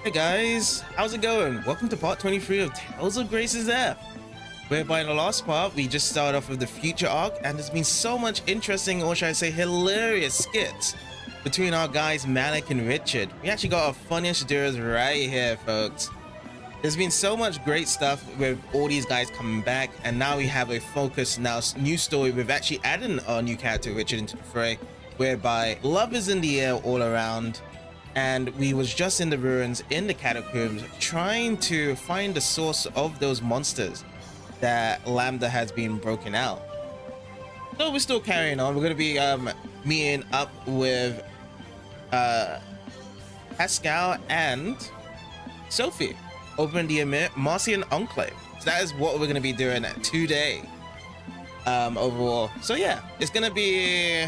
Hey guys, how's it going? Welcome to part 23 of Tales of Grace's F, whereby in the last part we just started off with the future arc, and there's been so much interesting, or should I say hilarious, skits between our guys Malik and Richard. We actually got our funniest duos right here, folks. There's been so much great stuff with all these guys coming back, and now we have a focused new story. We've actually added our new character Richard into the fray, whereby love is in the air all around. And we was just in the ruins, in the catacombs, trying to find the source of those monsters that Lambda has been broken out. So we're still carrying on. We're going to be meeting up with Pascal and Sophie over in the Amarcian Enclave. So that is what we're going to be doing today overall. So yeah, it's going to be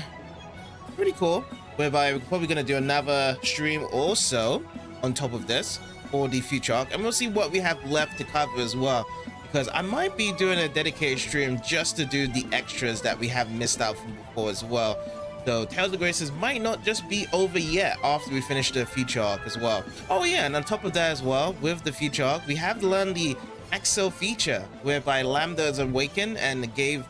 pretty cool, whereby we're probably going to do another stream also on top of this for the future arc, and we'll see what we have left to cover as well, because I might be doing a dedicated stream just to do the extras that we have missed out from before as well. So Tales of Graces might not just be over yet after we finish the future arc as well. Oh yeah, and on top of that as well, with the future arc, we have learned the accel feature, whereby Lambda is awakened and gave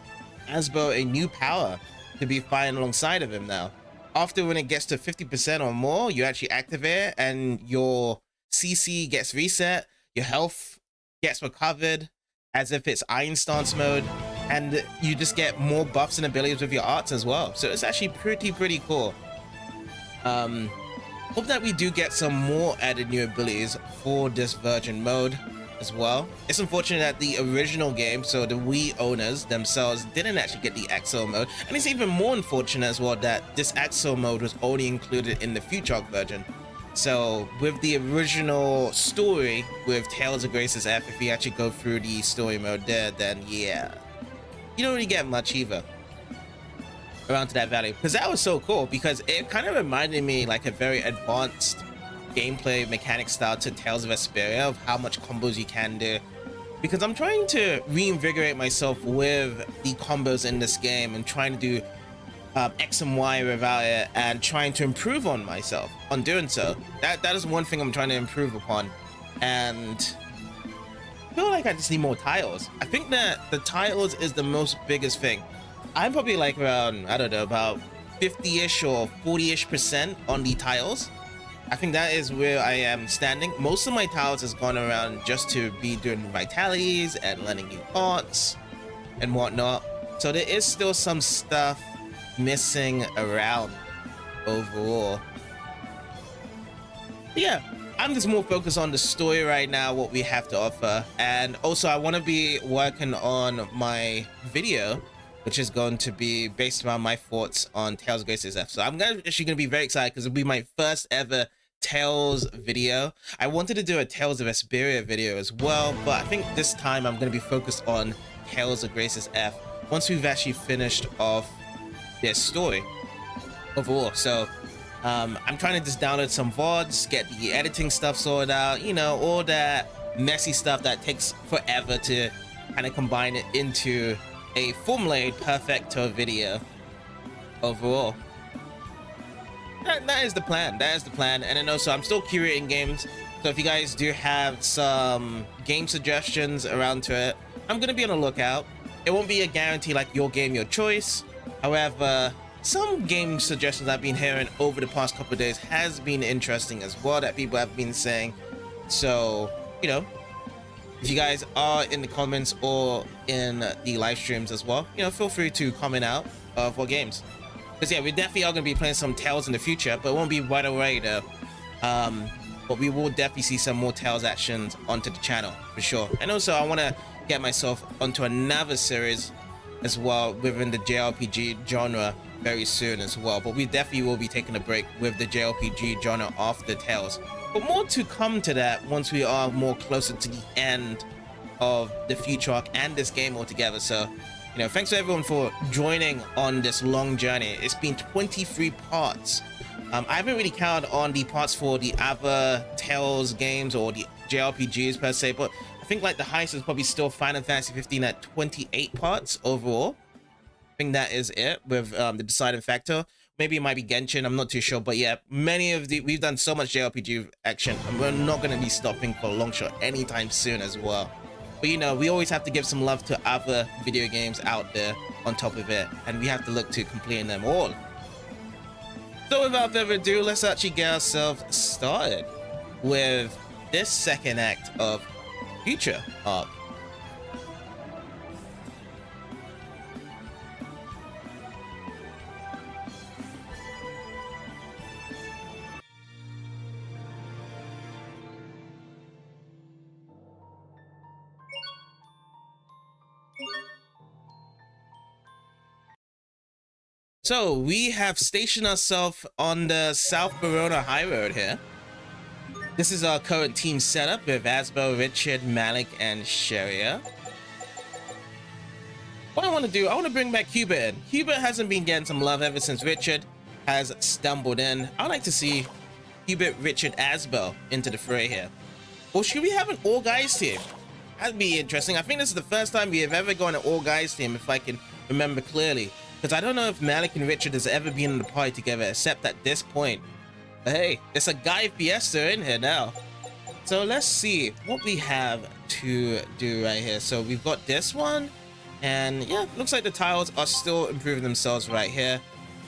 Asbo a new power to be fighting alongside of him now. After when it gets to 50% or more, you actually activate it and your CC gets reset, your health gets recovered as if it's Iron Stance mode, and you just get more buffs and abilities with your arts as well. So it's actually pretty cool. Hope that we do get some more added new abilities for this version mode as well. It's unfortunate that the original game, so the Wii owners themselves, didn't actually get the accel mode, and it's even more unfortunate as well that this accel mode was only included in the future arc version. So with the original story with Tales of Grace's F, if you actually go through the story mode there, then yeah, you don't really get much either around to that value, because that was so cool, because it kind of reminded me like a very advanced gameplay mechanic style to Tales of Vesperia, of how much combos you can do, because I'm trying to reinvigorate myself with the combos in this game and trying to do X and Y without it, and trying to improve on myself on doing so. That is one thing I'm trying to improve upon, and I feel like I just need more tiles. I think that the tiles is the most biggest thing. I'm probably like around, I don't know, about 50-ish or 40-ish% on the tiles. I think that is where I am standing. Most of my tiles has gone around just to be doing vitalities and learning new arts and whatnot. So there is still some stuff missing around overall. But yeah, I'm just more focused on the story right now, what we have to offer. And also I want to be working on my video, which is going to be based around my thoughts on Tales of Grace's F. So I'm actually going to be very excited, because it'll be my first ever Tales video. I wanted to do a Tales of Vesperia video as well, but I think this time I'm going to be focused on Tales of Grace's F once we've actually finished off this story overall. So I'm trying to just download some VODs, get the editing stuff sorted out, you know, all that messy stuff that takes forever to kind of combine it into a formulated perfecto video overall. That is the plan. That is the plan. And then also I'm still curating games, so if you guys do have some game suggestions around to it, I'm gonna be on the lookout. It won't be a guarantee like your game, your choice. However, some game suggestions I've been hearing over the past couple of days has been interesting as well, that people have been saying. So, you know, if you guys are in the comments or in the live streams as well, you know, feel free to comment out for games. Because yeah, we definitely are going to be playing some Tales in the future, but it won't be right away though. But we will definitely see some more Tales actions onto the channel for sure. And also I want to get myself onto another series as well within the JRPG genre very soon as well. But we definitely will be taking a break with the JRPG genre after Tales. But more to come to that once we are more closer to the end of the future arc and this game altogether. So, you know, thanks to everyone for joining on this long journey. It's been 23 parts. I haven't really counted on the parts for the other Tales games or the JRPGs per se, but I think like the highest is probably still Final Fantasy 15 at 28 parts overall. I think that is it with the deciding factor. Maybe it might be Genshin, I'm not too sure. But yeah, we've done so much JRPG action, and we're not going to be stopping for a long shot anytime soon as well. But you know, we always have to give some love to other video games out there on top of it, and we have to look to completing them all. So without further ado, let's actually get ourselves started with this second act of Future arc. So we have stationed ourselves on the South Verona High Road here. This is our current team setup with Asbel, Richard, Malik, and Sharia. What I want to do, I want to bring back Hubert in. Hubert hasn't been getting some love ever since Richard has stumbled in. I'd like to see Hubert, Richard, Asbel into the fray here. Or should we have an all-guys team? That'd be interesting. I think this is the first time we have ever gone an all-guys team, if I can remember clearly. Because I don't know if Malik and Richard has ever been in the party together, except at this point. But hey, there's a guy fiesta in here now. So let's see what we have to do right here. So we've got this one. And yeah, looks like the tiles are still improving themselves right here.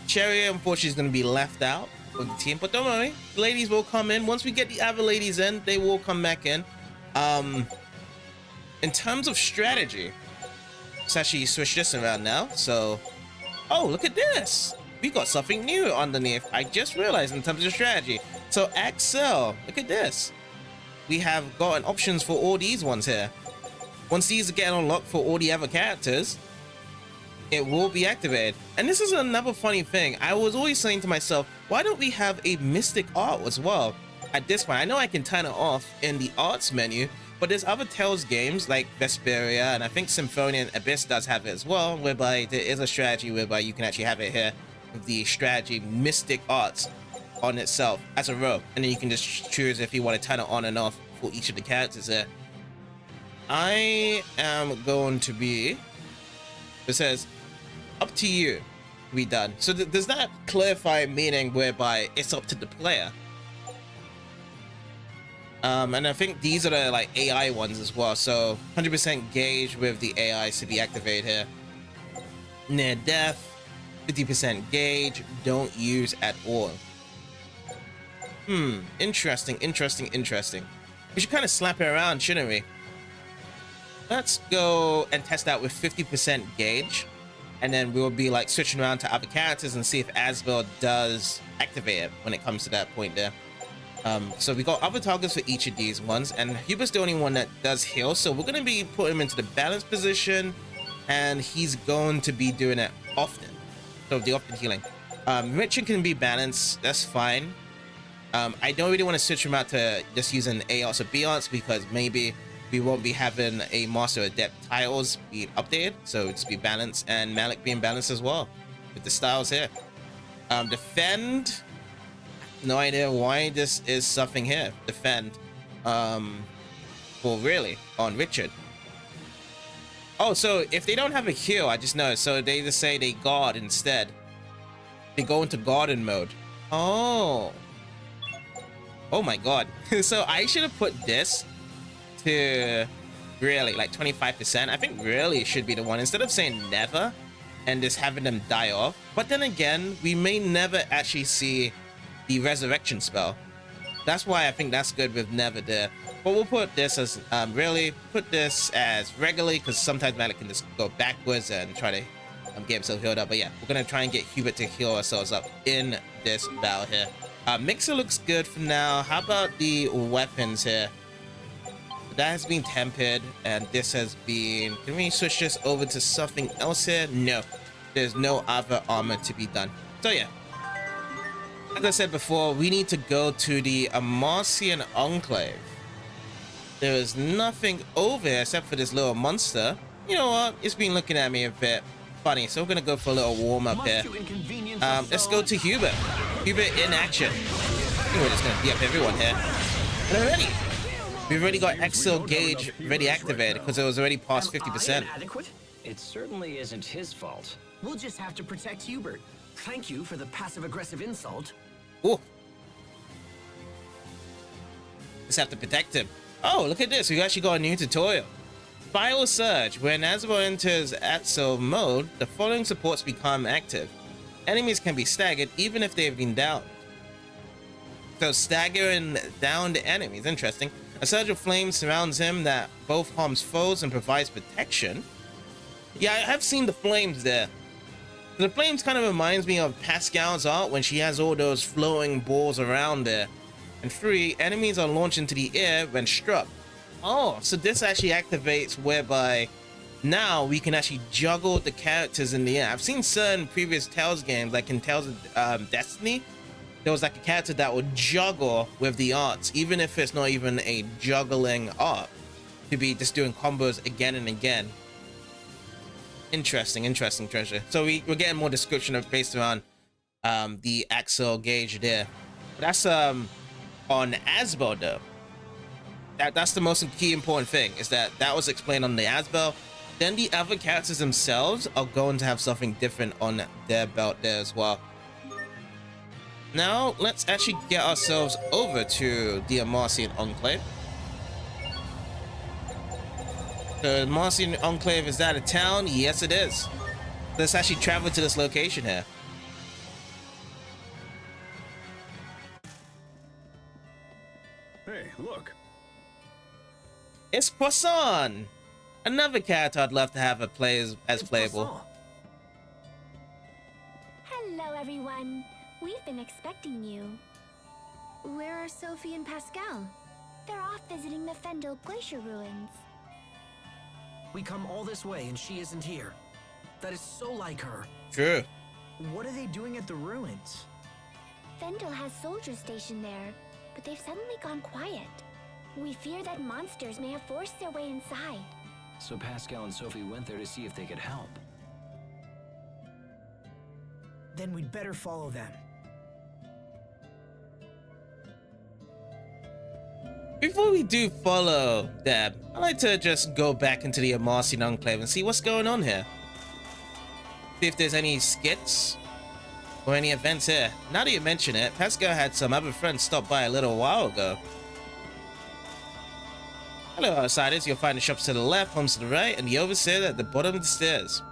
Cherry, unfortunately, is going to be left out of the team. But don't worry, the ladies will come in. Once we get the other ladies in, they will come back in. In terms of strategy, let's actually switch this around now. So... oh, look at this. We got something new underneath. I just realized in terms of strategy. So accel, look at this. We have gotten options for all these ones here. Once these get unlocked for all the other characters, it will be activated. And this is another funny thing. I was always saying to myself, why don't we have a mystic art as well? At this point, I know I can turn it off in the arts menu, but there's other Tales games like Vesperia, and I think Symphonian Abyss does have it as well, whereby there is a strategy whereby you can actually have it here with the strategy Mystic Arts on itself as a row, and then you can just choose if you want to turn it on and off for each of the characters there. I am going to be, it says, up to you to be done. So does that clarify meaning whereby it's up to the player? And I think these are the like AI ones as well. So 100% gauge with the AI to be activated here. Near death, 50% gauge, don't use at all. Interesting. We should kind of slap it around, shouldn't we? Let's go and test out with 50% gauge. And then we'll be like switching around to other characters and see if Asbel does activate it when it comes to that point there. So we got other targets for each of these ones, and Hubert's the only one that does heal, so we're going to be putting him into the balanced position, and he's going to be doing it often, so the often healing. Richard can be balanced, that's fine. I don't really want to switch him out to just using A arts or B arts, because maybe we won't be having a Master Adept tiles being updated, so just be balanced, and Malik being balanced as well with the styles here. Defend. No idea why this is something here. Defend. Well, really, on Richard. Oh, so if they don't have a heal, I just know. So they just say they guard instead. They go into garden mode. Oh. Oh my god. So I should have put this to really like 25%. I think really should be the one instead of saying never and just having them die off. But then again, we may never actually see the resurrection spell. That's why I think that's good with never there. But we'll put this as really put this as regularly, because sometimes Malik can just go backwards and try to get himself healed up. But yeah, we're gonna try and get Hubert to heal ourselves up in this battle here. Mixer looks good for now. How about the weapons here? That has been tempered, and this has been... Can we switch this over to something else here? No, there's no other armor to be done. So yeah, as I said before, we need to go to the Amarcian Enclave. There is nothing over here except for this little monster. You know what? It's been looking at me a bit funny, so we're gonna go for a little warm-up here. Let's go to Hubert. Hubert in action. We're just gonna beat up everyone here. And already, we've already got accel gauge ready activated because it was already past 50%. It certainly isn't his fault. We'll just have to protect Hubert. Thank you for the passive-aggressive insult. Oh. Just have to protect him. Oh, look at this. We actually got a new tutorial. Spiral Surge. When Asbo enters accel mode, the following supports become active. Enemies can be staggered even if they have been downed. So staggering downed enemies. Interesting. A surge of flames surrounds him that both harms foes and provides protection. Yeah, I have seen the flames there. The flames kind of reminds me of Pascal's art when she has all those flowing balls around there. And 3, enemies are launched into the air when struck. Oh, so this actually activates whereby now we can actually juggle the characters in the air. I've seen certain previous Tales games, like in Tales of Destiny, there was like a character that would juggle with the arts, even if it's not even a juggling art, to be just doing combos again and again. Interesting treasure. So we're getting more description of based around the accel gauge there. But that's on Asbo though. That's the most key important thing, is that was explained on the Asbo. Then the other characters themselves are going to have something different on their belt there as well. Now let's actually get ourselves over to the Amarcian Enclave. The Amarcian Enclave, is that a town? Yes, it is. Let's actually travel to this location here. Hey, look. It's Poisson! Another character I'd love to have as playable. Poisson. Hello, everyone. We've been expecting you. Where are Sophie and Pascal? They're off visiting the Fendel Glacier ruins. We come all this way and she isn't here. That is so like her. True. What are they doing at the ruins? Fendel has soldiers stationed there, but they've suddenly gone quiet. We fear that monsters may have forced their way inside. So Pascal and Sophie went there to see if they could help. Then we'd better follow them. Before we do follow them, I'd like to just go back into the Amarcian Enclave and see what's going on here. See if there's any skits or any events here. Now that you mention it, Pascal had some other friends stop by a little while ago. Hello, outsiders. You'll find the shops to the left, homes to the right, and the overseer at the bottom of the stairs.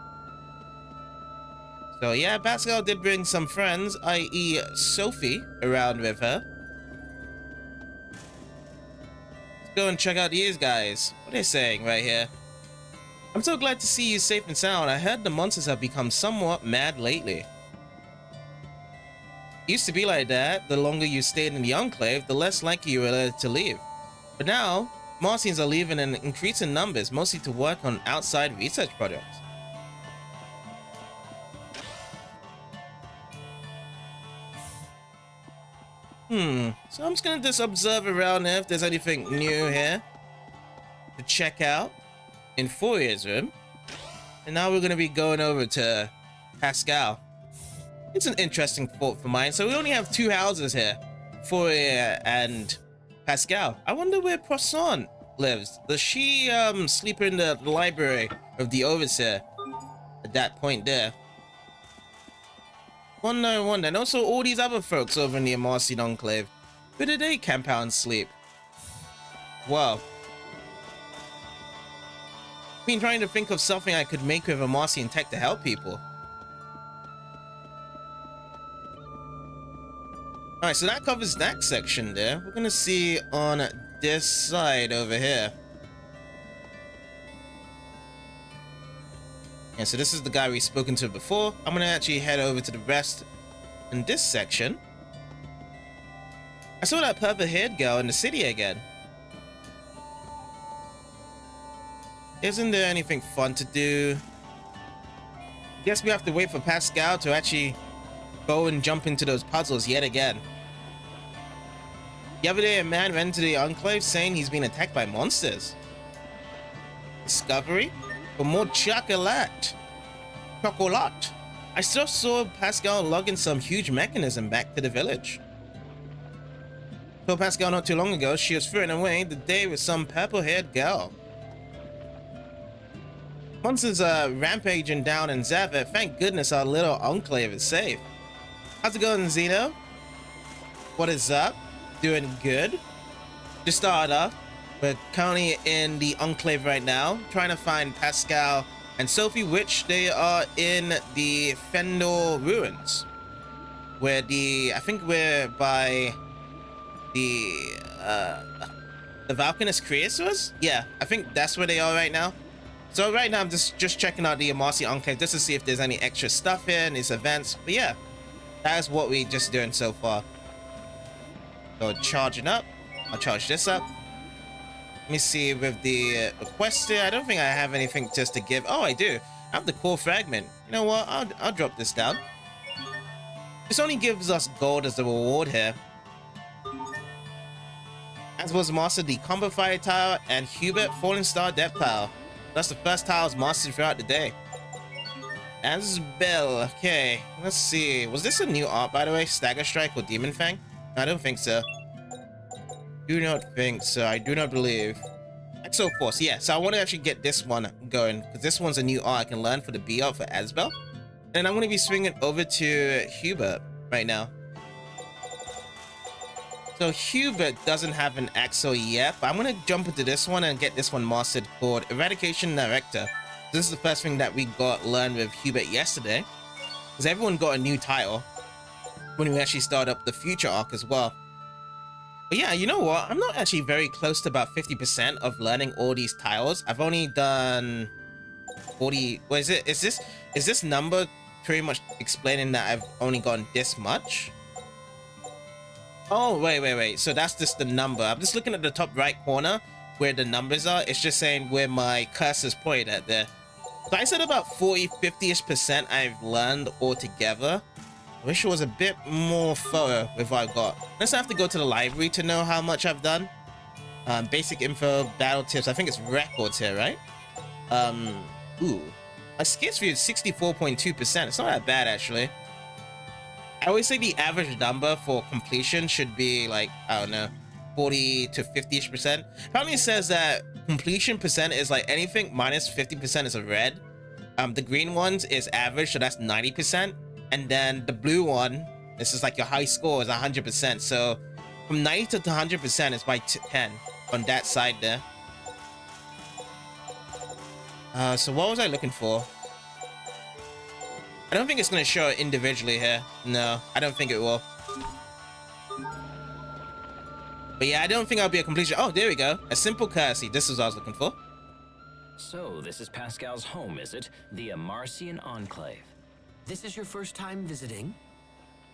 So yeah, Pascal did bring some friends, i.e. Sophie, around with her. Let's go and check out these guys. What are they saying right here? I'm so glad to see you safe and sound. I heard the monsters have become somewhat mad lately. Used to be like that. The longer you stayed in the Enclave, the less likely you were to leave. But now, Martians are leaving in increasing numbers, mostly to work on outside research projects. So I'm just gonna just observe around here if there's anything new here to check out in Fourier's room. And now we're gonna be going over to Pascal. It's an interesting thought for mine. So we only have 2 houses here, Fourier and Pascal. I wonder where Poisson lives. Does she sleep in the library of the overseer at that point there? Wonder. And also all these other folks over in the Amarcian Enclave. Where do they camp out and sleep? Well, I've been trying to think of something I could make with Amarcian tech to help people. Alright, so that covers that section there. We're gonna see on this side over here. Yeah, so this is the guy we've spoken to before. I'm gonna actually head over to the rest in this section. I saw that purple-haired girl in the city again. Isn't there anything fun to do? Guess we have to wait for Pascal to actually go and jump into those puzzles yet again. The other day, a man ran into the Enclave saying he's been attacked by monsters. Discovery? For more chocolate. I just saw Pascal logging some huge mechanism back to the village. Told Pascal not too long ago she was throwing away the day with some purple-haired girl. Monsters are rampaging down in Zavit. Thank goodness our little enclave is safe. How's it going, Zeno? What is up? Doing good. Just started off. We're currently in the enclave right now, trying to find Pascal and Sophie, which they are in the Fendel ruins. Where I think we're by the Valkanist Creators? Yeah, I think that's where they are right now. So right now I'm just checking out the Amarcian Enclave just to see if there's any extra stuff in these events. But yeah, that is what we just doing so far. So charging up. I'll charge this up. Let me see with the quest here. I don't think I have anything just to give. Oh, I do. I have the core fragment. You know what? I'll drop this down. This only gives us gold as the reward here. As was mastered the Combo Fire Tile and Hubert Falling Star Depth Tile. That's the first tiles mastered throughout the day. Asbel. Okay, let's see. Was this a new art, by the way? Stagger Strike or Demon Fang? I don't think so. Do not think so. I do not believe. Exo Force. Yeah, so I want to actually get this one going because this one's a new art I can learn for the B art for Asbel. And I'm going to be swinging over to Hubert right now. So Hubert doesn't have an accel yet, but I'm going to jump into this one and get this one mastered called Eradication Director. This is the first thing that we got learned with Hubert yesterday, because everyone got a new title when we actually start up the future arc as well. But yeah, you know what? I'm not actually very close to about 50% of learning all these tiles. I've only done 40. What is it? Is this number pretty much explaining that I've only gotten this much? Oh, wait. So that's just the number. I'm just looking at the top right corner where the numbers are. It's just saying where my cursor's pointed at there. So I said about 40-50ish% I've learned altogether. I wish it was a bit more thorough with what I've got. Unless I have to go to the library to know how much I've done. Basic info, battle tips. I think it's records here, right? Ooh. My skills view is 64.2%. It's not that bad, actually. I always say the average number for completion should be like, I don't know, 40 to 50-ish%. Apparently it says that completion percent is like anything minus 50% is a red. The green ones is average, so that's 90%. And then the blue one, this is like your high score is 100%. So from 90 to 100% is by 10 on that side there. So what was I looking for? I don't think it's going to show it individually here. No, I don't think it will. But yeah, I don't think I'll be a completion. Oh, there we go. A simple courtesy. This is what I was looking for. So, this is Pascal's home, is it? The Amarcian Enclave. This is your first time visiting?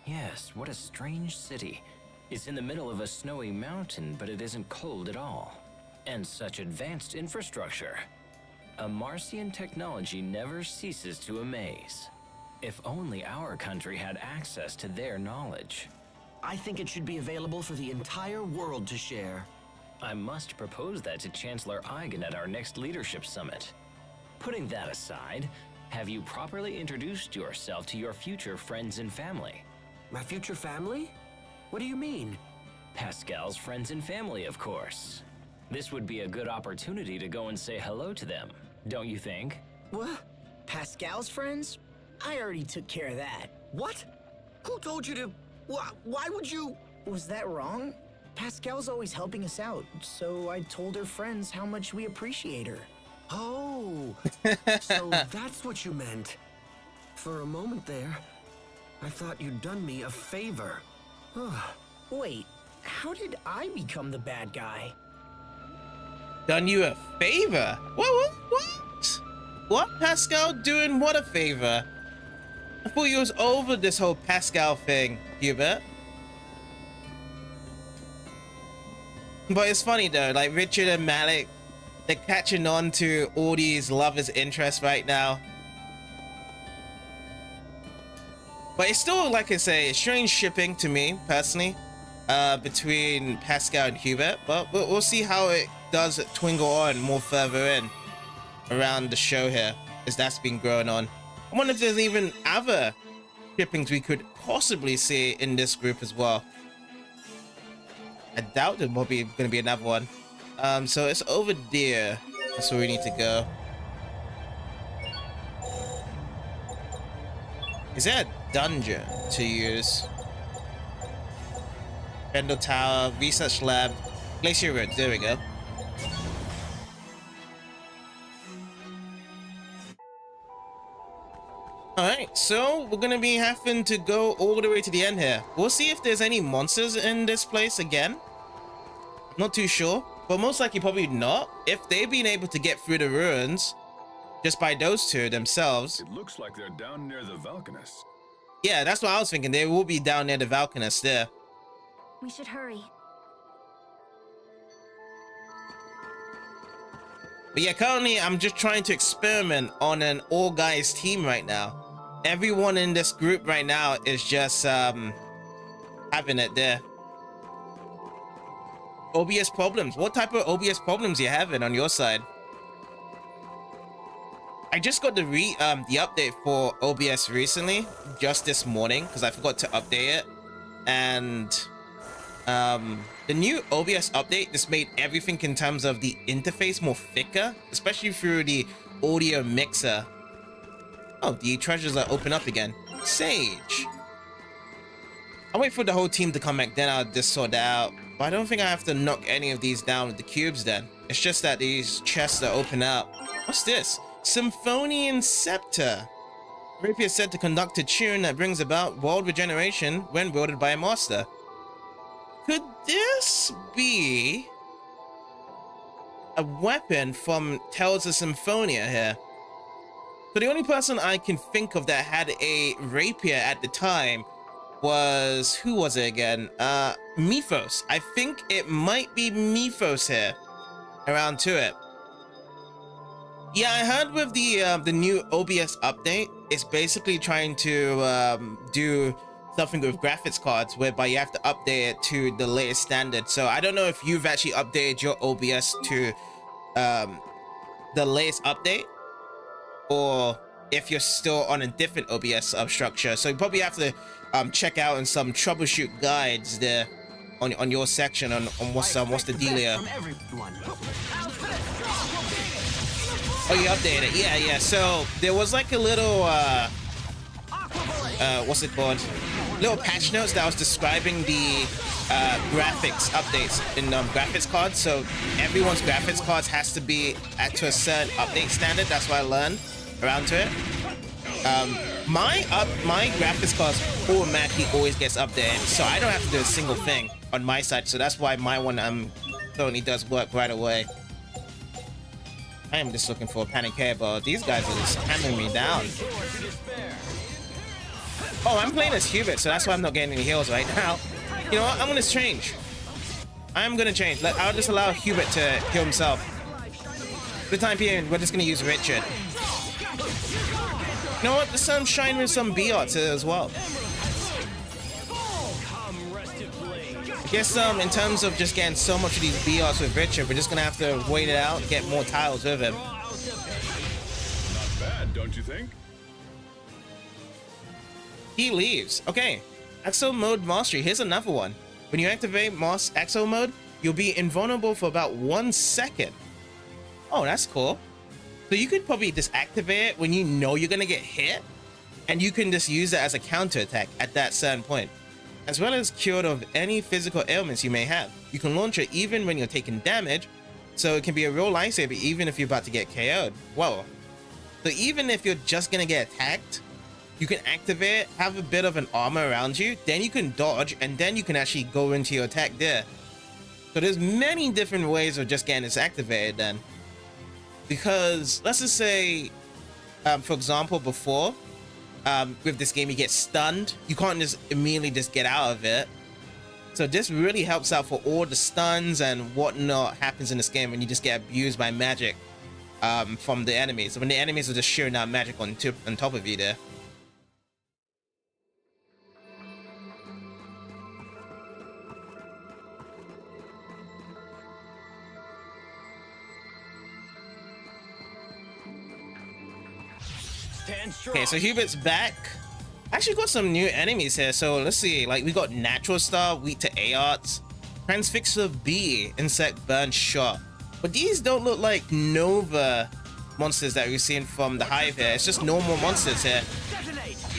Yes, what a strange city. It's in the middle of a snowy mountain, but it isn't cold at all. And such advanced infrastructure. Amarcian technology never ceases to amaze. If only our country had access to their knowledge. I think it should be available for the entire world to share. I must propose that to Chancellor Eigen at our next leadership summit. Putting that aside, have you properly introduced yourself to your future friends and family? My future family? What do you mean? Pascal's friends and family, of course. This would be a good opportunity to go and say hello to them, don't you think? What? Pascal's friends? I already took care of that. What? Who told you to... Why would you... Was that wrong? Pascal's always helping us out, so I told her friends how much we appreciate her. Oh, so that's what you meant. For a moment there, I thought you'd done me a favor. Wait, how did I become the bad guy? Done you a favor? What? What, Pascal? Doing what a favor? I thought you was over this whole Pascal thing, Hubert. But it's funny though, like Richard and Malik, they're catching on to all these lovers' interests right now. But it's still, like I say, strange shipping to me, personally, between Pascal and Hubert. But we'll see how it does twinkle on more further in around the show here, as that's been growing on. I wonder if there's even other shippings we could possibly see in this group as well. I doubt there's probably going to be another one. So it's over there. That's where we need to go. Is there a dungeon to use? Vendor Tower, Research Lab, Glacier Road. There we go. Alright, so we're gonna be having to go all the way to the end here. We'll see if there's any monsters in this place again. Not too sure, but most likely probably not. If they've been able to get through the ruins just by those two themselves. It looks like they're down near the Valkanus. Yeah, that's what I was thinking. They will be down near the Valkanus there. We should hurry. But yeah, currently I'm just trying to experiment on an all-guys team right now. Everyone in this group right now is just having it there. OBS problems. What type of OBS problems you having on your side? I just got the update for OBS recently, just this morning, because I forgot to update it. And the new OBS update just made everything in terms of the interface more thicker, especially through the audio mixer. Oh, the treasures are open up again. Sage. I'll wait for the whole team to come back, then I'll just sort that out. But I don't think I have to knock any of these down with the cubes then. It's just that these chests are open up. What's this? Symphonian Scepter. Rapier is said to conduct a tune that brings about world regeneration when wielded by a master. Could this be a weapon from Tales of Symphonia here? So the only person I can think of that had a rapier at the time was, who was it again? Mythos. I think it might be Mythos here, around to it. Yeah, I heard with the new OBS update, it's basically trying to do something with graphics cards, whereby you have to update it to the latest standard. So I don't know if you've actually updated your OBS to the latest update, or if you're still on a different OBS structure. So you probably have to check out in some troubleshoot guides there on your section on what's the deal here. Oh, you updated it. Yeah. So there was like a little what's it called? Little patch notes that was describing the graphics updates in graphics cards. So everyone's graphics cards has to be to a certain update standard. That's what I learned around to it. My graphics cards automatically always gets updated, so I don't have to do a single thing on my side. So that's why my one currently does work right away. I am just looking for a panic but these guys are just hammering me down. Oh, I'm playing as Hubert, so that's why I'm not getting any heals right now. You know what? I'm gonna change. I'm gonna change. I'll just allow Hubert to heal himself. For the time being, we're just gonna use Richard. You know what? There's some shine with some B-arts as well. I guess in terms of just getting so much of these B-arts with Richard, we're just gonna have to wait it out and get more tiles with him. Not bad, don't you think? He leaves. Okay. Accel mode mastery. Here's another one. When you activate accel mode, you'll be invulnerable for about 1 second. Oh, that's cool. So you could probably just activate it when you know you're gonna get hit, and you can just use it as a counter attack at that certain point, as well as cured of any physical ailments you may have. You can launch it even when you're taking damage, so it can be a real lifesaver even if you're about to get KO'd. Whoa. So even if you're just gonna get attacked, you can activate it, have a bit of an armor around you, then you can dodge, and then you can actually go into your attack there. So there's many different ways of just getting this activated then. Because let's just say, for example, before, with this game you get stunned, you can't just immediately just get out of it. So this really helps out for all the stuns and whatnot happens in this game when you just get abused by magic from the enemies. So when the enemies are just shooting out magic on top of you there. Okay, so Hubert's back. Actually got some new enemies here, so let's see. Like, we got Natural Star, weak to A-Arts, Transfixer B, Insect Burn Shot. But these don't look like Nova monsters that we've seen from the Hive here. It's just normal monsters here.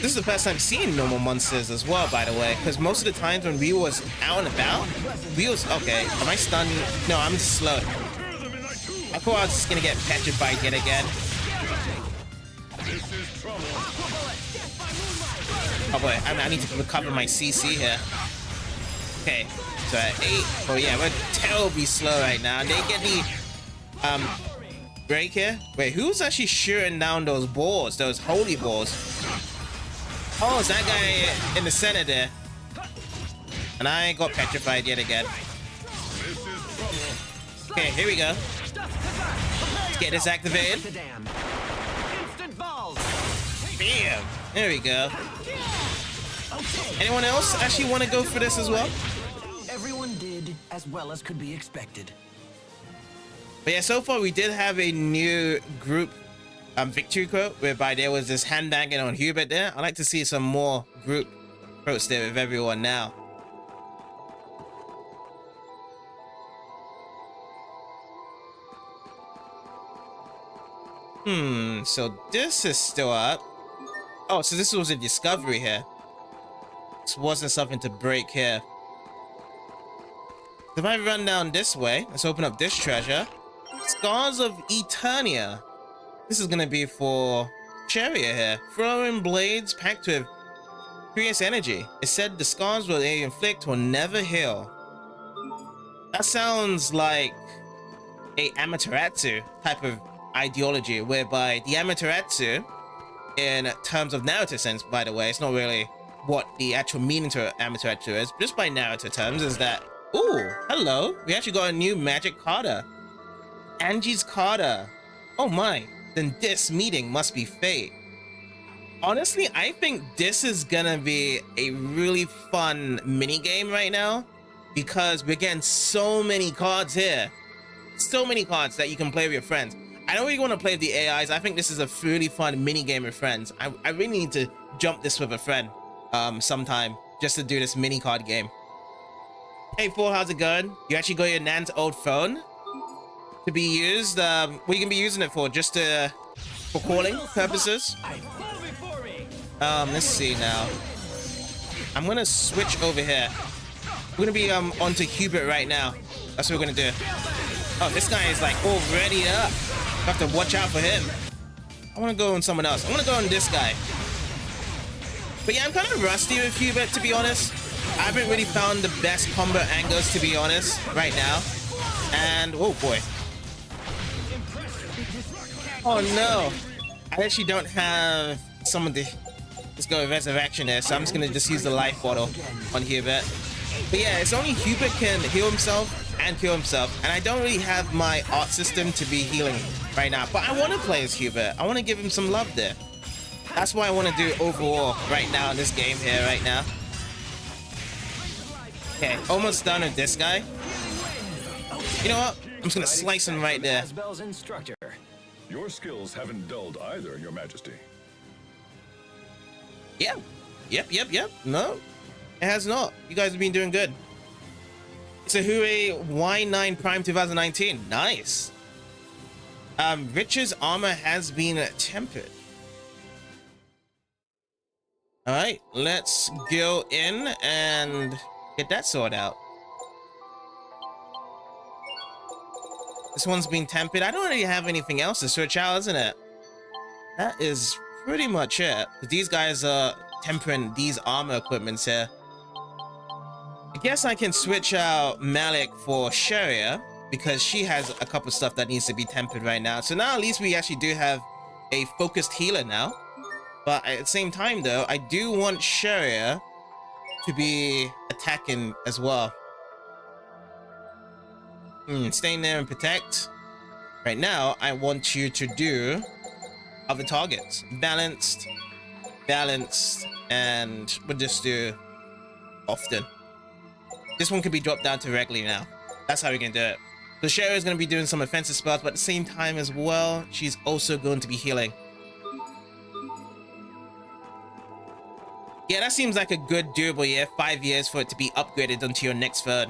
This is the first time seeing normal monsters as well, by the way, because most of the times when we was out and about, we was... Okay, am I stunned? No, I'm just slow. I thought I was just gonna get petrified yet again. Oh boy, I need to recover my CC here. Okay, so at 8. Oh yeah, we're terribly slow right now. They get the break here. Wait, who's actually shooting down those balls? Those holy balls? Oh, it's that guy in the center there. And I got petrified yet again. Okay, here we go. Let's get this activated. Bam! There we go. Anyone else actually want to go for this as well? Everyone did as well as could be expected. But yeah, so far we did have a new group victory quote, whereby there was this hand banging on Hubert there. I'd like to see some more group quotes there with everyone now. So this is still up. Oh, so this was a discovery here. This wasn't something to break here. If I run down this way, let's open up this treasure. Scars of Eternia. This is gonna be for Chariot here. Throwing blades packed with furious energy. It said the scars they inflict will never heal. That sounds like a Amaterasu type of ideology, whereby the Amaterasu, in terms of narrative sense, by the way, it's not really what the actual meaning to Amaterasu is, just by narrative terms, is that, ooh, hello, we actually got a new magic Carter. Angie's Carter. Oh my, then this meeting must be fate. Honestly, I think this is gonna be a really fun mini game right now, because we're getting so many cards here. So many cards that you can play with your friends. I don't really want to play with the AIs. I think this is a really fun mini game with friends. I really need to jump this with a friend sometime just to do this mini card game. Hey, Four, how's it going? You actually got your Nan's old phone to be used. What are you gonna be using it for? Just for calling purposes? Let's see now. I'm gonna switch over here. We're gonna be onto Hubert right now. That's what we're gonna do. Oh, this guy is like already up. I have to watch out for him. I want to go on someone else. I want to go on this guy. But yeah, I'm kind of rusty with Hubert, to be honest. I haven't really found the best combo angles, to be honest, right now. And, oh boy. Oh no. I actually don't have someone to... Let's go with Resurrection there, so I'm just going to just use the life bottle on Hubert. But yeah, it's only Hubert can heal himself and kill himself, and I don't really have my art system to be healing right now, but I want to play as Hubert. I want to give him some love there. That's what I want to do overall right now in this game here right now. Okay, almost done with this guy. You know what? I'm just gonna slice him right there. Your skills haven't dulled either, Your Majesty. Yeah. Yep. No, it has not. You guys have been doing good. It's a Hui Y9 Prime 2019. Nice. Richard's armor has been tempered. All right, let's go in and get that sorted out. This one's been tempered. I don't really have anything else to switch out, isn't it? That is pretty much it. These guys are tempering these armor equipments here. I guess I can switch out Malik for Sharia, because she has a couple stuff that needs to be tempered right now. So now at least we actually do have a focused healer now. But at the same time though, I do want Sharia to be attacking as well. Staying there and protect. Right now, I want you to do other targets. Balanced, and we'll just do often. This one could be dropped down to regularly now. That's how we can do it. So Sharia is going to be doing some offensive spells, but at the same time as well, she's also going to be healing. Yeah, that seems like a good doable year. 5 years for it to be upgraded onto your next third.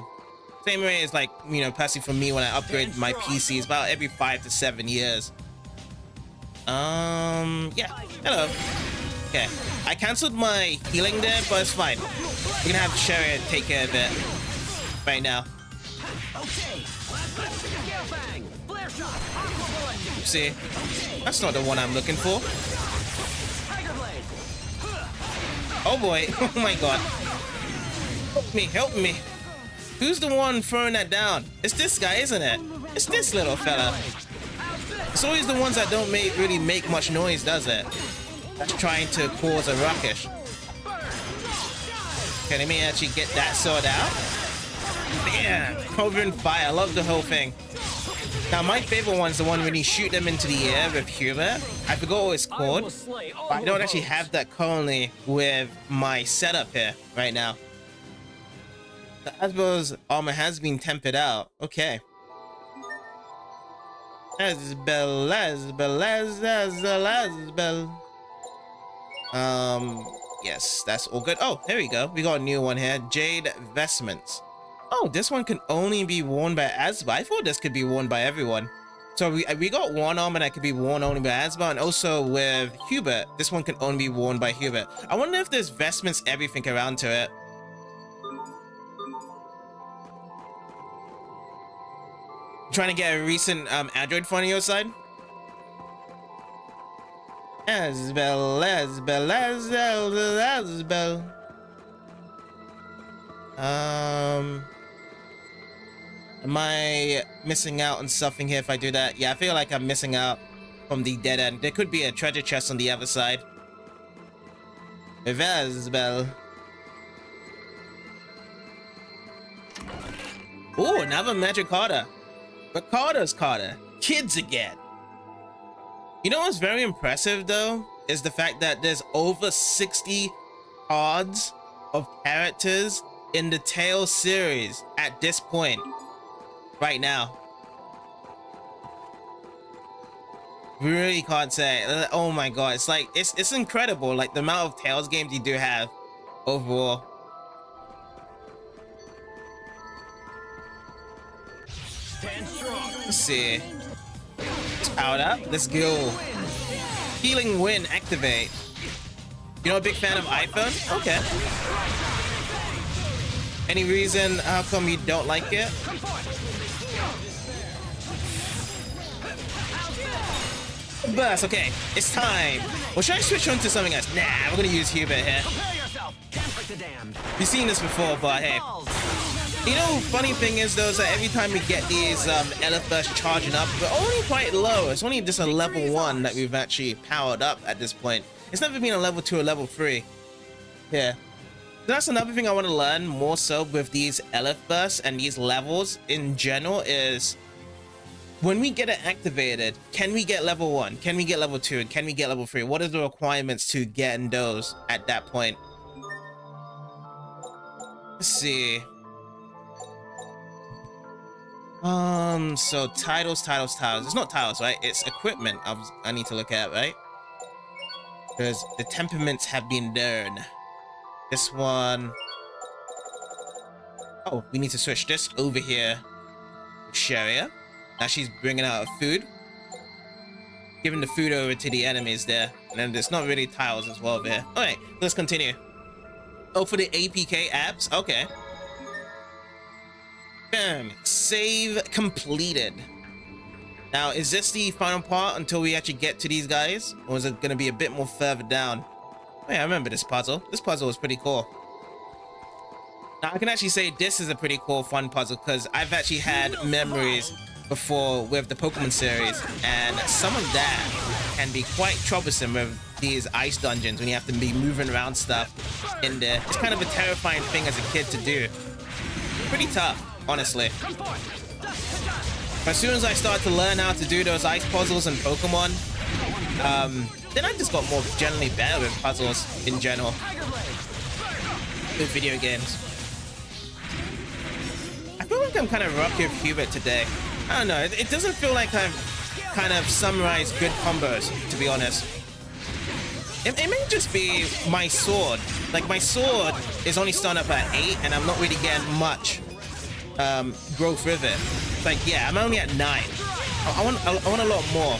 Same way as, like, you know, personally for me when I upgrade my PC, it's about every 5 to 7 years. Yeah. Hello. Okay, I cancelled my healing there, but it's fine. We're gonna have Sherry take care of it right now. See, that's not the one I'm looking for. Oh boy, oh my god. Help me. Who's the one throwing that down? It's this guy, isn't it? It's this little fella. It's always the ones that don't really make much noise, does it? That's trying to cause a ruckus. Okay, let me actually get that sword out. Damn, covering fire. I love the whole thing. Now, my favorite one's the one when you shoot them into the air with Hubert. I forgot what it's called, but I don't actually have that currently with my setup here right now. The Asbel's armor has been tempered out. Okay. Asbel. Yes, that's all good. Oh, here we go. We got a new one here. Jade Vestments. Oh, this one can only be worn by Asbel. I thought this could be worn by everyone. So we got one armor that could be worn only by Asbel, and also with Hubert, this one can only be worn by Hubert. I wonder if there's vestments everything around to it. Trying to get a recent Android phone on your side? Asbel. Am I missing out on something here if I do that? Yeah, I feel like I'm missing out from the dead end. There could be a treasure chest on the other side. Asbel. Oh, another magic Carter. But Carter's Carter. Kids again. You know what's very impressive though? Is the fact that there's over 60 cards of characters in the Tales series at this point. Right now. Really can't say. Oh my god. It's like, it's incredible. Like the amount of Tales games you do have overall. Let's see. It's powered up. Let's go. Healing Wind activate. You're not a big fan of iPhone? Okay. Any reason how come you don't like it? Burst, okay. It's time. Well, should I switch on to something else? Nah, we're gonna use Hubert here. You've seen this before, but hey. You know, funny thing is though, is that every time we get these Elf Bursts charging up, we're only quite low. It's only just a level 1 that we've actually powered up at this point. It's never been a level 2 or level 3. Yeah. That's another thing I want to learn more so with these Elf Bursts and these levels in general is when we get it activated, can we get level 1? Can we get level 2? Can we get level 3? What are the requirements to getting those at that point? Let's see. So titles. It's not titles, right? It's equipment I need to look at, right? Because the temperaments have been done. This one. Oh, we need to switch this over here. Sharia. Now she's bringing out food. Giving the food over to the enemies there. And then there's not really tiles as well there. Alright, let's continue. Oh, for the APK apps? Okay. Bam. Save completed. Now, is this the final part until we actually get to these guys? Or is it going to be a bit more further down? Oh yeah, I remember this puzzle. This puzzle was pretty cool. Now, I can actually say this is a pretty cool, fun puzzle because I've actually had memories before with the Pokemon series. And some of that can be quite troublesome with these ice dungeons when you have to be moving around stuff in there. It's kind of a terrifying thing as a kid to do. Pretty tough. Honestly. But as soon as I started to learn how to do those ice puzzles in Pokemon, then I just got more generally better with puzzles in general. With video games. I feel like I'm kind of rocky with Hubert today. I don't know, it doesn't feel like I've kind of summarized good combos, to be honest. It may just be my sword. Like my sword is only starting up at 8 and I'm not really getting much growth with it. Like, yeah, I'm only at 9. I want a lot more.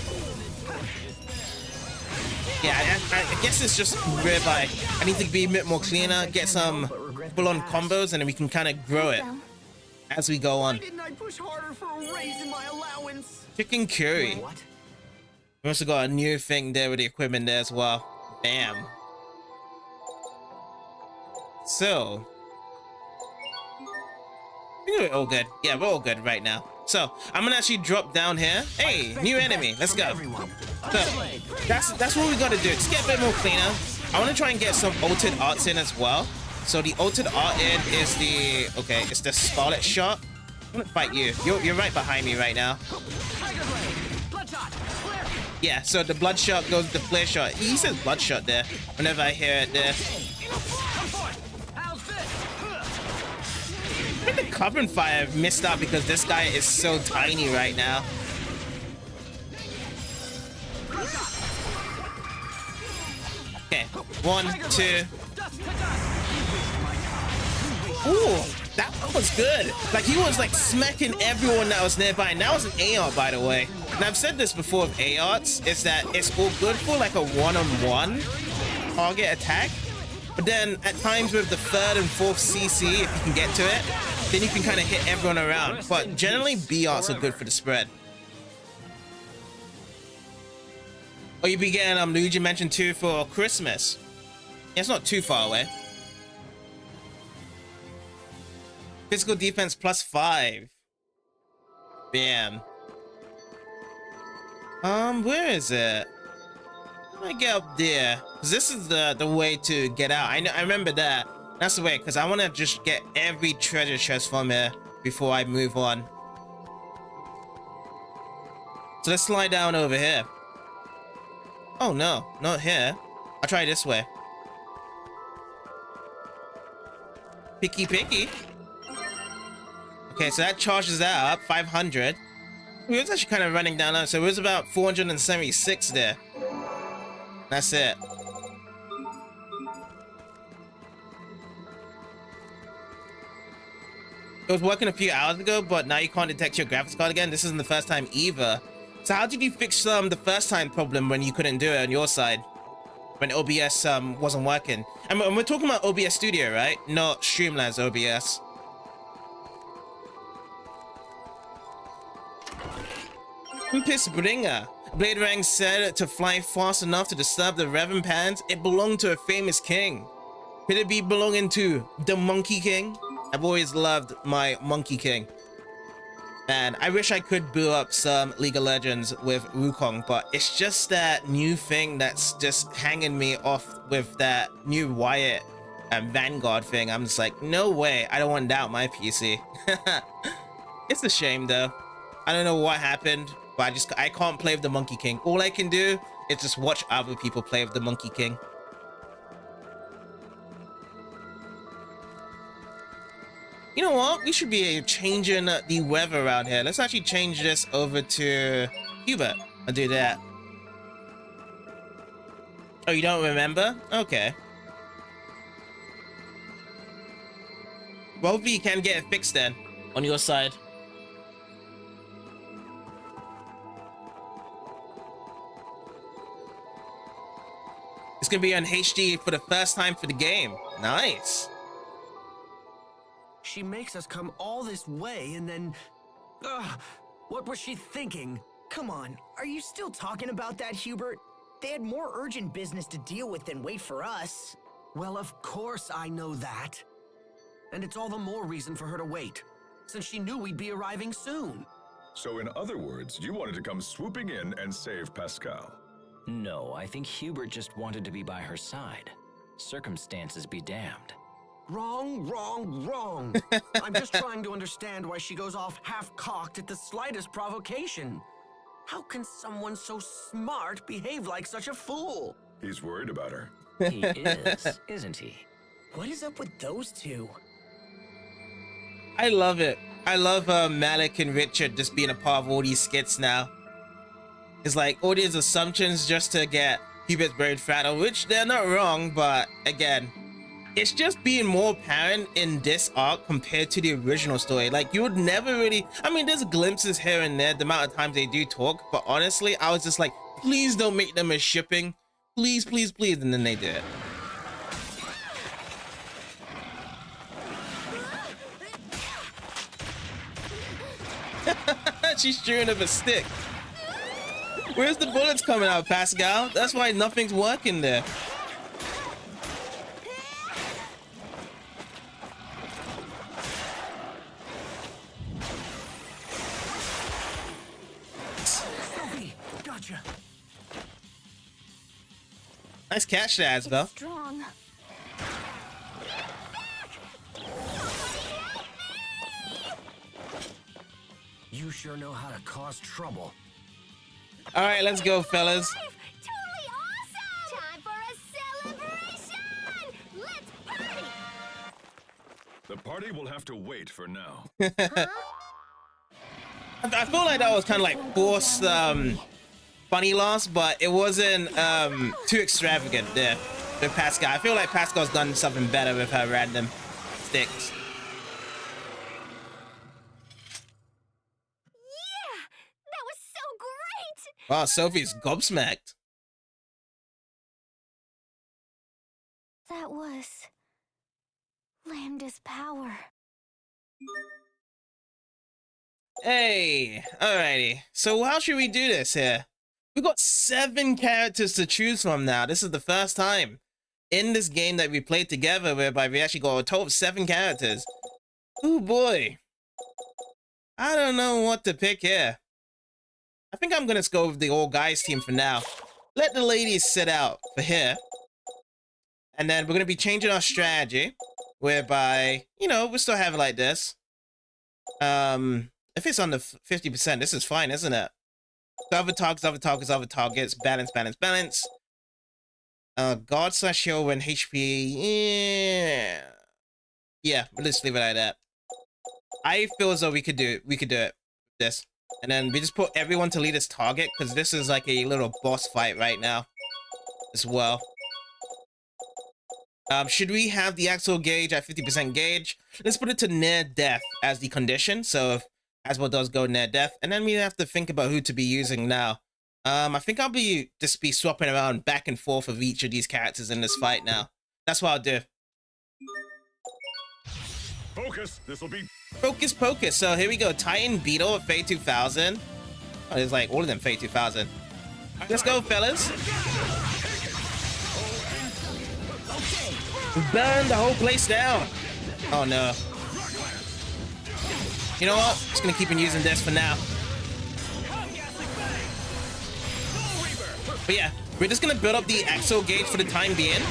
Yeah, I guess it's just whereby I need to be a bit more cleaner, get some full-on combos, and then we can kind of grow it as we go on. Didn't I push harder for a raise in my allowance? Chicken curry. What? We also got a new thing there with the equipment there as well. Bam. So, I think we're all good. Yeah, we're all good right now. So, I'm gonna actually drop down here. Hey, new enemy. Let's go. So, that's what we gotta do. Just get a bit more cleaner. I wanna try and get some altered arts in as well. So the altered art in is the, okay, it's the Scarlet Shot. I'm gonna fight you. You're right behind me right now. Yeah, so the Bloodshot goes to the Flare Shot. He says Bloodshot there whenever I hear it there. I think the Carbon Fire missed out because this guy is so tiny right now. Okay, 1, 2. Ooh, that was good. Like, he was like smacking everyone that was nearby. And that was an AR, by the way. And I've said this before of ARs, is that it's all good for like a one-on-one target attack. But then at times with the 3rd and 4th CC, if you can get to it, then you can kind of hit everyone around. But generally, B arts are good for the spread. Oh, you be getting Luigi Mansion 2 for Christmas. Yeah, it's not too far away. Physical defense +5. Bam. Where is it? How do I get up there? Cause this is the way to get out. I remember that. That's the way, because I want to just get every treasure chest from here before I move on. So let's slide down over here. Oh no, not here. I'll try this way. Picky picky. Okay, so that charges that up, 500. We was actually kind of running down low, so it was about 476 there. That's it. It was working a few hours ago, but now you can't detect your graphics card again. This isn't the first time either. So how did you fix the first time problem when you couldn't do it on your side? When OBS wasn't working? And we're talking about OBS Studio, right? Not Streamlabs OBS. Bringer. Blade Rang said to fly fast enough to disturb the Reverend Pans, it belonged to a famous king. Could it be belonging to the Monkey King? I've always loved my Monkey King. And I wish I could build up some League of Legends with Wukong, but it's just that new thing that's just hanging me off with that new Wyatt and Vanguard thing. I'm just like, no way, I don't want that on my PC. It's a shame though. I don't know what happened, but I can't play with the Monkey King. All I can do is just watch other people play with the Monkey King. You know what? We should be changing the weather around here. Let's actually change this over to Hubert. I'll do that. Oh, you don't remember? Okay. Well, hopefully you can get it fixed then on your side. It's gonna be on HD for the first time for the game. Nice. She makes us come all this way and then... what was she thinking? Come on, are you still talking about that, Hubert? They had more urgent business to deal with than wait for us. Well, of course I know that. And it's all the more reason for her to wait, since she knew we'd be arriving soon. So in other words, you wanted to come swooping in and save Pascal. No, I think Hubert just wanted to be by her side. Circumstances be damned. Wrong, wrong, wrong. I'm just trying to understand why she goes off half-cocked at the slightest provocation. How can someone so smart behave like such a fool? He's worried about her. He is, isn't he? What is up with those two? I love it. I love Malik and Richard just being a part of all these skits now. It's like all these assumptions just to get Hubert's brain fatter, which they're not wrong, but again, it's just being more apparent in this arc compared to the original story. Like, you would never really... I mean, there's glimpses here and there, the amount of times they do talk, but honestly, I was just like, please don't make them a shipping. Please, please, please. And then they did. She's shooting with a stick. Where's the bullets coming out, Pascal? That's why nothing's working there. Sophie, gotcha. Nice catch there, Asbel. Strong. You sure know how to cause trouble. All right, let's go, fellas. Totally awesome! Time for a celebration! Let's party! The party will have to wait for now. I feel like that was kind of like forced funny loss, but it wasn't too extravagant there with Pascal. I feel like Pascal's done something better with her random sticks. Yeah! That was so great! Wow, Sophie's gobsmacked. That was Lambda's power. Hey, alrighty. So how should we do this here? We've got 7 characters to choose from now. This is the first time in this game that we played together whereby we actually got a total of 7 characters. Oh boy. I don't know what to pick here. I think I'm gonna go with the all guys team for now. Let the ladies sit out for here. And then we're gonna be changing our strategy whereby, you know, we'll still have it like this. If it's under 50%, this is fine, isn't it? So other targets, balance, balance, balance. Guard slash heal when HP. Yeah, let's leave it like that. I feel as though we could do it. This. And then we just put everyone to lead this target, because this is like a little boss fight right now as well. Should we have the accel gauge at 50% gauge? Let's put it to near death as the condition. So if Asbel does go near death, and then we have to think about who to be using now. I think I'll be swapping around back and forth of each of these characters in this fight now. That's what I'll do. Focus, this'll be... Focus pocus. So here we go. Titan, Beetle, Fate 2000. Oh, there's like all of them Fate 2000. Let's go, fellas. Burn the whole place down. Oh no. You know what? Just gonna keep on using this for now. But yeah, we're just gonna build up the accel gauge for the time being.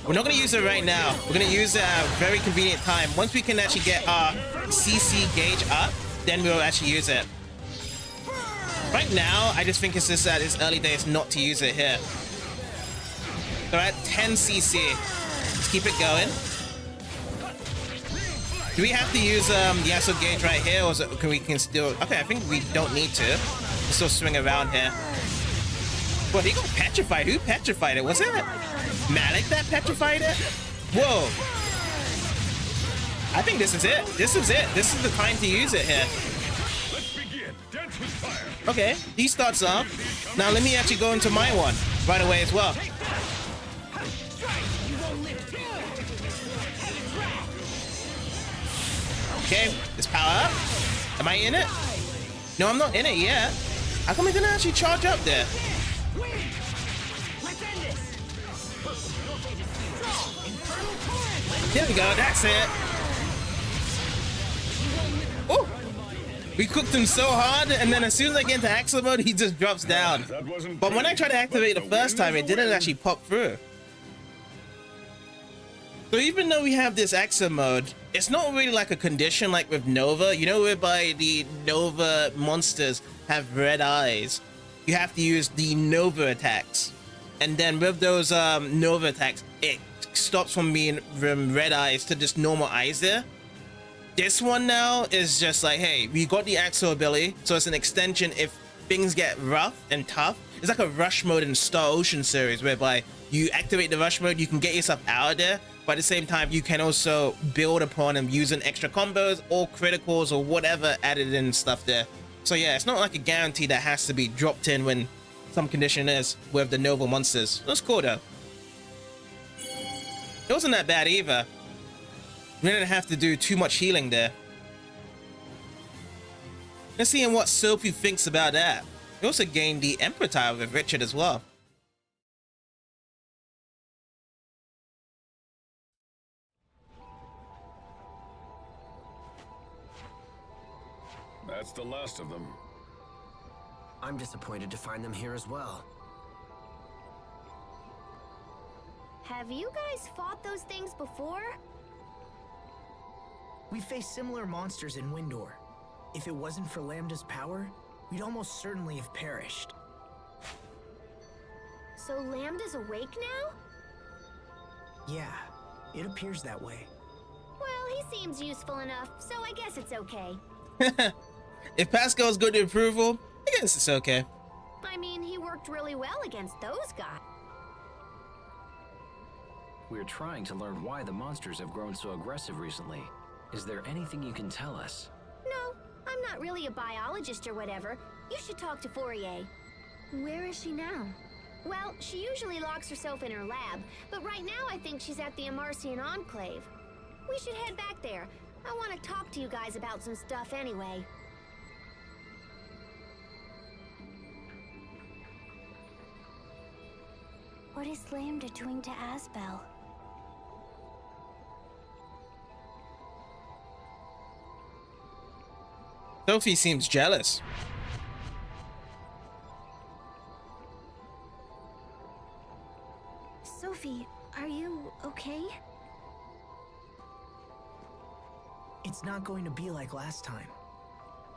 We're not gonna use it right now. We're gonna use it at a very convenient time. Once we can actually get our CC gauge up, then we'll actually use it. Right now, I just think it's just at its early days not to use it here. So at 10 CC. Let's keep it going. Do we have to use the accel gauge right here, or is it, can we still... Okay, I think we don't need to. We'll still swing around here. Well, he got petrified. Who petrified it? Was it Malik that petrified it? Whoa. I think this is it. This is it. This is the time to use it here. Let's begin. Dance with fire. Okay, he starts off. Now let me actually go into my one right away as well. Okay, let's power up. Am I in it? No, I'm not in it yet. How come I didn't actually charge up there? There we go, that's it. Oh, we cooked him so hard, and then as soon as I get into accel mode, he just drops down. But when I tried to activate the first time, it didn't actually pop through. So even though we have this accel mode, it's not really like a condition like with Nova. You know, whereby the Nova monsters have red eyes. You have to use the Nova attacks. And then with those Nova attacks, it stops from being from red eyes to just normal eyes there. This one now is just like, hey, we got the accel ability, so it's an extension if things get rough and tough. It's like a rush mode in Star Ocean series, whereby you activate the rush mode, you can get yourself out of there, but at the same time, you can also build upon them using extra combos or criticals or whatever added in stuff there. So yeah, it's not like a guarantee that has to be dropped in when some condition is with the noble monsters. That's cool though. It wasn't that bad either. We didn't have to do too much healing there. Let's see what Sophie thinks about that. We also gained the Emperor title with Richard as well. That's the last of them. I'm disappointed to find them here as well. Have you guys fought those things before? We faced similar monsters in Windor. If it wasn't for Lambda's power, we'd almost certainly have perished. So Lambda's awake now? Yeah, it appears that way. Well, he seems useful enough, so I guess it's okay. If Pascal's good to approval, I guess it's okay. I mean, he worked really well against those guys. We're trying to learn why the monsters have grown so aggressive recently. Is there anything you can tell us? No, I'm not really a biologist or whatever. You should talk to Fourier. Where is she now? Well, she usually locks herself in her lab, but right now I think she's at the Amarcian Enclave. We should head back there. I want to talk to you guys about some stuff anyway. What is Lambda doing to Asbel? Sophie seems jealous. Sophie, are you okay? It's not going to be like last time.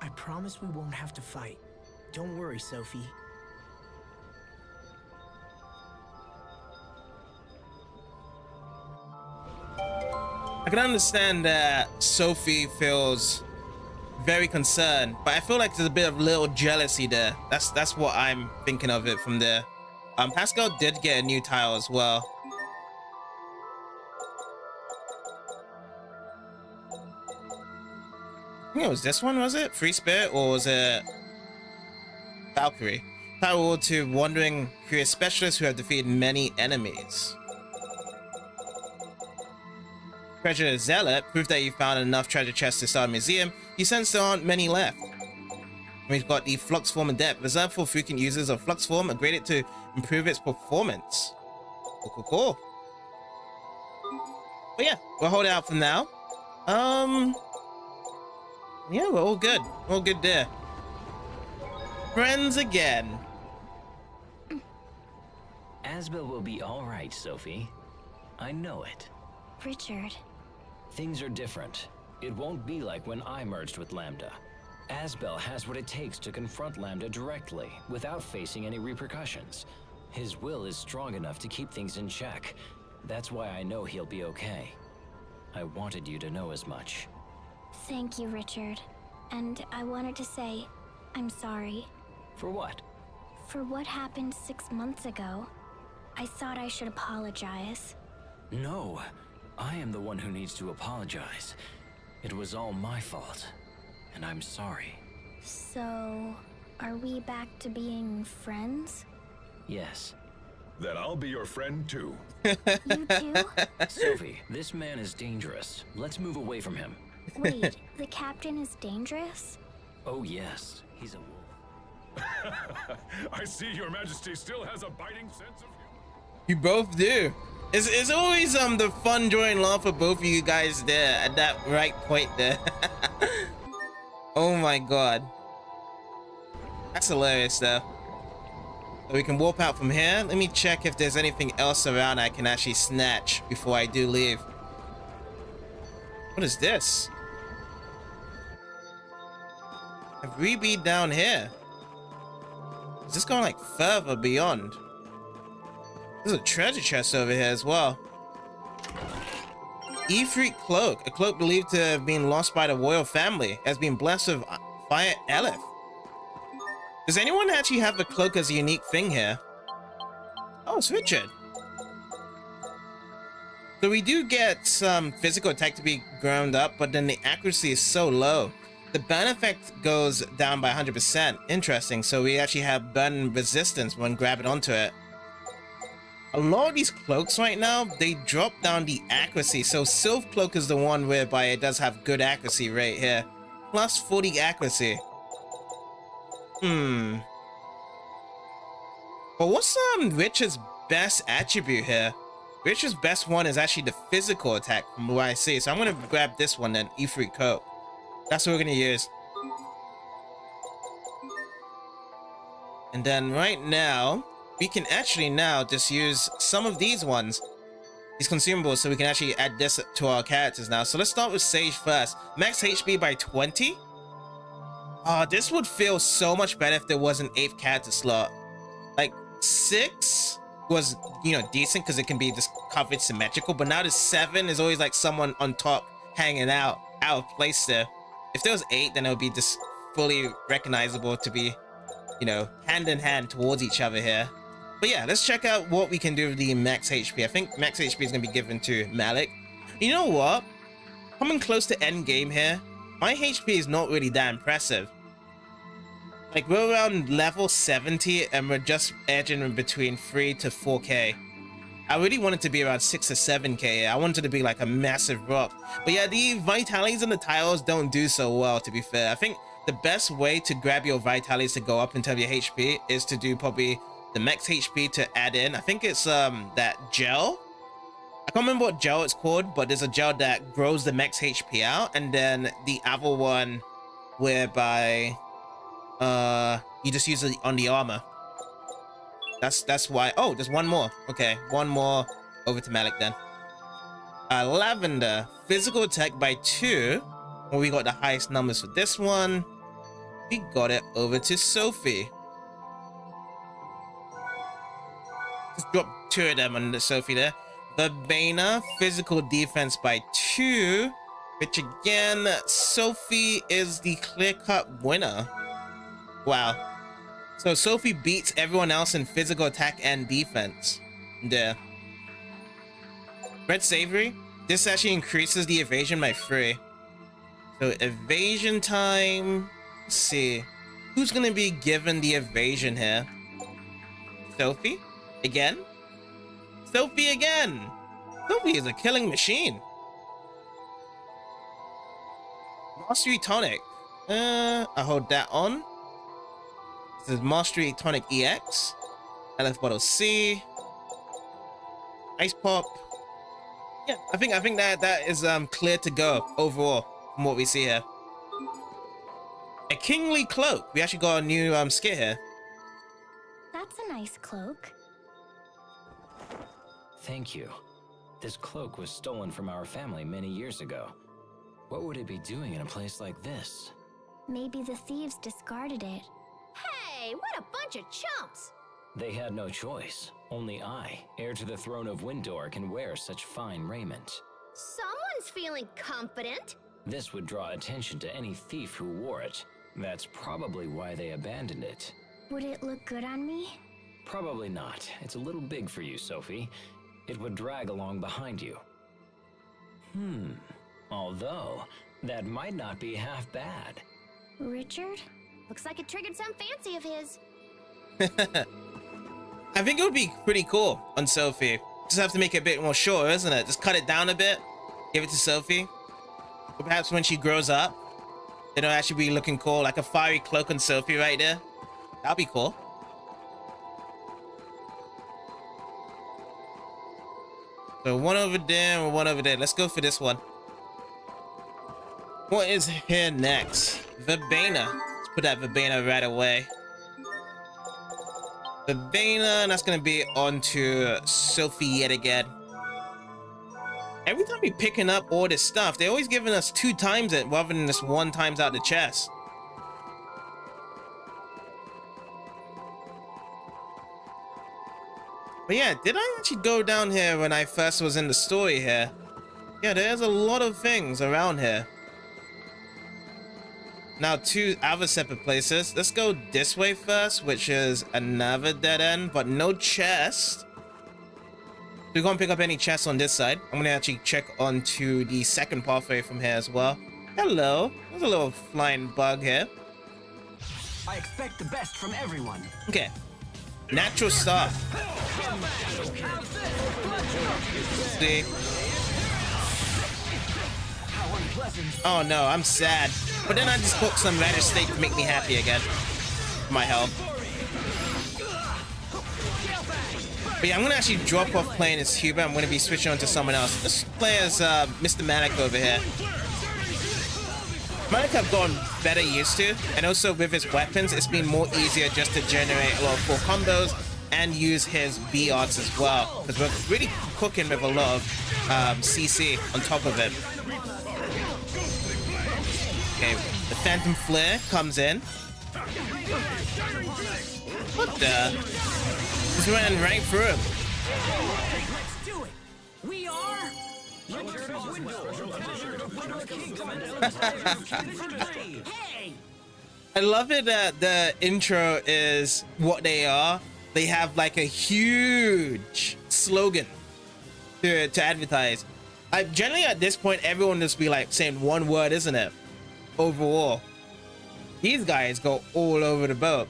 I promise we won't have to fight. Don't worry, Sophie. I can understand that Sophie feels very concerned, but I feel like there's a bit of little jealousy there. That's what I'm thinking of it from there. Pascal did get a new tile as well. I think it was this one, was it? Free Spirit, or was it Valkyrie? Title to Wandering Curious Specialists who have defeated many enemies. Treasure Zealot, proof that you found enough treasure chests to start a museum. You sense there aren't many left. We've got the Flux Form Adept, reserved for frequent users of Flux Form, upgraded to improve its performance. Cool. But yeah, we'll hold it out for now. Yeah, we're all good. All good there. Friends again. Asbel will be all right, Sophie. I know it. Richard. Things are different. It won't be like when I merged with Lambda. Asbel has what it takes to confront Lambda directly, without facing any repercussions. His will is strong enough to keep things in check. That's why I know he'll be okay. I wanted you to know as much. Thank you, Richard. And I wanted to say, I'm sorry. For what? For what happened 6 months ago. I thought I should apologize. No, I am the one who needs to apologize. It was all my fault, and I'm sorry. So, are we back to being friends? Yes. Then I'll be your friend too. You too? Sophie, this man is dangerous. Let's move away from him. Wait, the captain is dangerous? Oh yes, he's a wolf. I see your majesty still has a biting sense of humor. You both do. It's always the fun, joy, and love for both of you guys there at that right point there. Oh my god. That's hilarious though. So we can warp out from here. Let me check if there's anything else around I can actually snatch before I do leave. What is this? Have we been down here? Is this going like further beyond? There's a treasure chest over here as well. Ifrit cloak, a cloak believed to have been lost by the royal family, has been blessed with fire Elif. Does anyone actually have a cloak as a unique thing here? Oh, it's Richard. So we do get some physical attack to be ground up, but then the accuracy is so low. the burn effect goes down by 100%. Interesting. So we actually have burn resistance when grabbing onto it. A lot of these cloaks right now, they drop down the accuracy. So Sylph Cloak is the one whereby it does have good accuracy right here. Plus 40 accuracy. But what's Richard's best attribute here? Richard's best one is actually the physical attack from what I see. So I'm going to grab this one then, Ifrit Coat. That's what we're going to use. And then right now, we can actually now just use some of these ones, these consumables, so we can actually add this to our characters now. So let's start with Sage first. Max HP by 20. This would feel so much better if there was an 8th character slot. Like 6 was, you know, decent because it can be just covered symmetrical, but now the 7 is always like someone on top hanging out of place there. If there was 8, then it would be just fully recognizable to be, you know, hand in hand towards each other here. But yeah, let's check out what we can do with the max HP. I think max HP is going to be given to Malik. You know what? Coming close to end game here, my HP is not really that impressive. Like, we're around level 70 and we're just edging in between 3 to 4k. I really wanted to be around 6 or 7k. I wanted to be like a massive rock. But yeah, the vitalities and the tiles don't do so well, to be fair. I think the best way to grab your vitalities to go up in terms of your HP is to do probably the max HP to add in. I think it's that gel. I can't remember what gel it's called, but there's a gel that grows the max HP out, and then the other one whereby you just use it on the armor. That's why. Oh, there's one more. Okay, one more over to Malik then. Lavender, physical attack by 2. Well, we got the highest numbers for this one. We got it over to Sophie. Just drop 2 of them on the Sophie there. Verbena, physical defense by 2. Which again, Sophie is the clear-cut winner. Wow. So Sophie beats everyone else in physical attack and defense. Yeah. Red Savory, this actually increases the evasion by 3. So evasion time. Let's see. Who's gonna be given the evasion here? Sophie? Again? Sophie again! Sophie is a killing machine. Mastery Tonic. I hold that on. This is Mastery Tonic EX. Health Bottle C. Ice Pop. Yeah, I think that is clear to go overall from what we see here. A Kingly Cloak. We actually got a new skit here. That's a nice cloak. Thank you. This cloak was stolen from our family many years ago. What would it be doing in a place like this? Maybe the thieves discarded it. Hey, what a bunch of chumps! They had no choice. Only I, heir to the throne of Windor, can wear such fine raiment. Someone's feeling confident. This would draw attention to any thief who wore it. That's probably why they abandoned it. Would it look good on me? Probably not. It's a little big for you, Sophie. It would drag along behind you. Although, that might not be half bad. Richard? Looks like it triggered some fancy of his. I think it would be pretty cool on Sophie. Just have to make it a bit more short, isn't it? Just cut it down a bit. Give it to Sophie. Or perhaps when she grows up, it'll actually be looking cool. Like a fiery cloak on Sophie right there. That'll be cool. So one over there and one over there. Let's go for this one. What is here next? Verbena. Let's put that Verbena right away. Verbena, and that's gonna be onto Sophie yet again. Every time we're picking up all this stuff, they're always giving us 2 times it rather than just 1 times out the chest. But yeah, did I actually go down here when I first was in the story here? Yeah, there's a lot of things around here. Now 2 other separate places. Let's go this way first, which is another dead end, but no chest. We can't pick up any chests on this side. I'm gonna actually check onto the second pathway from here as well. Hello. There's a little flying bug here. I expect the best from everyone. Okay. Natural start. See? Oh no, I'm sad. But then I just cooked some radish steak to make me happy again. My health. But yeah, I'm gonna actually drop off playing as Huber. I'm gonna be switching on to someone else. Let's play as Mr. Malik over here. Malik I've gotten better used to, and also with his weapons, it's been more easier just to generate a lot of full combos and use his B odds as well. Because we're really cooking with a lot of CC on top of it. Okay, the Phantom Flare comes in. What the? Just ran right through him. Let's do it. We are. Hey. I love it that the intro is what they are. They have like a huge slogan to advertise. Generally at this point, everyone just be like saying one word, isn't it? Overall. These guys go all over the boat.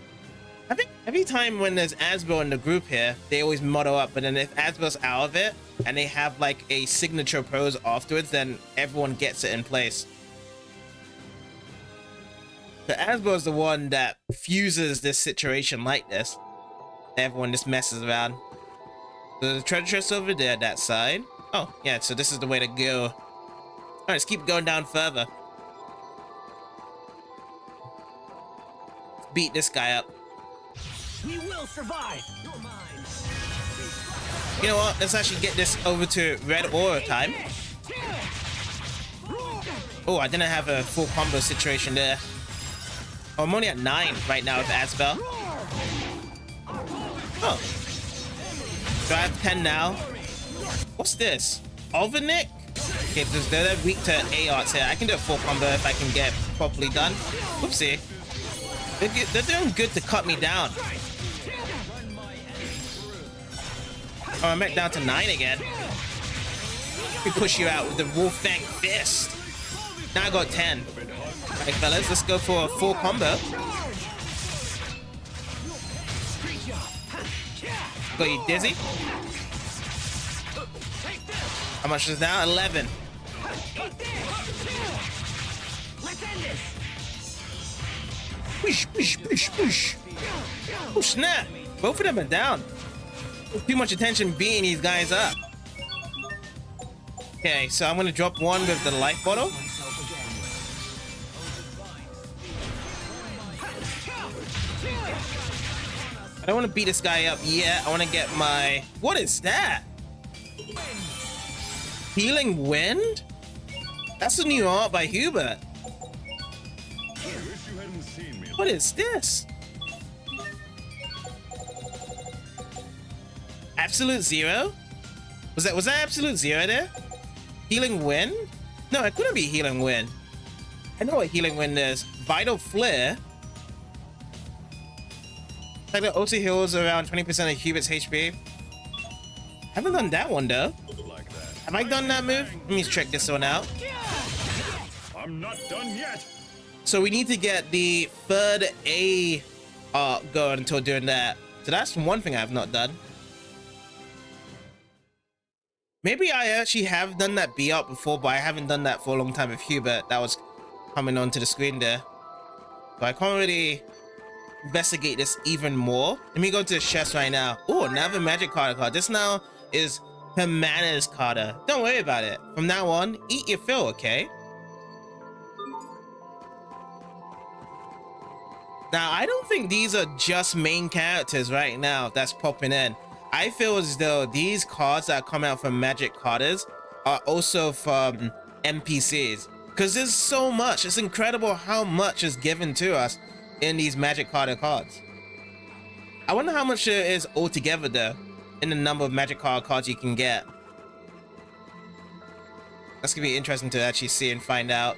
I think every time when there's Asbel in the group here, they always motto up, but then if Asbel's out of it and they have like a signature pose afterwards, then everyone gets it in place. The Asbel's the one that fuses this situation like this. Everyone just messes around. So the treasure chest over there, that side. Oh, yeah, so this is the way to go. Alright, let's keep going down further. Let's beat this guy up. We will survive. You're mine. You know what? Let's actually get this over to red aura time. Oh, I didn't have a full combo situation there. Oh, I'm only at 9 right now with Asbel. Oh. Do I have 10 now? What's this? Alvanik? Okay, because they're weak to A-arts here. I can do a full combo if I can get properly done. Whoopsie. They're doing good to cut me down. Oh, I'm back down to 9 again. We push you out with the Wolf Fang Fist. Now I got 10. Alright, fellas, let's go for a full combo. Got you dizzy. How much is now? 11. Push, push, push, push. Oh, snap. Both of them are down. Too much attention beating these guys up. Okay, so I'm going to drop one with the life bottle. I don't want to beat this guy up yet. I want to get my... What is that? Healing Wind? That's a new art by Hubert. What is this? Absolute Zero? Was that Absolute Zero there? Healing Wind? No, it couldn't be Healing Wind. I know what Healing Wind is. Vital Flare. Like that also heals around 20% of Hubert's HP. Haven't done that one though. Have I done that move? Let me check this one out. I'm not done yet. So we need to get the third A going until doing that. So that's one thing I have not done. Maybe I actually have done that B up before, but I haven't done that for a long time with Hubert. That was coming onto the screen there. But I can't really investigate this even more. Let me go to the chest right now. Oh, another magic card. This now is her manners card. Don't worry about it. From now on, eat your fill, okay? Now, I don't think these are just main characters right now that's popping in. I feel as though these cards that come out from Magic Carders are also from NPCs. Because there's so much. It's incredible how much is given to us in these Magic Carder cards. I wonder how much it is altogether though, in the number of Magic Card cards you can get. That's gonna be interesting to actually see and find out.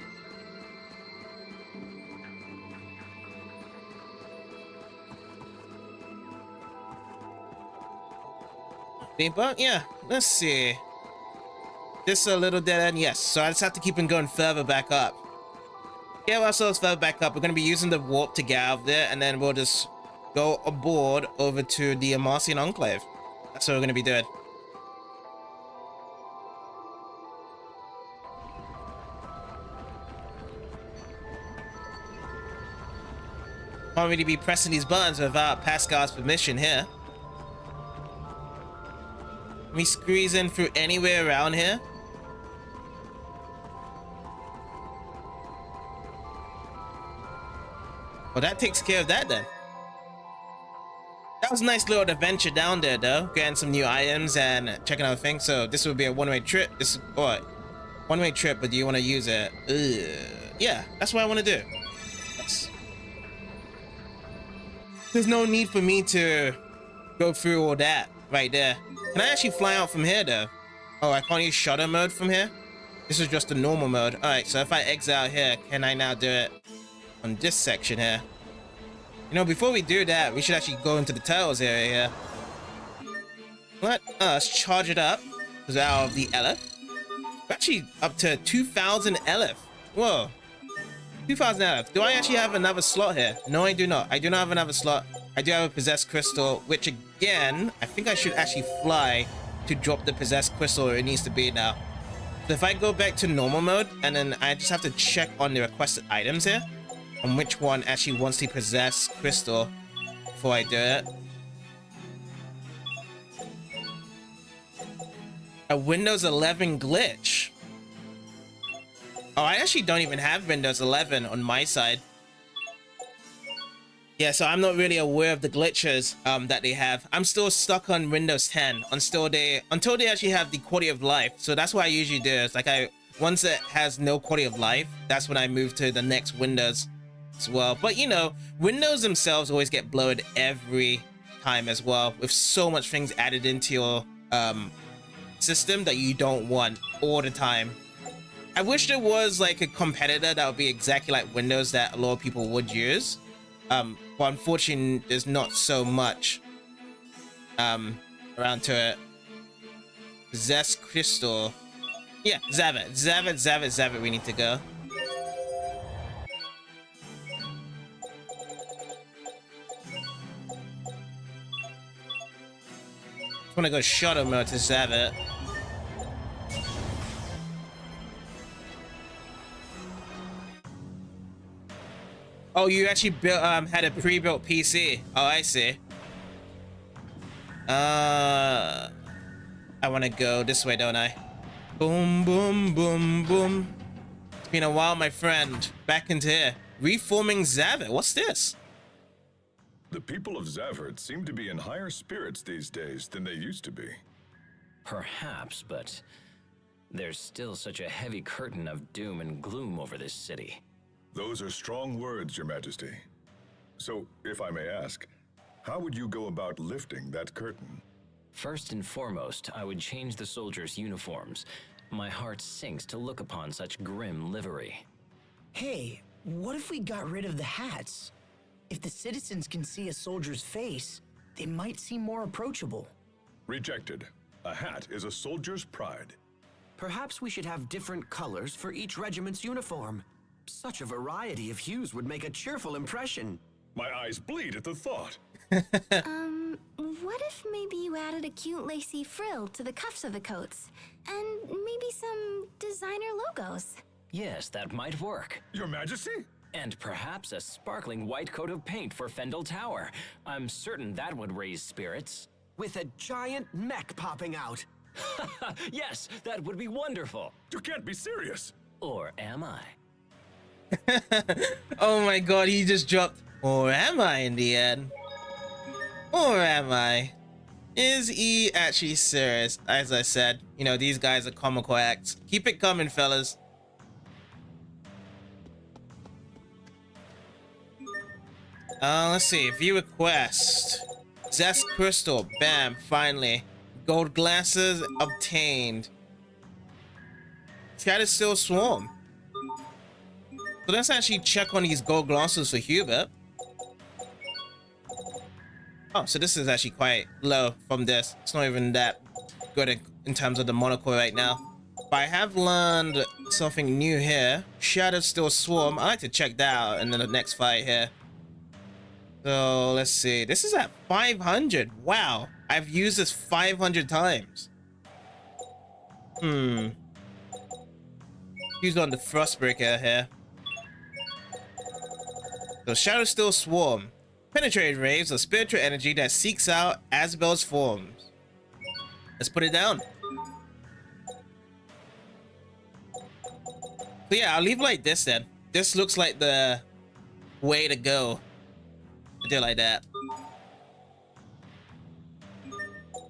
But yeah, let's see. Just a little dead end, yes. So I just have to keep on going further back up. Get ourselves further back up. We're going to be using the warp to get out of there, and then we'll just go aboard over to the Amarcian Enclave. That's what we're going to be doing. Can't really be pressing these buttons without Pascal's permission here. Can we squeeze in through anywhere around here? Well, that takes care of that then. That was a nice little adventure down there though. Getting some new items and checking out things. So this would be a one-way trip. This is what? One-way trip, but do you want to use it? Yeah, that's what I want to do. Yes. There's no need for me to go through all that right there. Can I actually fly out from here though? Oh, I can't use shutter mode from here? This is just the normal mode. Alright, so if I exit out here, can I now do it on this section here? You know, before we do that, we should actually go into the turtles area here. Let us charge it up. Because out of the Elif. We're actually up to 2,000 Elif. Whoa. 2,000 Elif. Do I actually have another slot here? No, I do not. I do not have another slot. I do have a possessed crystal, which again, I think I should actually fly to drop the possessed crystal where it needs to be now. So if I go back to normal mode, and then I just have to check on the requested items here, on which one actually wants the possessed crystal before I do it. A Windows 11 glitch. Oh, I actually don't even have Windows 11 on my side. Yeah, so I'm not really aware of the glitches that they have. I'm still stuck on Windows 10 until they actually have the quality of life. So that's what I usually do. It's like once it has no quality of life, that's when I move to the next Windows as well. But you know, Windows themselves always get bloated every time as well, with so much things added into your system that you don't want all the time. I wish there was like a competitor that would be exactly like Windows that a lot of people would use. But unfortunately, there's not so much around to it. Possess crystal. Yeah, Zavit, we need to go. I want to go shutter mode to Zavit. Oh, you actually built had a pre-built PC. Oh, I see. I want to go this way, don't I? Boom, boom, boom, boom. It's been a while, my friend. Back into here. Reforming Zavit. What's this? The people of Zavert seem to be in higher spirits these days than they used to be. Perhaps, but there's still such a heavy curtain of doom and gloom over this city. Those are strong words, Your Majesty. So, if I may ask, how would you go about lifting that curtain? First and foremost, I would change the soldiers' uniforms. My heart sinks to look upon such grim livery. Hey, what if we got rid of the hats? If the citizens can see a soldier's face, they might seem more approachable. Rejected. A hat is a soldier's pride. Perhaps we should have different colors for each regiment's uniform. Such a variety of hues would make a cheerful impression. My eyes bleed at the thought. What if maybe you added a cute lacy frill to the cuffs of the coats? And maybe some designer logos? Yes, that might work. Your Majesty? And perhaps a sparkling white coat of paint for Fendel Tower. I'm certain that would raise spirits. With a giant mech popping out. Yes, that would be wonderful. You can't be serious. Or am I? Oh my god, he just dropped. Or am I in the end? Or am I? Is he actually serious? As I said, you know, these guys are comical acts. Keep it coming, fellas. Let's see. View request. Zest crystal. Bam. Finally. Gold glasses obtained. Chat is still swarm. So let's actually check on these gold glasses for Hubert. Oh, so this is actually quite low from this. It's not even that good in terms of the monocle right now. But I have learned something new here. Shadow Still Swarm. I like to check that out in the next fight here. So let's see. This is at 500. Wow. I've used this 500 times. Used on the Frostbreaker here. So Shadow Still Swarm. Penetrated waves of spiritual energy that seeks out Asbel's forms. Let's put it down. So yeah, I'll leave it like this then. This looks like the way to go. Do it like that.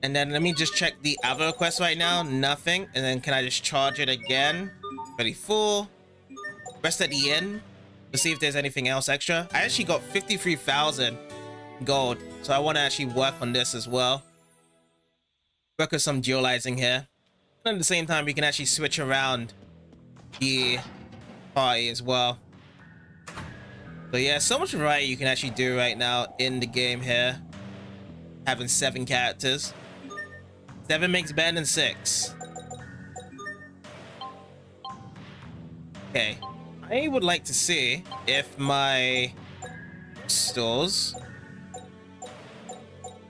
And then let me just check the other requests right now. Nothing. And then can I just charge it again? Pretty full. Rest at the end. Let's see if there's anything else extra. I actually got 53,000 gold. So I want to actually work on this as well. Work with some dualizing here. And at the same time, we can actually switch around the party as well. So yeah, so much variety you can actually do right now in the game here. Having 7 characters. 7 makes better than 6. Okay. I would like to see if my crystals...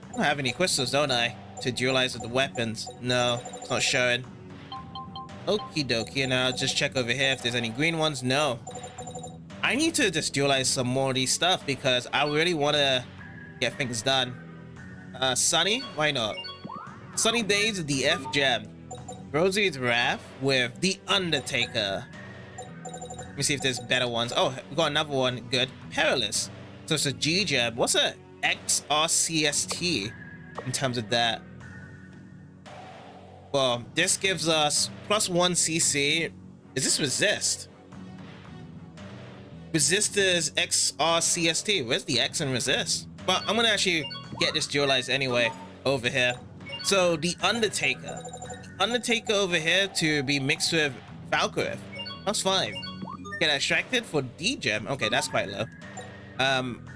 I don't have any crystals, don't I? To dualize with the weapons. No, it's not showing. Okie dokie, and I'll just check over here if there's any green ones. No. I need to just dualize some more of these stuff because I really want to get things done. Sunny? Why not? Sunny Days with the F gem. Rosie's Wrath with the Undertaker. Let me see if there's better ones. Oh, we got another one. Good. Perilous. So it's a G gem. What's a XRCST in terms of that? Well, this gives us +1 CC. Is this resist? Resist is XRCST. Where's the X in resist? But I'm gonna actually get this dualized anyway over here. So the Undertaker. The Undertaker over here to be mixed with Valkyrie. That's 5. Get extracted for D gem. Okay, that's quite low.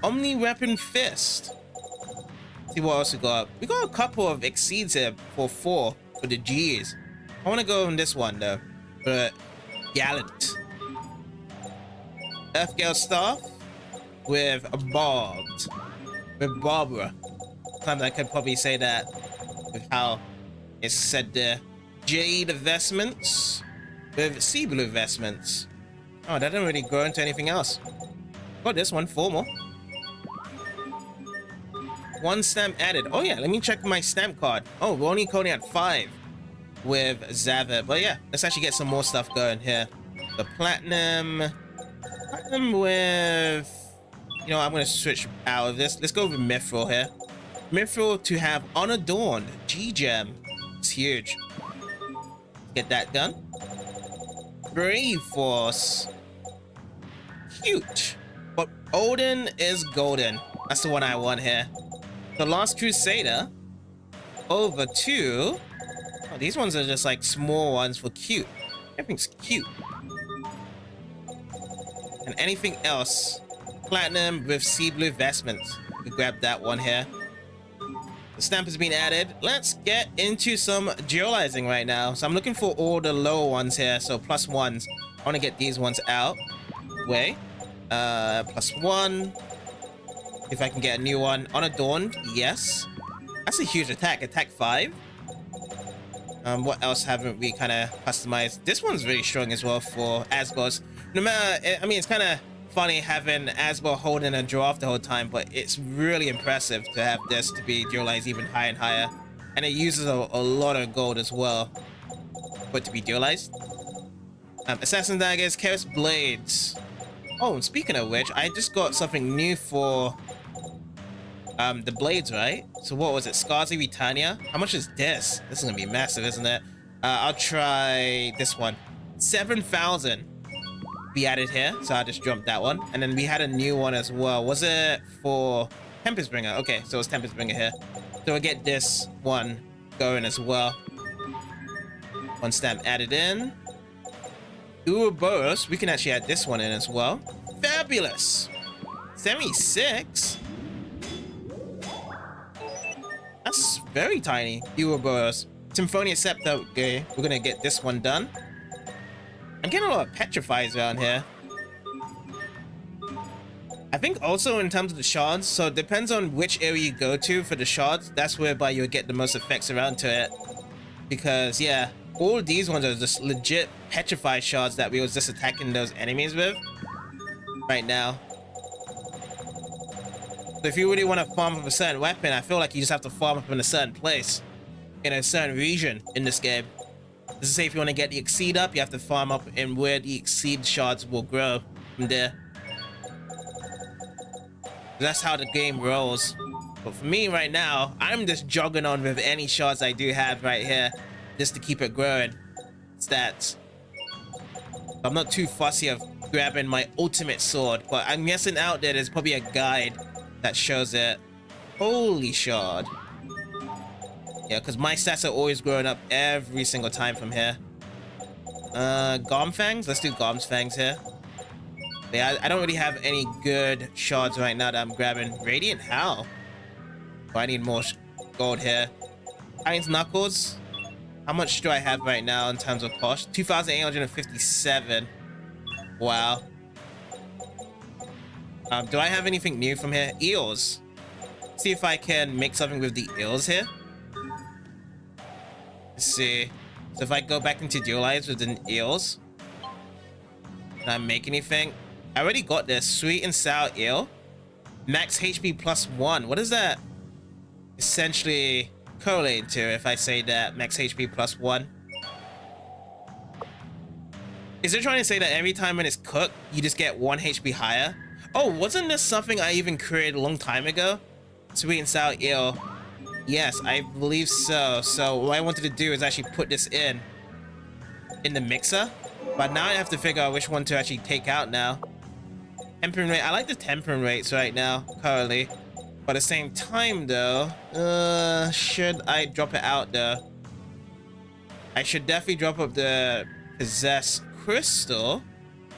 Omni Weapon Fist. See what else we got. We got a couple of exceeds here for 4. For the G's. I want to go on this one though. But Gallant. Earthgale Staff with a Barbed. With Barbara. Sometimes I could probably say that with how it's said there. Jade Vestments with Sea Blue Vestments. Oh, that didn't really grow into anything else. Got this one, 4 more. 1 stamp added. Oh yeah, let me check my stamp card. Oh, we're only coding at 5 with Zavit. But yeah, let's actually get some more stuff going here. The platinum with... You know, I'm going to switch out of this. Let's go with Mithril here. Mithril to have Unadorned. G-Gem. It's huge. Get that done. Brave Force. Cute. But Odin is golden. That's the one I want here. The Last Crusader. Over to... Oh, these ones are just like small ones for cute. Everything's cute. And anything else... Platinum with Sea Blue Vestments. We grab that one here. The stamp has been added. Let's get into some dualizing right now. So I'm looking for all the lower ones here. So +1s. I want to get these ones out. Way. +1. If I can get a new one. Unadorned. Yes. That's a huge attack. Attack 5. What else haven't we kind of customized? This one's really strong as well for Asbos. No matter... I mean, it's kind of... funny having Asbel holding a draft the whole time, but it's really impressive to have this to be dualized even higher and higher. And it uses a lot of gold as well for it to be dualized. Assassin Daggers, Chaos Blades. Oh, and speaking of which, I just got something new for the blades, right? So what was it? Scars of Eternia? How much is this? This is gonna be massive, isn't it? I'll try this one. 7,000. Be added here, so I just jumped that one. And then we had a new one as well. Was it for Tempest Bringer? Okay, so it's Tempest Bringer here. So we'll get this one going as well. 1 stamp added in. Ouroboros, we can actually add this one in as well. Fabulous! 76? That's very tiny. Ouroboros. Symphonia Scepter, okay. We're gonna get this one done. I'm getting a lot of petrifies around here. I think also in terms of the shards, so it depends on which area you go to for the shards. That's whereby you'll get the most effects around to it. Because yeah, all of these ones are just legit petrified shards that we was just attacking those enemies with right now. So if you really want to farm up a certain weapon, I feel like you just have to farm up in a certain place, in a certain region in this game. This is say if you want to get the exceed up, you have to farm up in where the exceed shards will grow from there. That's how the game rolls. But for me right now, I'm just jogging on with any shards I do have right here, just to keep it growing. Stats. I'm not too fussy of grabbing my ultimate sword, but I'm guessing out there's probably a guide that shows it. Holy shard. Yeah, because my stats are always growing up every single time from here. Gomfangs? Let's do Gomfangs here. Yeah, I don't really have any good shards right now that I'm grabbing. Radiant? How? Oh, I need more gold here. Iron's Knuckles. How much do I have right now in terms of cost? 2,857. Wow. Do I have anything new from here? Eels. See if I can make something with the eels here. Let's see. So if I go back into dualize with the eels, can I make anything? I already got this. Sweet and sour eel. Max HP +1. What is that essentially correlating to if I say that? Max HP +1. Is it trying to say that every time when it's cooked, you just get 1 HP higher? Oh, wasn't this something I even created a long time ago? Sweet and sour eel. Yes, I believe so. So what I wanted to do is actually put this in the mixer. But now I have to figure out which one to actually take out now. Tempering rate. I like the tempering rates right now, currently. But at the same time, though, should I drop it out, though? I should definitely drop up the possessed crystal.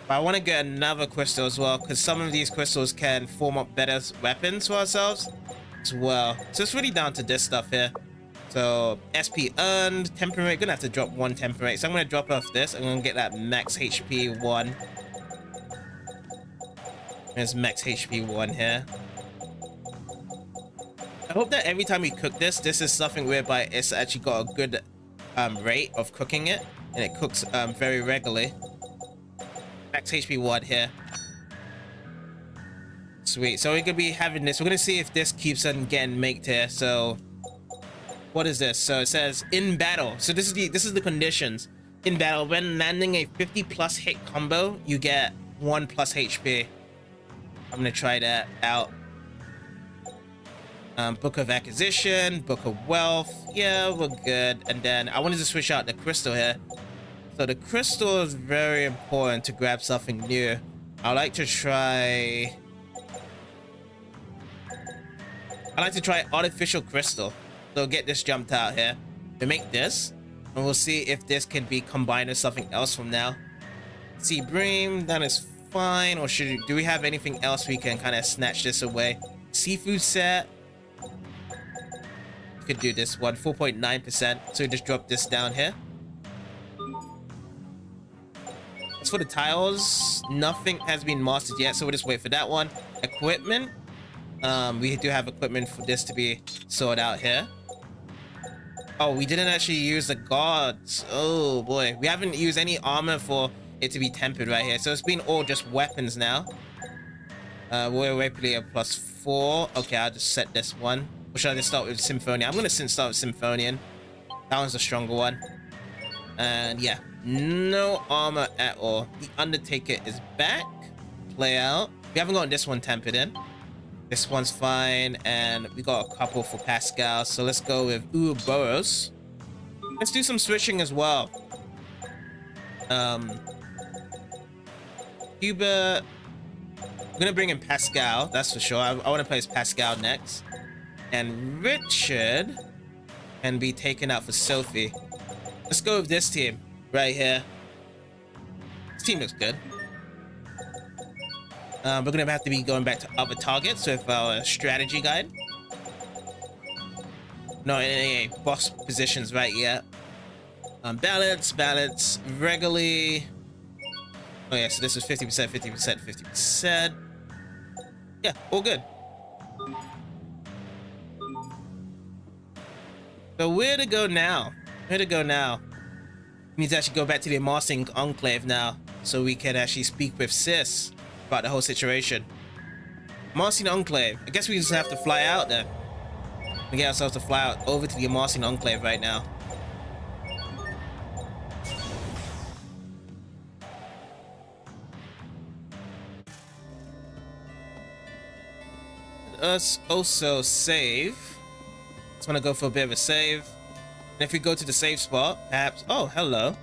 But I want to get another crystal as well, because some of these crystals can form up better weapons for ourselves as well. So it's really down to this stuff here. So SP earned, tempering rate. Gonna have to drop 1 tempering rate. So I'm gonna drop off this. I'm gonna get that max HP 1. There's max HP 1 here. I hope that every time we cook this is something whereby it's actually got a good rate of cooking it, and it cooks very regularly. Max HP 1 here. Sweet. So we're gonna be having this. We're gonna see if this keeps on getting maked here. So what is this? So it says in battle. So this is the conditions. In battle, when landing a 50+ hit combo, you get 1+ HP. I'm gonna try that out. Book of Acquisition, Book of Wealth. Yeah, we're good. And then I wanted to switch out the crystal here. So the crystal is very important to grab something new. I like to try artificial crystal. So get this jumped out here. We make this, and we'll see if this can be combined with something else from now. Sea bream, that is fine. Or do we have anything else we can kind of snatch this away? Seafood set. Could do this one, 4.9%. So we just drop this down here. As for the tiles, nothing has been mastered yet, so we'll just wait for that one. Equipment. We do have equipment for this to be sorted out here. Oh, we didn't actually use the guards. Oh boy, we haven't used any armor for it to be tempered right here. So it's been all just weapons now. We're rapidly a +4. Okay, I'll just set this one. Or should I just start with Symphonian? I'm gonna start with Symphonian. That one's the stronger one. And yeah, no armor at all. The Undertaker is back. Play out. We haven't got this one tempered in. This one's fine, and we got a couple for Pascal. So let's go with Ouroboros. Let's do some switching as well. Cuba. I'm gonna bring in Pascal, that's for sure. I want to place Pascal next. And Richard can be taken out for Sophie. Let's go with this team right here. This team looks good. We're gonna have to be going back to other targets with our strategy guide. No, in any boss positions right yet. Balance, regularly. Oh yeah, so this is 50%, 50%, 50%. Yeah, all good. So where to go now? Where to go now? We need to actually go back to the Amarcian Enclave now, so we can actually speak with Sis about the whole situation. Amarcian Enclave. I guess we just have to fly out then. We get ourselves to fly out over to the Amarcian Enclave right now. Let us also save. Just want to go for a bit of a save. And if we go to the save spot, perhaps... Oh, hello.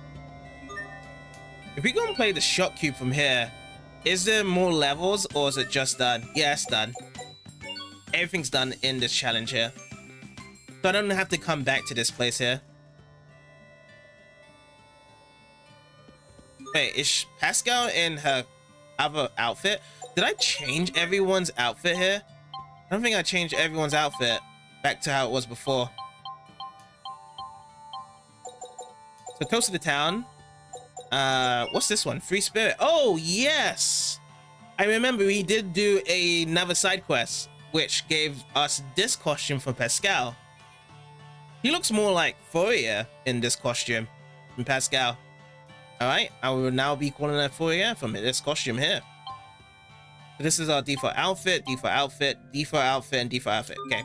If we go and play the shot cube from here, is there more levels or is it just done? Yeah, it's done. Everything's done in this challenge here. So I don't have to come back to this place here. Wait, is Pascal in her other outfit? Did I change everyone's outfit here? I don't think I changed everyone's outfit back to how it was before. So close to the town. What's this one? Free Spirit. Oh, yes! I remember we did do another side quest, which gave us this costume for Pascal. He looks more like Fourier in this costume than Pascal. Alright, I will now be calling her Fourier from this costume here. So this is our default outfit, default outfit, default outfit, and default outfit. Okay.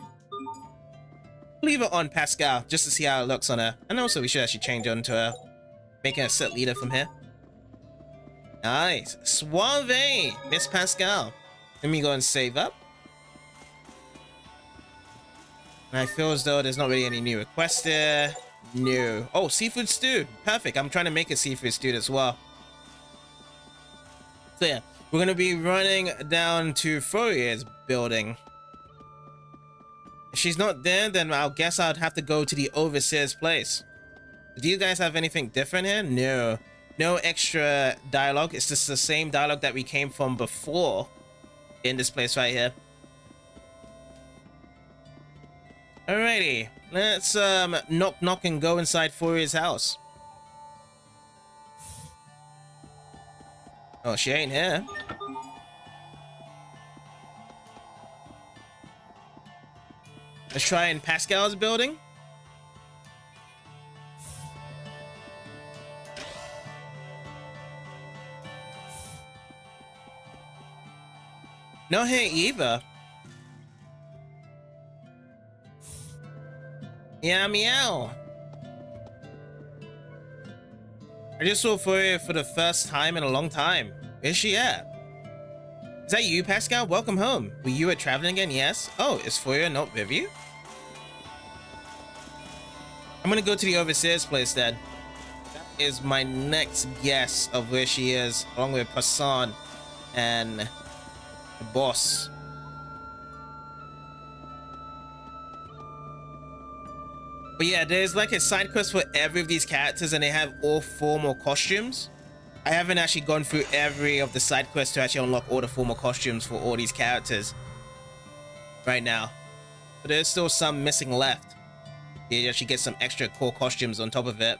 Leave it on Pascal just to see how it looks on her. And also we should actually change on to her. Making a set leader from here. Nice. Suave, Miss Pascal. Let me go and save up. And I feel as though there's not really any new requests there. No. Oh, seafood stew. Perfect. I'm trying to make a seafood stew as well. So yeah, we're going to be running down to Fourier's building. If she's not there, then I guess I'd have to go to the overseer's place. Do you guys have anything different here? No. No extra dialogue. It's just the same dialogue that we came from before in this place right here. Alrighty. Let's knock knock and go inside Fourier's house. Oh, she ain't here. Let's try in Pascal's building. No here either. Yeah, meow. I just saw Fourier for the first time in a long time. Where's she at? Is that you, Pascal? Welcome home. Were you traveling again? Yes. Oh, is Fourier not with you? I'm gonna go to the overseer's place then. That is my next guess of where she is, along with Passan and the boss. But yeah, there's like a side quest for every of these characters and they have all formal costumes. I haven't actually gone through every of the side quests to actually unlock all the formal costumes for all these characters right now. But there's still some missing left. You actually get some extra core costumes on top of it.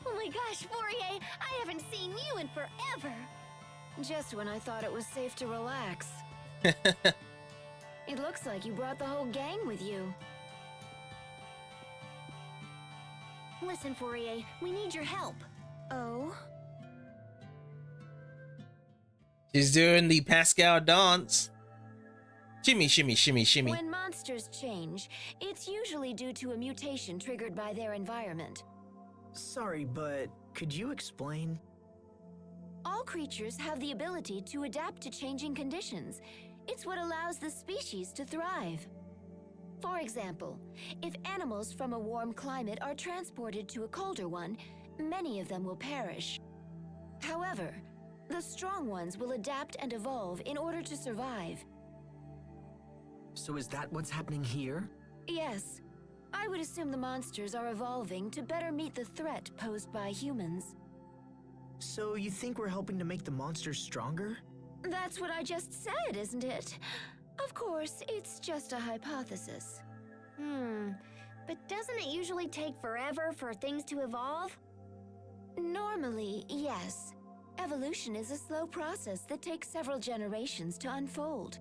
Oh my gosh, Fourier, I haven't seen you in forever. Just when I thought it was safe to relax. It looks like you brought the whole gang with you. Listen, Fourier, we need your help. Oh? She's doing the Pascal dance. Shimmy, shimmy, shimmy, shimmy. When monsters change, it's usually due to a mutation triggered by their environment. Sorry, but could you explain? All creatures have the ability to adapt to changing conditions. It's what allows the species to thrive. For example, if animals from a warm climate are transported to a colder one, many of them will perish. However, the strong ones will adapt and evolve in order to survive. So is that what's happening here? Yes, I would assume the monsters are evolving to better meet the threat posed by humans. So you think we're helping to make the monsters stronger? That's what I just said, isn't it? Of course, it's just a hypothesis. But doesn't it usually take forever for things to evolve? Normally, yes. Evolution is a slow process that takes several generations to unfold.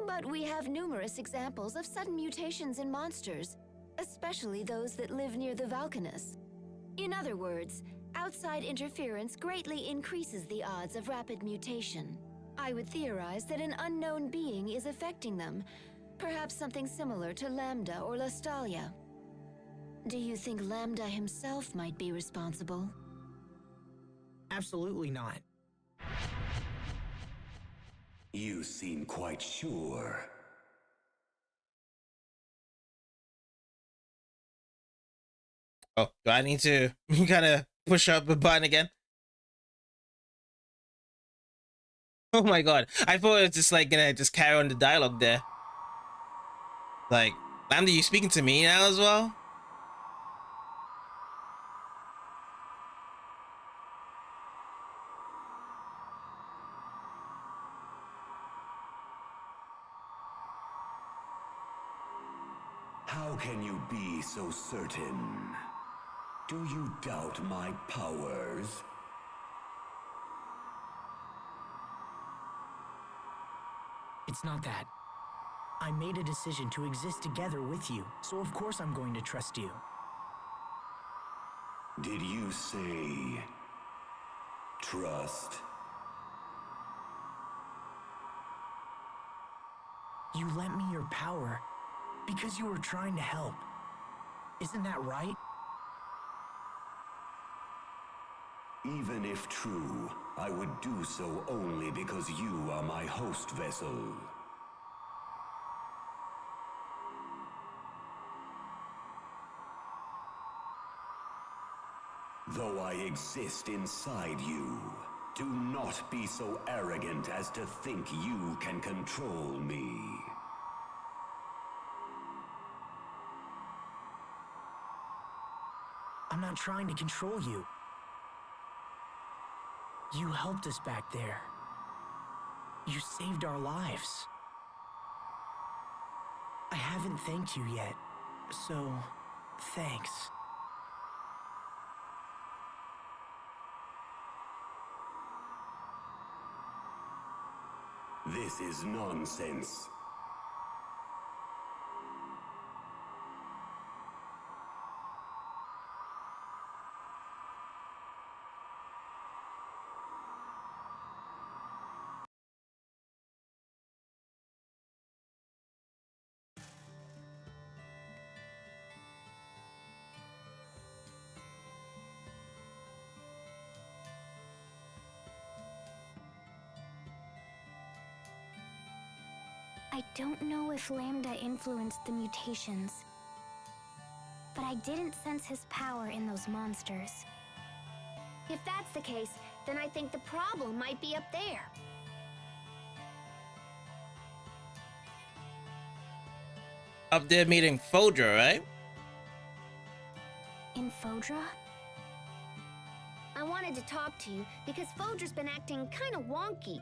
But we have numerous examples of sudden mutations in monsters, especially those that live near the volcanoes. In other words, outside interference greatly increases the odds of rapid mutation. I would theorize that an unknown being is affecting them, perhaps something similar to Lambda or Lastalia. Do you think Lambda himself might be responsible? Absolutely not. You seem quite sure. Oh, do I need to kind of push up a button again? Oh my god, I thought it was just like gonna just carry on the dialogue there. Like, Lambda, you speaking to me now as well? How can you be so certain? Do you doubt my powers? It's not that. I made a decision to exist together with you, so of course I'm going to trust you. Did you say trust? You lent me your power because you were trying to help. Isn't that right? Even if true, I would do so only because you are my host vessel. Though I exist inside you, do not be so arrogant as to think you can control me. I'm not trying to control you. You helped us back there. You saved our lives. I haven't thanked you yet, so thanks. This is nonsense. I don't know if Lambda influenced the mutations, but I didn't sense his power in those monsters. If that's the case, then I think the problem might be up there. Up there meeting Fodra, right? In Fodra? I wanted to talk to you because Fodra's been acting kind of wonky.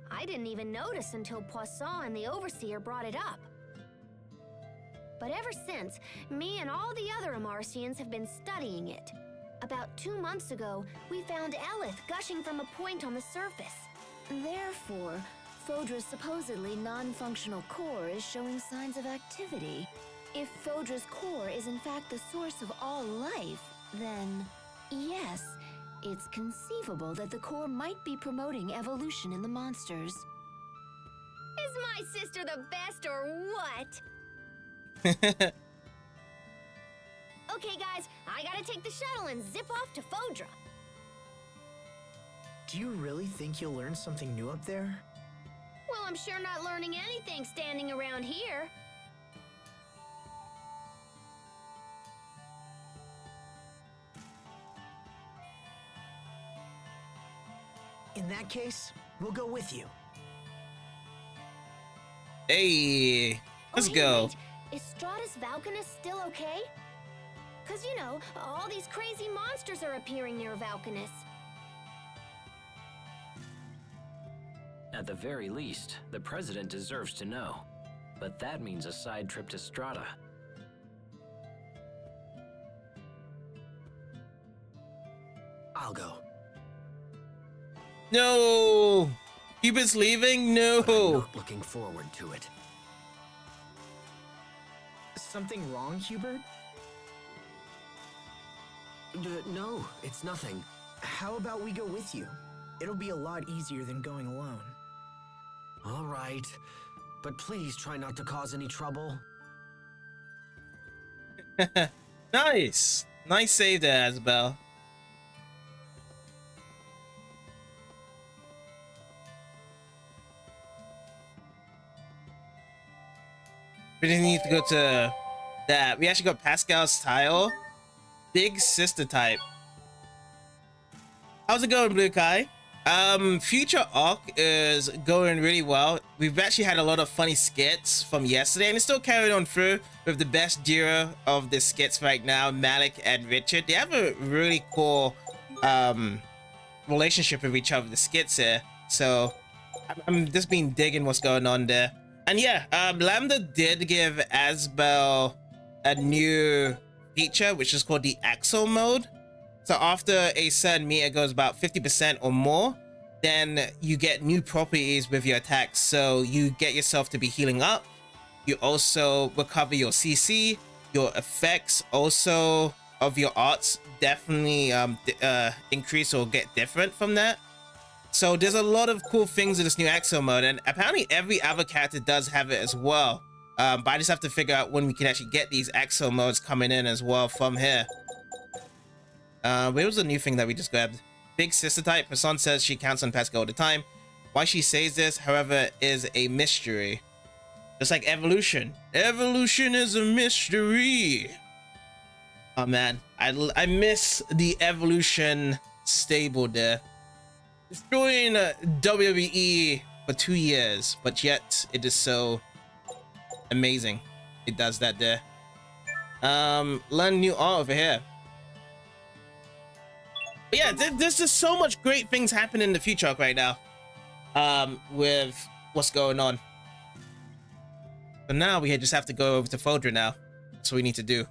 I didn't even notice until Poisson and the Overseer brought it up. But ever since, me and all the other Amarcians have been studying it. About 2 months ago, we found Elith gushing from a point on the surface. Therefore, Fodra's supposedly non-functional core is showing signs of activity. If Fodra's core is in fact the source of all life, then yes, it's conceivable that the core might be promoting evolution in the monsters. Is my sister the best or what? Okay, guys, I gotta take the shuttle and zip off to Fodra. Do you really think you'll learn something new up there? Well, I'm sure not learning anything standing around here. In that case, we'll go with you. Hey, let's hey, go. Wait. Is Stratus Valkanus still okay? Cause you know, all these crazy monsters are appearing near Valkanus. At the very least, the president deserves to know. But that means a side trip to Strata. I'll go. No! Hubert's leaving? But I'm No! not looking forward to it. Something wrong, Hubert? No, it's nothing. How about we go with you? It'll be a lot easier than going alone. All right. But please try not to cause any trouble. Nice! Nice save there, Asbel. We didn't need to go to that. We actually got Pascal's tile. Big sister type. How's it going, Blue Kai? Future Arc is going really well. We've actually had a lot of funny skits from yesterday, and it's still carrying on through with the best duo of the skits right now, Malik and Richard. They have a really cool relationship with each other, the skits here. So I'm just been digging what's going on there. And yeah, Lambda did give Asbel a new feature, which is called the accel mode. So after a certain meter goes about 50% or more, then you get new properties with your attacks. So you get yourself to be healing up. You also recover your CC, your effects also of your arts definitely increase or get different from that. So there's a lot of cool things in this new accel mode, and apparently every other character does have it as well. But I just have to figure out when we can actually get these accel modes coming in as well from here. Where was the new thing that we just grabbed? Big sister type. Hassan says she counts on Pascal all the time. Why she says this, however, is a mystery. Just like evolution. Evolution is a mystery. Oh man, I miss the evolution stable there. It's joined WWE for 2 years, but yet it is so amazing. It does that there. Learn new art over here. But yeah, there's just so much great things happening in the future right now. With what's going on. But now we just have to go over to Foldra now. That's what we need to do.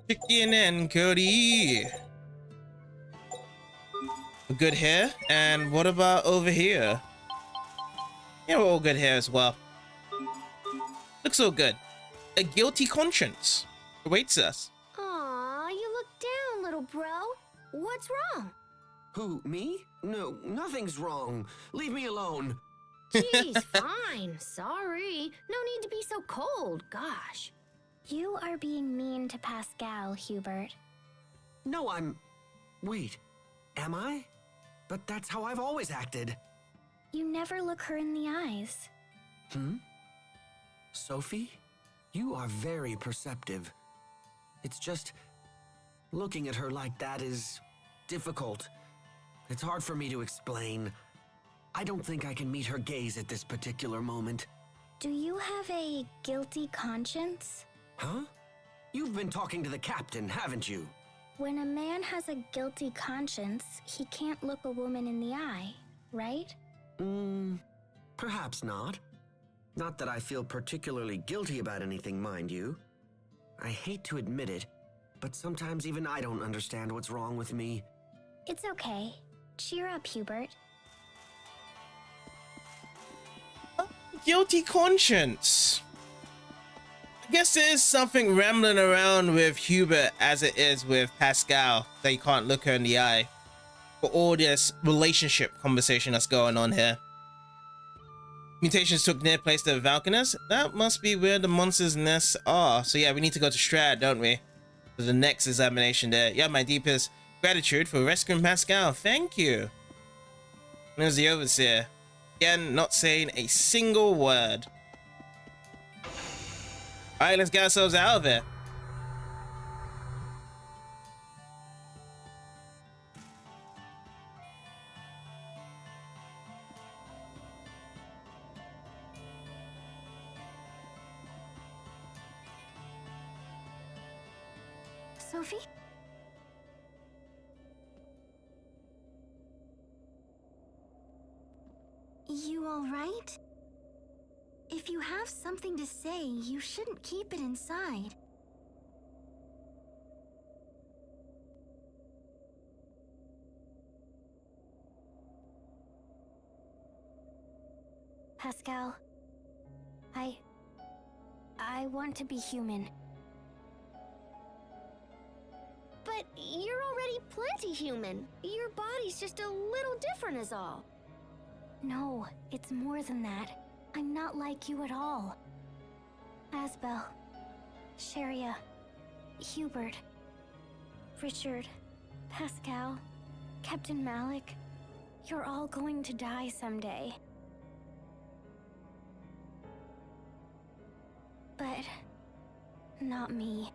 Chicken and Cody. We're good here. And what about over here? Yeah, we're all good here as well. Looks so good. A guilty conscience awaits us. Aw, you look down, little bro. What's wrong? Who, me? No, nothing's wrong. Leave me alone. Jeez, fine. Sorry. No need to be so cold. Gosh. You are being mean to Pascal, Hubert. No, Wait, am I? But that's how I've always acted. You never look her in the eyes. Sophie? You are very perceptive. It's just... looking at her like that is... difficult. It's hard for me to explain. I don't think I can meet her gaze at this particular moment. Do you have a guilty conscience? Huh? You've been talking to the captain, haven't you? When a man has a guilty conscience, he can't look a woman in the eye, right? Perhaps not. Not that I feel particularly guilty about anything, mind you. I hate to admit it, but sometimes even I don't understand what's wrong with me. It's okay. Cheer up, Hubert. Guilty conscience. I guess there is something rambling around with Hubert as it is with Pascal, that you can't look her in the eye. For all this relationship conversation that's going on here. Mutations took near place to Valkanus. That must be where the monsters' nests are. So yeah, we need to go to Strad, don't we? For the next examination there. Yeah, my deepest gratitude for rescuing Pascal. Thank you. There's the overseer. Again, not saying a single word. Alright, let's get ourselves out of here. Sophie? right? If you have something to say, you shouldn't keep it inside. Pascal, I want to be human. But you're already plenty human. Your body's just a little different is all. No, it's more than that. I'm not like you at all. Asbel, Sharia, Hubert, Richard, Pascal, Captain Malik, you're all going to die someday. But not me.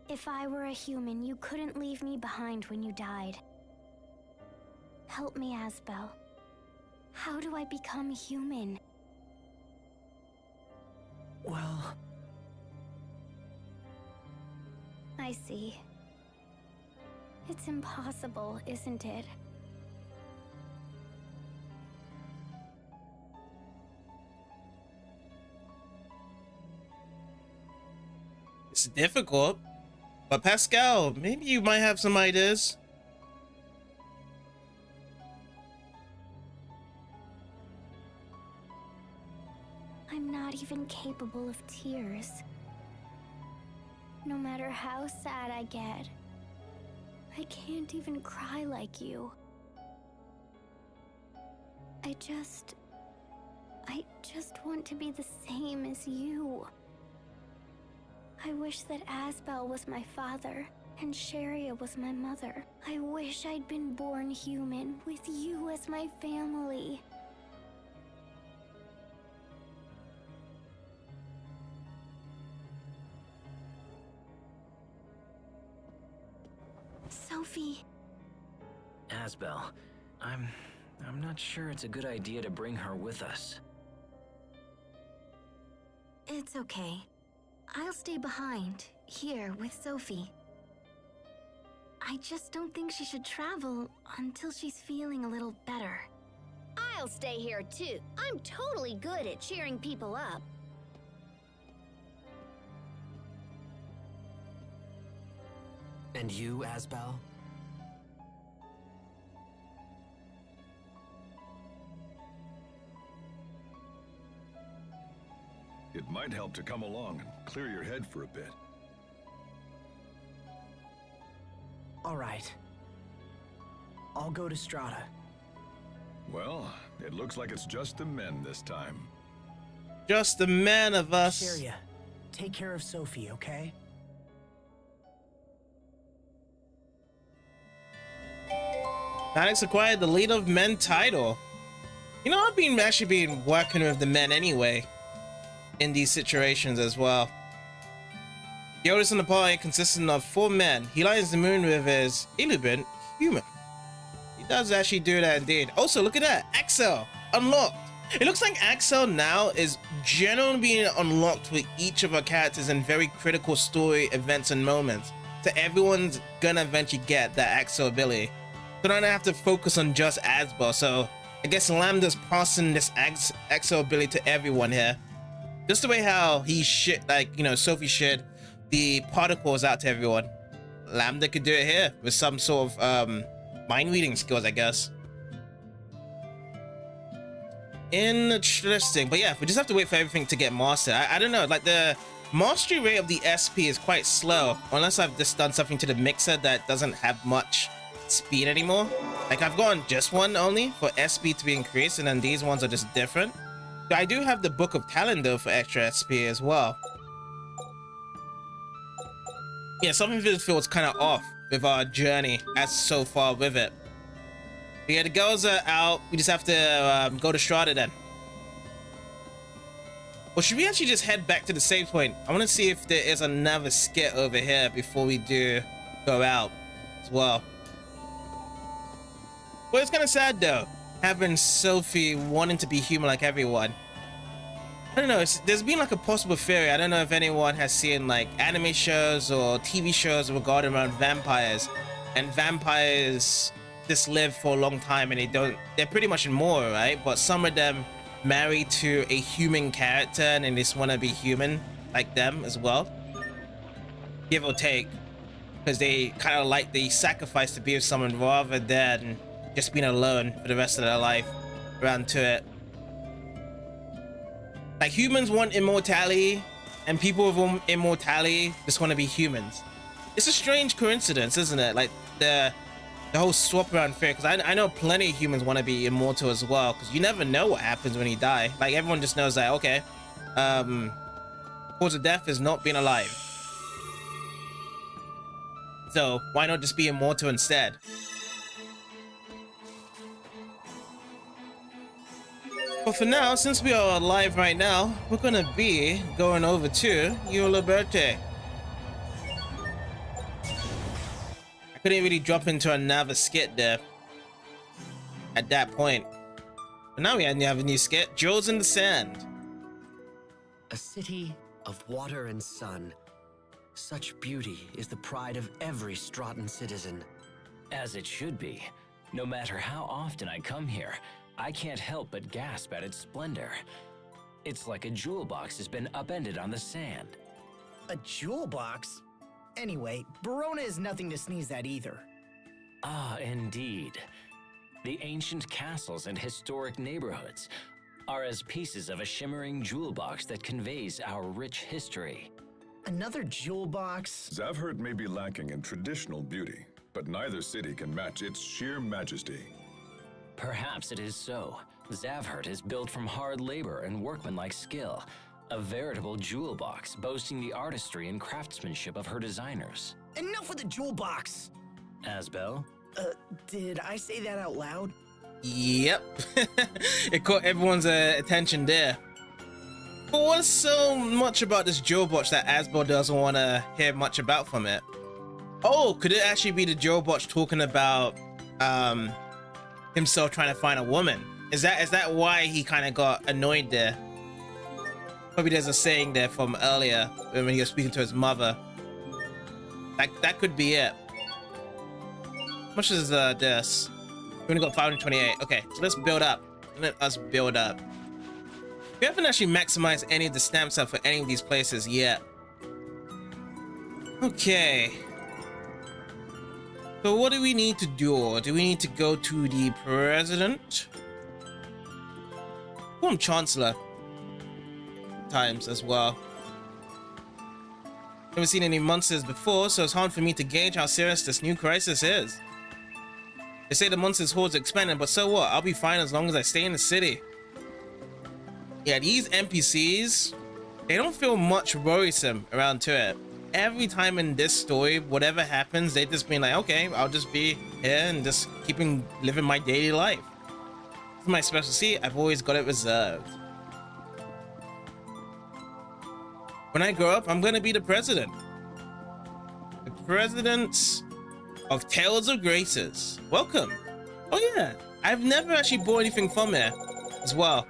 If I were a human, you couldn't leave me behind when you died. Help me, Asbel. How do I become human? Well... I see. It's impossible, isn't it? It's difficult. But Pascal, maybe you might have some ideas. I'm not even capable of tears. No matter how sad I get, I can't even cry like you. I just want to be the same as you. I wish that Asbel was my father and Sharia was my mother. I wish I'd been born human with you as my family. Sophie. Asbel, I'm not sure it's a good idea to bring her with us. It's okay. I'll stay behind, here with Sophie. I just don't think she should travel until she's feeling a little better. I'll stay here too. I'm totally good at cheering people up. And you, Asbel? It might help to come along and clear your head for a bit. All right. I'll go to Strata. Well, it looks like it's just the men this time. Just the man of us. Sharia, take care of Sophie, okay? Alex acquired the Leader of Men title. You know, I've been actually working with the men anyway in these situations as well. The oldest in the party consisting of 4 men. He lights the moon with his element humor. He does actually do that indeed. Also, look at that. Accel unlocked. It looks like Accel now is generally being unlocked with each of our characters in very critical story events and moments. So everyone's gonna eventually get that Accel ability. So I don't have to focus on just Asbel. So I guess Lambda's passing this Accel ability to everyone here. Just the way how he Sophie shared the particles out to everyone. Lambda could do it here with some sort of mind reading skills, I guess. Interesting. But yeah, we just have to wait for everything to get mastered. I don't know, like the mastery rate of the SP is quite slow, unless I've just done something to the mixer that doesn't have much speed anymore. Like I've gotten just one only for SP to be increased, and then these ones are just different. I do have the Book of Calendar for extra SP as well. Yeah, something just feels kind of off with our journey as so far with it. But yeah, the girls are out. We just have to go to Strata then. Or should we actually just head back to the save point? I want to see if there is another skit over here before we do go out as well. Well, it's kind of sad though, having Sophie wanting to be human like everyone. I don't know, there's been like a possible theory. I don't know if anyone has seen like anime shows or TV shows regarding around vampires and vampires just live for a long time and they're pretty much immortal, right? But some of them married to a human character and they just want to be human like them as well, give or take, because they kind of like the sacrifice to be with someone rather than just being alone for the rest of their life around to it. Like humans want immortality and people with immortality just want to be humans. It's a strange coincidence, isn't it? Like the whole swap around fear, because I know plenty of humans want to be immortal as well, because you never know what happens when you die. Like everyone just knows that, okay, cause of death is not being alive, so why not just be immortal instead? But for now, since we are alive right now, we're gonna be going over to your Liberté. I couldn't really drop into another skit there at that point. But now we have a new skit, Jewels in the Sand. A city of water and sun. Such beauty is the pride of every Stratton citizen. As it should be. No matter how often I come here, I can't help but gasp at its splendor. It's like a jewel box has been upended on the sand. A jewel box? Anyway, Verona is nothing to sneeze at either. Ah, indeed. The ancient castles and historic neighborhoods are as pieces of a shimmering jewel box that conveys our rich history. Another jewel box? Zavhert may be lacking in traditional beauty, but neither city can match its sheer majesty. Perhaps it is so. Zavhert is built from hard labor and workmanlike skill, a veritable jewel box boasting the artistry and craftsmanship of her designers. Enough with the jewel box! Asbel? Did I say that out loud? Yep. It caught everyone's attention there. But what's so much about this jewel box that Asbel doesn't want to hear much about from it? Oh, could it actually be the jewel box talking about himself trying to find a woman? Is that why he kind of got annoyed there? Probably there's a saying there from earlier when he was speaking to his mother. That could be it. How much is this? We only got 528. Okay, so let's build up. Let us build up. We haven't actually maximized any of the stamps up for any of these places yet. Okay. So what do we need to do? Do we need to go to the president? Oh, I'm chancellor. Times as well. Never seen any monsters before, so it's hard for me to gauge how serious this new crisis is. They say the monsters' hordes are expanding, but so what? I'll be fine as long as I stay in the city. Yeah, these NPCs, they don't feel much worrisome around to it. Every time in this story, whatever happens, they just be like, okay, I'll just be here and just living my daily life. This is my special seat. I've always got it reserved. When I grow up, I'm gonna be the president. The president of Tales of Graces. Welcome. Oh yeah, I've never actually bought anything from here as well.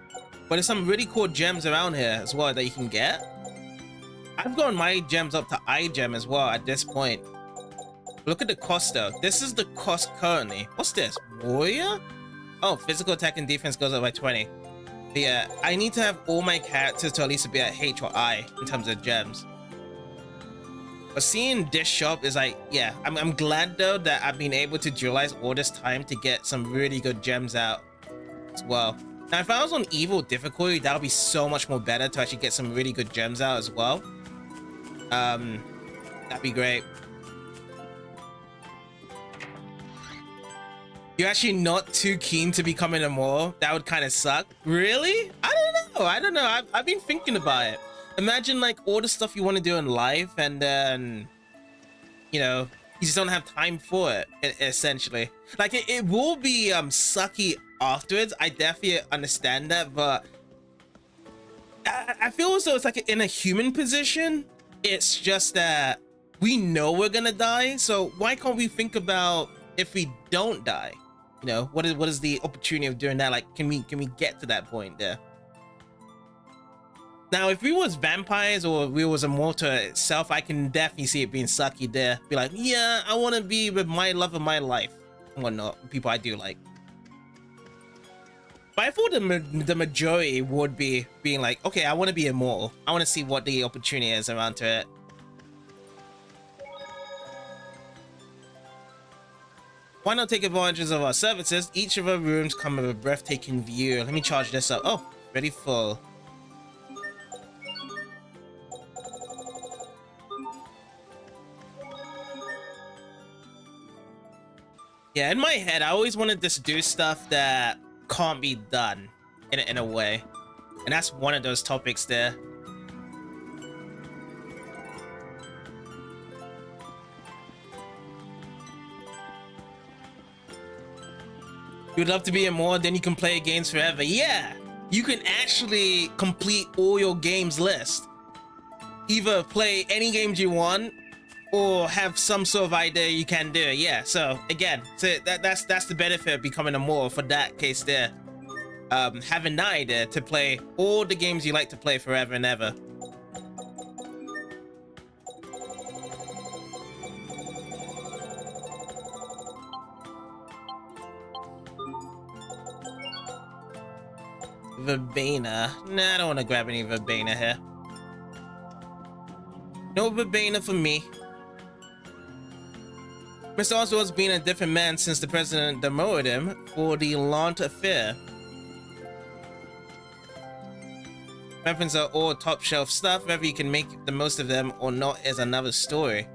But there's some really cool gems around here as well that you can get. I've gotten my gems up to iGem as well at this point. Look at the cost though. This is the cost currently. What's this? Warrior? Oh, physical attack and defense goes up by 20. But yeah, I need to have all my characters to at least be at H or I in terms of gems. But seeing this shop is like, yeah, I'm glad though that I've been able to utilize all this time to get some really good gems out as well. Now, if I was on evil difficulty, that would be so much more better to actually get some really good gems out as well. That'd be great. You're actually not too keen to become an immortal? That would kind of suck. Really? I don't know. I've been thinking about it. Imagine like all the stuff you want to do in life and then, you know, you just don't have time for it, essentially. Like it will be sucky afterwards. I definitely understand that, but I feel as though it's like in a human position. It's just that we know we're gonna die, so why can't we think about if we don't die? You know, what is the opportunity of doing that? Like, can we get to that point there? Now, if we was vampires or we was immortal itself, I can definitely see it being sucky there. Be like, yeah, I want to be with my love of my life. whatnot, people I do like. But I thought the majority would be being like, okay, I want to be immortal. I want to see what the opportunity is around to it. Why not take advantage of our services? Each of our rooms come with a breathtaking view. Let me charge this up. Oh, ready full. Yeah, in my head, I always wanted to do stuff that can't be done in a way. And that's one of those topics there. You'd love to be immortal, then you can play games forever. Yeah, you can actually complete all your games list. Either play any games you want, or have some sort of idea you can do it. Yeah, so again, so that's the benefit of becoming immortal for that case there. Having an idea to play all the games you like to play forever and ever. Verbena. Nah, I don't want to grab any Verbena here. No Verbena for me. Mr. Oswald's been a different man since the president demoted him for the Lant affair. Weapons are all top shelf stuff. Whether you can make the most of them or not is another story.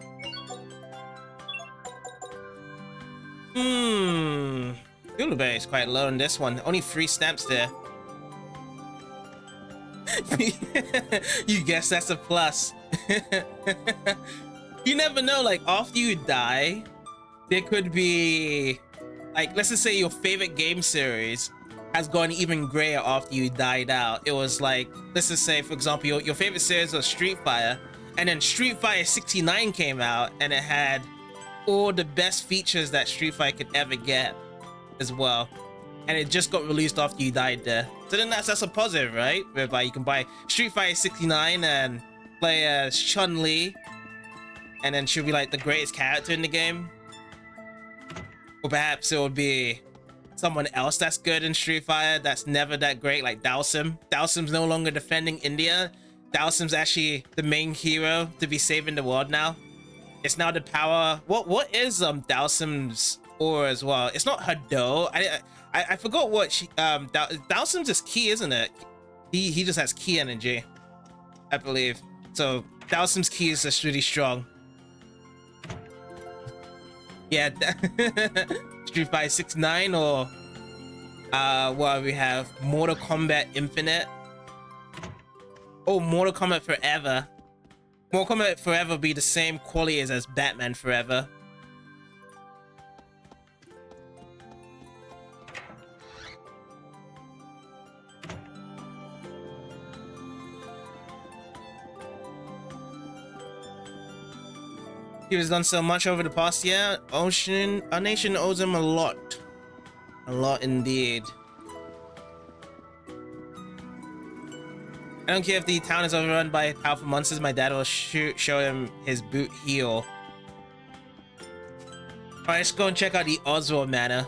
Blueberry is quite low on this one. Only 3 stamps there. You guess that's a plus. You never know, like after you die, there could be, like, let's just say your favorite game series has gone even greater after you died out. It was like, let's just say, for example, your favorite series was Street Fighter, and then Street Fighter 69 came out, and it had all the best features that Street Fighter could ever get as well. And it just got released after you died there. So then that's a positive, right? Whereby you can buy Street Fighter 69 and play as Chun-Li, and then she'll be like the greatest character in the game. Or perhaps it would be someone else that's good in Street Fighter that's never that great, like Dhalsim. Dhalsim's no longer defending India. Dhalsim's actually the main hero to be saving the world now. It's now the power. What is Dhalsim's aura as well? It's not Hado. I forgot what she Dhalsim's just ki, isn't it? He just has ki energy, I believe. So Dhalsim's ki is just really strong. Yeah. Street Fighter 69 or well, we have Mortal Kombat Infinite. Oh, Mortal Kombat Forever. Mortal Kombat Forever be the same quality as Batman Forever. He has done so much over the past year. Our nation owes him a lot. A lot indeed. I don't care if the town is overrun by powerful monsters. My dad will show him his boot heel. Alright, let's go and check out the Oswald Manor.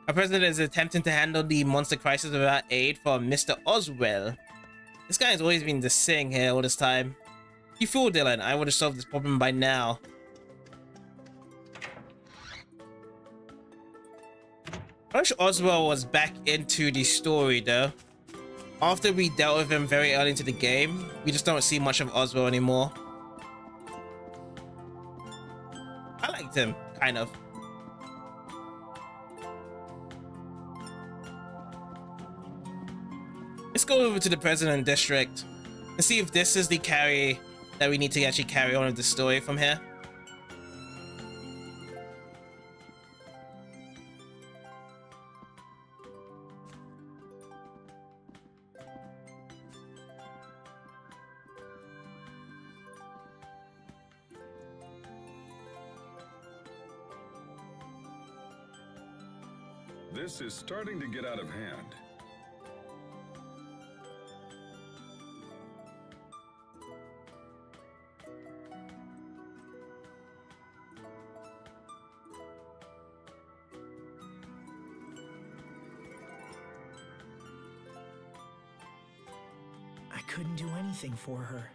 Our president is attempting to handle the monster crisis without aid from Mr. Oswald. This guy has always been just sitting here all this time. You fool, Dylan. I would have solved this problem by now. I wish Oswald was back into the story, though. After we dealt with him very early into the game, we just don't see much of Oswald anymore. I liked him, kind of. Let's go over to the President District and see if this is the carry that we need to actually carry on with the story from here. This is starting to get out of hand. couldn't do anything for her.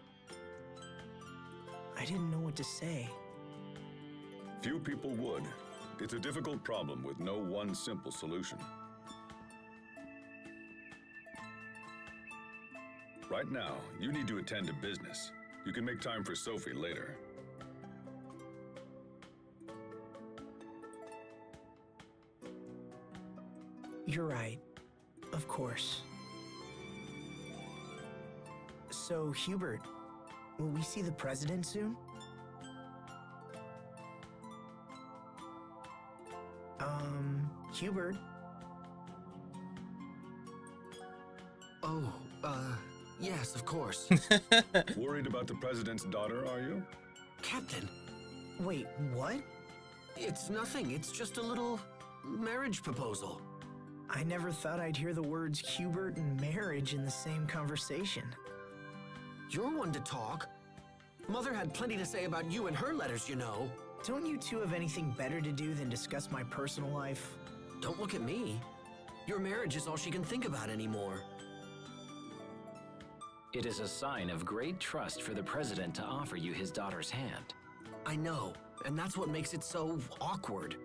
I didn't know what to say. Few people would. It's a difficult problem with no one simple solution. Right now, you need to attend to business. You can make time for Sophie later. You're right. Of course. So, Hubert, will we see the president soon? Hubert? Oh, yes, of course. Worried about the president's daughter, are you? Captain, Wait, what? it's nothing. It's just a little marriage proposal. I never thought I'd hear the words Hubert and marriage in the same conversation. You're one to talk. Mother had plenty to say about you in her letters, you know. Don't you two have anything better to do than discuss my personal life? Don't look at me. Your marriage is all she can think about anymore. It is a sign of great trust for the president to offer you his daughter's hand. I know, and that's what makes it so awkward.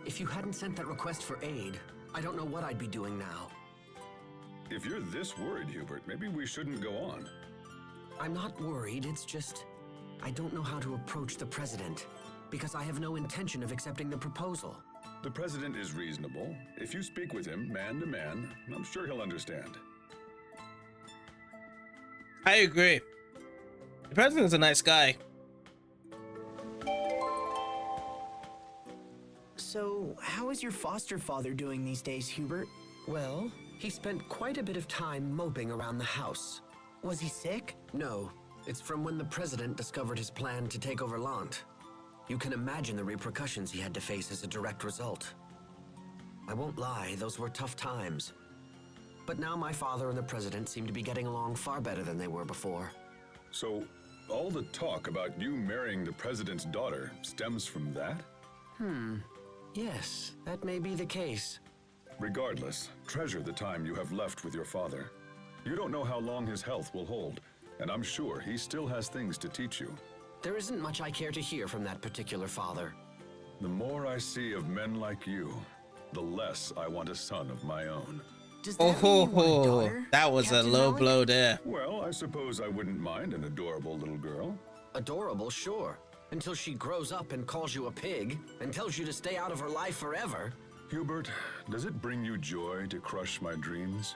If you hadn't sent that request for aid, I don't know what I'd be doing now. If you're this worried, Hubert, maybe we shouldn't go on. I'm not worried, it's just I don't know how to approach the president, because I have no intention of accepting the proposal. The president is reasonable. If you speak with him man to man, I'm sure he'll understand. I agree. The president's a nice guy. So, how is your foster father doing these days, Hubert? Well, he spent quite a bit of time moping around the house. Was he sick? No, it's from when the president discovered his plan to take over Lant. You can imagine the repercussions he had to face as a direct result. I won't lie, those were tough times. But now my father and the president seem to be getting along far better than they were before. So, all the talk about you marrying the president's daughter stems from that? Yes, that may be the case. Regardless, treasure the time you have left with your father. You don't know how long his health will hold, and I'm sure he still has things to teach you. There isn't much I care to hear from that particular father. The more I see of men like you, the less I want a son of my own. Does that mean you want a Oh, daughter, that was Captain a low Malik? blow there. Well, I suppose I wouldn't mind an adorable little girl. Adorable, sure. Until she grows up and calls you a pig, and tells you to stay out of her life forever. Hubert, does it bring you joy to crush my dreams?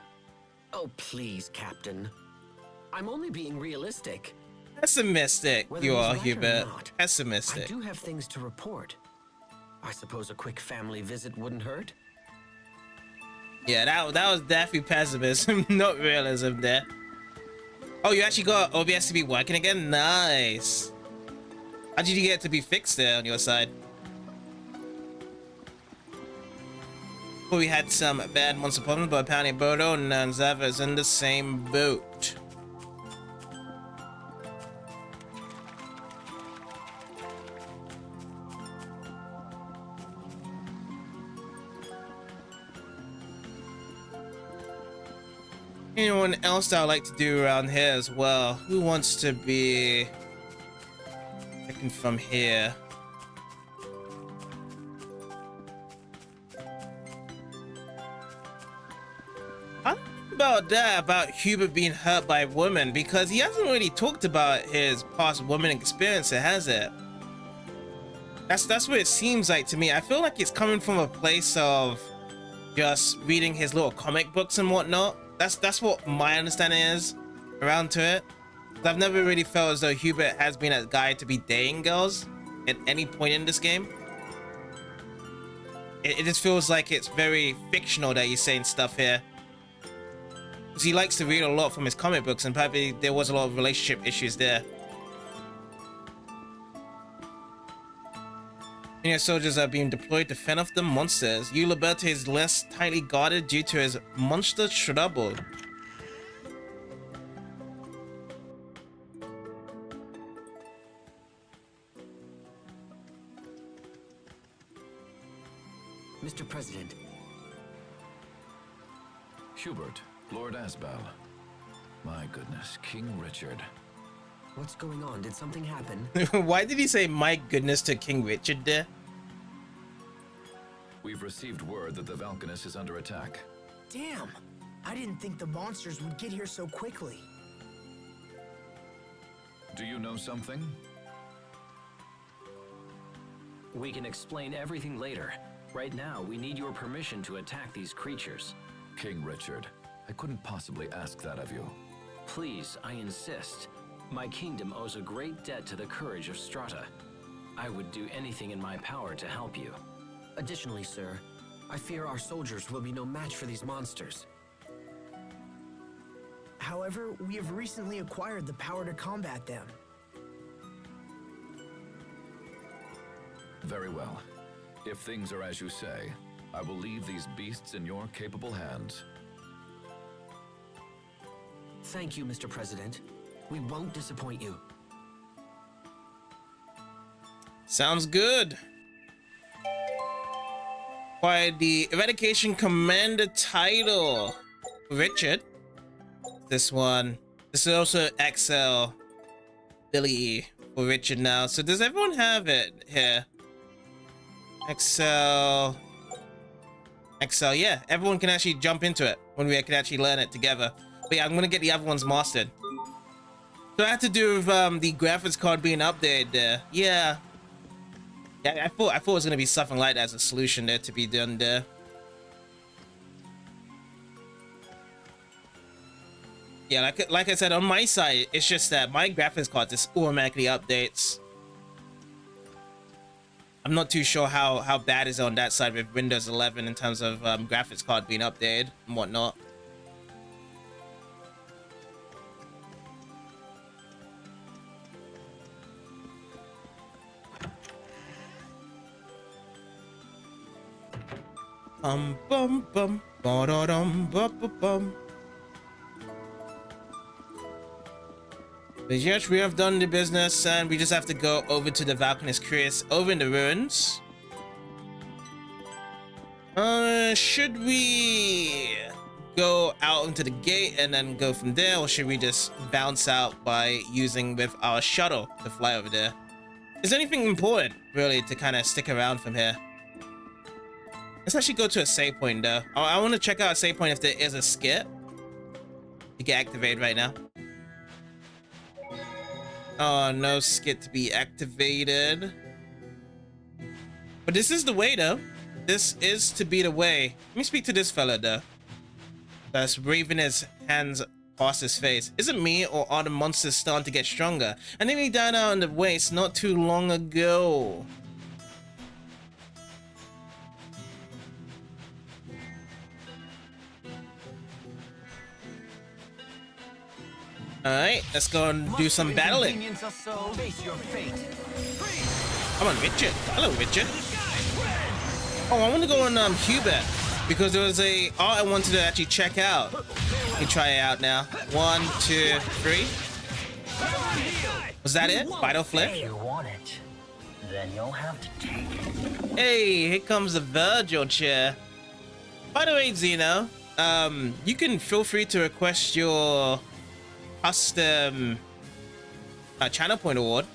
Oh, please, Captain. I'm only being realistic. Pessimistic, Whether you he's are, right or Hubert. not, I Pessimistic. do have things to report. I suppose a quick family visit wouldn't hurt? Yeah, that was definitely pessimism, not realism there. Oh, you actually got OBS to be working again? Nice. How did you get it to be fixed there on your side? Well, we had some bad months of problems, but apparently Bodo and Nanzav is in the same boat. Anyone else that I would like to do around here as well? Who wants to be checking from here? I don't know about that, about Hubert being hurt by women, because he hasn't really talked about his past woman experience, has it? That's what it seems like to me. I feel like it's coming from a place of just reading his little comic books and whatnot. That's what my understanding is around to it. I've never really felt as though Hubert has been a guy to be dating girls at any point in this game. It just feels like it's very fictional that he's saying stuff here. Because he likes to read a lot from his comic books, and probably there was a lot of relationship issues there. Senior soldiers are being deployed to fend off the monsters. Liberta is less tightly guarded due to his monster trouble. Mr. President, Hubert, Lord Asbel. My goodness, King Richard. What's going on? Did something happen? Why did he say my goodness to King Richard there? We've received word that the Valkanus is under attack. Damn! I didn't think the monsters would get here so quickly. Do you know something? We can explain everything later. Right now, we need your permission to attack these creatures. King Richard, I couldn't possibly ask that of you. Please, I insist. My kingdom owes a great debt to the courage of Strata. I would do anything in my power to help you. Additionally, sir, I fear our soldiers will be no match for these monsters. However, we have recently acquired the power to combat them. Very well. If things are as you say, I will leave these beasts in your capable hands. Thank you, Mr. President. We won't disappoint you. Sounds good. Acquired the Eradication Commander title. Richard. This one. This is also accel ability for Richard now. So does everyone have it here? Accel, yeah, everyone can actually jump into it when we can actually learn it together. But yeah, I'm gonna get the other ones mastered. So I had to do with the graphics card being updated there. Yeah, I thought it was gonna be something like that as a solution there to be done there. Yeah, like I said, on my side, it's just that my graphics card just automatically updates. I'm not too sure how bad is it on that side with Windows 11 in terms of graphics card being updated and whatnot. Bum bum bum ba da dum bum bum bum. But yes, we have done the business and we just have to go over to the Valkanus Curious over in the ruins. Should we go out into the gate and then go from there, or should we just bounce out by using with our shuttle to fly over there? Is there anything important really to kind of stick around from here? Let's actually go to a save point though. I want to check out a save point if there is a skip to get activated right now. Oh, no skit to be activated. But this is the way, though. This is to be the way. Let me speak to this fella, though. That's waving his hands past his face. Is it me, or are the monsters starting to get stronger? I nearly died out in the waste not too long ago. Alright, let's go and do some battling. Come on, Richard. Hello, Richard. Oh, I want to go on Hubert because there was a art I wanted to actually check out. Let me try it out now. 1, 2, 3. Was that it? Vital Flip? If you want it, then you'll have to take it. Hey, here comes the Virgil chair. By the way, Zeno, you can feel free to request your custom channel point award.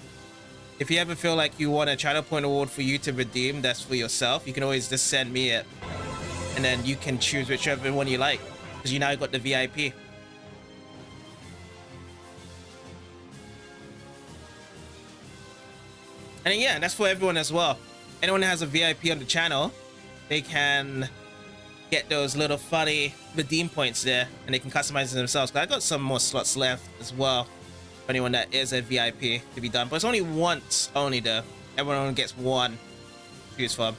If you ever feel like you want a channel point award for you to redeem that's for yourself, you can always just send me it and then you can choose whichever one you like, because you now got the VIP. And then, yeah, that's for everyone as well. Anyone that has a VIP on the channel, they can get those little funny redeem points there and they can customize it themselves. But I got some more slots left as well for anyone that is a VIP to be done, but it's only once only though. Everyone only gets one to choose from.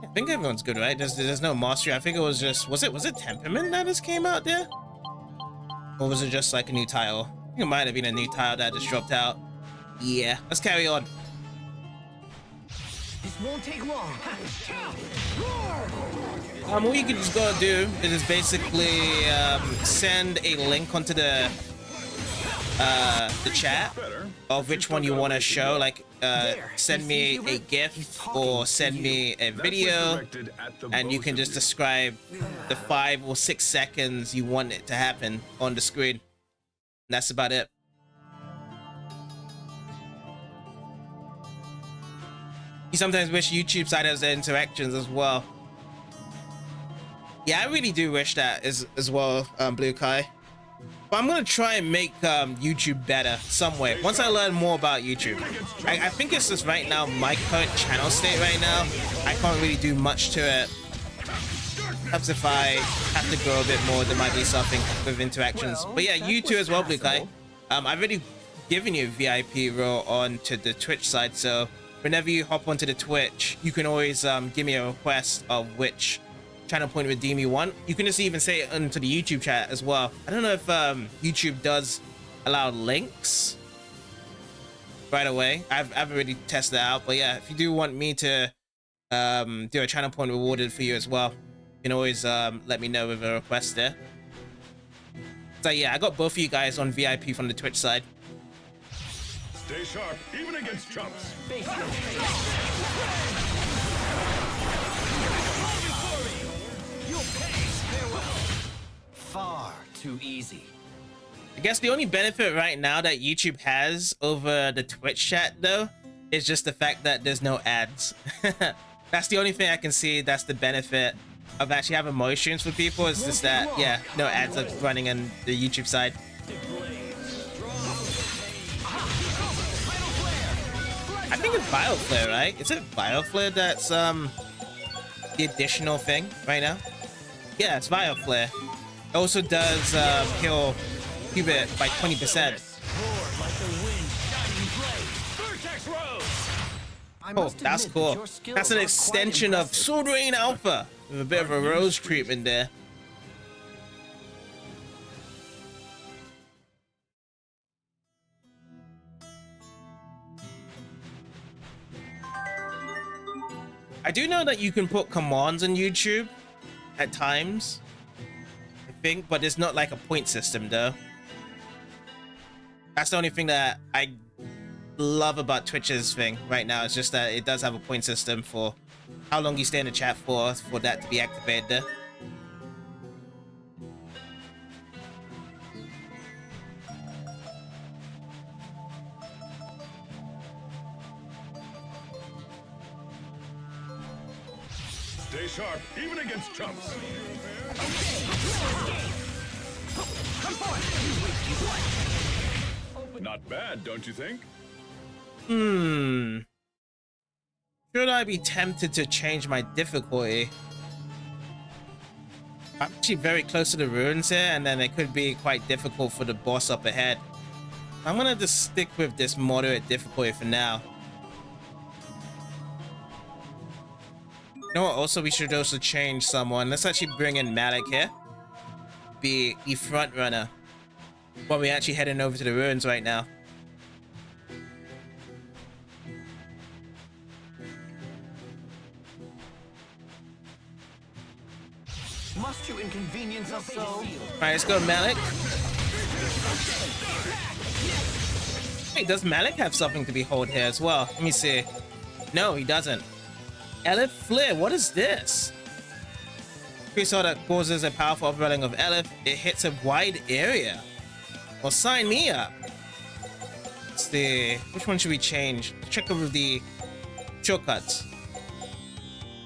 I think everyone's good, right? There's no mastery. I think it was just, was it Temperament that just came out there? Or was it just like a new title? I think it might have been a new title that just dropped out. Yeah, let's carry on. This won't take long. What you can just go do is basically send a link onto the chat of which one you want to show. Like, send me a GIF or send me a video, and you can just describe the 5 or 6 seconds you want it to happen on the screen. And that's about it. You sometimes wish YouTube side has their interactions as well. Yeah, I really do wish that as well, Blue Kai. But I'm gonna try and make YouTube better some way. Once I learn more about YouTube. I think it's just right now, my current channel state right now, I can't really do much to it. Perhaps if I have to grow a bit more, there might be something with interactions. But yeah, you too as well, Blue Kai. I've already given you VIP role onto the Twitch side, so whenever you hop onto the Twitch, you can always give me a request of which channel point redeem you want. You can just even say it into the YouTube chat as well. I don't know if YouTube does allow links right away. I haven't really tested that out, but yeah, if you do want me to do a channel point rewarded for you as well, you can always let me know with a request there. So yeah, I got both of you guys on VIP from the Twitch side. Stay sharp, even against chumps. Far too easy. I guess the only benefit right now that YouTube has over the Twitch chat though is just the fact that there's no ads. That's the only thing I can see that's the benefit of actually having more streams for people, is just that, yeah, no ads are running on the YouTube side. I think it's Bioflare, right? Is it Bioflare that's the additional thing right now? Yeah, it's Bioflare. It also does kill Cubit by 20%. Oh, that's cool. That's an extension of Sword Rain Alpha with a bit of a rose treatment there. I do know that you can put commands on YouTube at times, I think, but it's not like a point system though. That's the only thing that I love about Twitch's thing right now. It's just that it does have a point system for how long you stay in the chat for that to be activated there. Stay sharp, even against chumps. Not bad, don't you think? Should I be tempted to change my difficulty? I'm actually very close to the ruins here, and then it could be quite difficult for the boss up ahead. I'm gonna just stick with this moderate difficulty for now. You know what, also we should also change someone. Let's actually bring in Malik here. Be the front runner while we're actually heading over to the ruins right now. Must you inconvenience us so? Alright, let's go, Malik. Wait, does Malik have something to behold here as well? Let me see. No, he doesn't. Elif Flare, what is this? Creature that causes a powerful overwhelming of Elif. It hits a wide area. Well, sign me up. Let's see. Which one should we change? Check over the shortcuts.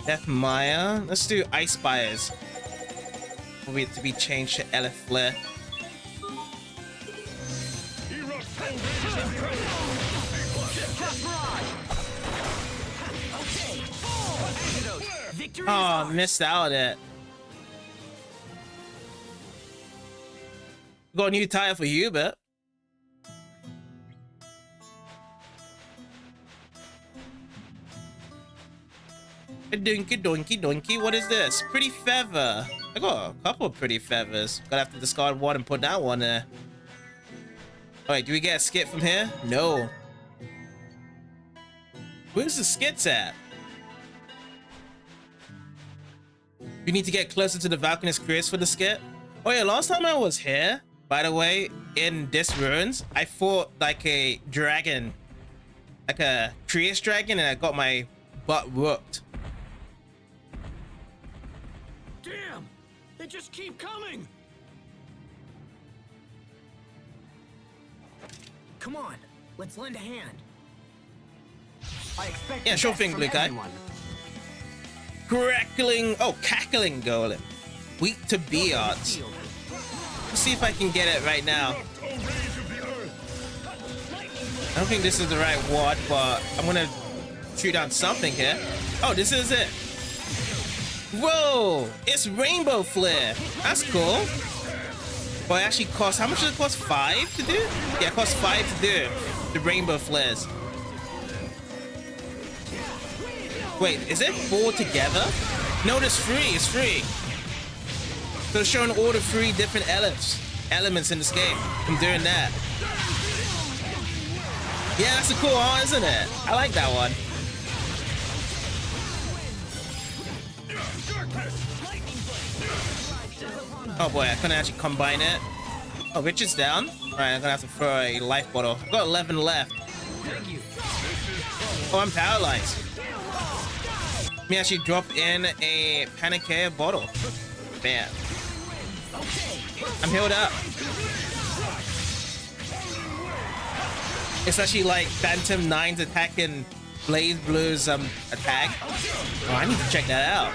Death Maya. Let's do Ice Spires. For it to be changed to Elif Flare. Oh, missed out it. Got a new tire for Hubert. Donkey, donkey, donkey. What is this? Pretty feather. I got a couple of pretty feathers. Gotta have to discard one and put that one there. Alright, do we get a skit from here? No. Where's the skits at? We need to get closer to the Valkanist Chris for the skit. Oh yeah, last time I was here, by the way, in this ruins, I fought like a dragon, like a Creus dragon, and I got my butt whooped. Damn! They just keep coming! Come on, let's lend a hand. I expect Yeah, the sure best thing, from Blue Guy. everyone. Cackling golem. Weak to B arts. Let's see if I can get it right now. I don't think this is the right ward, but I'm gonna shoot down something here. Oh, this is it. Whoa, it's rainbow flare. That's cool. But it actually costs, how much does it cost? 5 to do? Yeah, it costs 5 to do the rainbow flares. Wait, is it 4 together? No, it's 3. It's 3. So it's showing all the 3 different elements in this game. I'm doing that. Yeah, that's a cool art, isn't it? I like that one. Oh boy, I couldn't actually combine it. Oh, Richard's down. All right, I'm gonna have to throw a life bottle. I've got 11 left. Oh, I'm paralyzed. Let me actually drop in a Panacea bottle. Bam. I'm healed up. It's actually like Phantom 9's attack and Blaze Blue's attack. Oh, I need to check that out.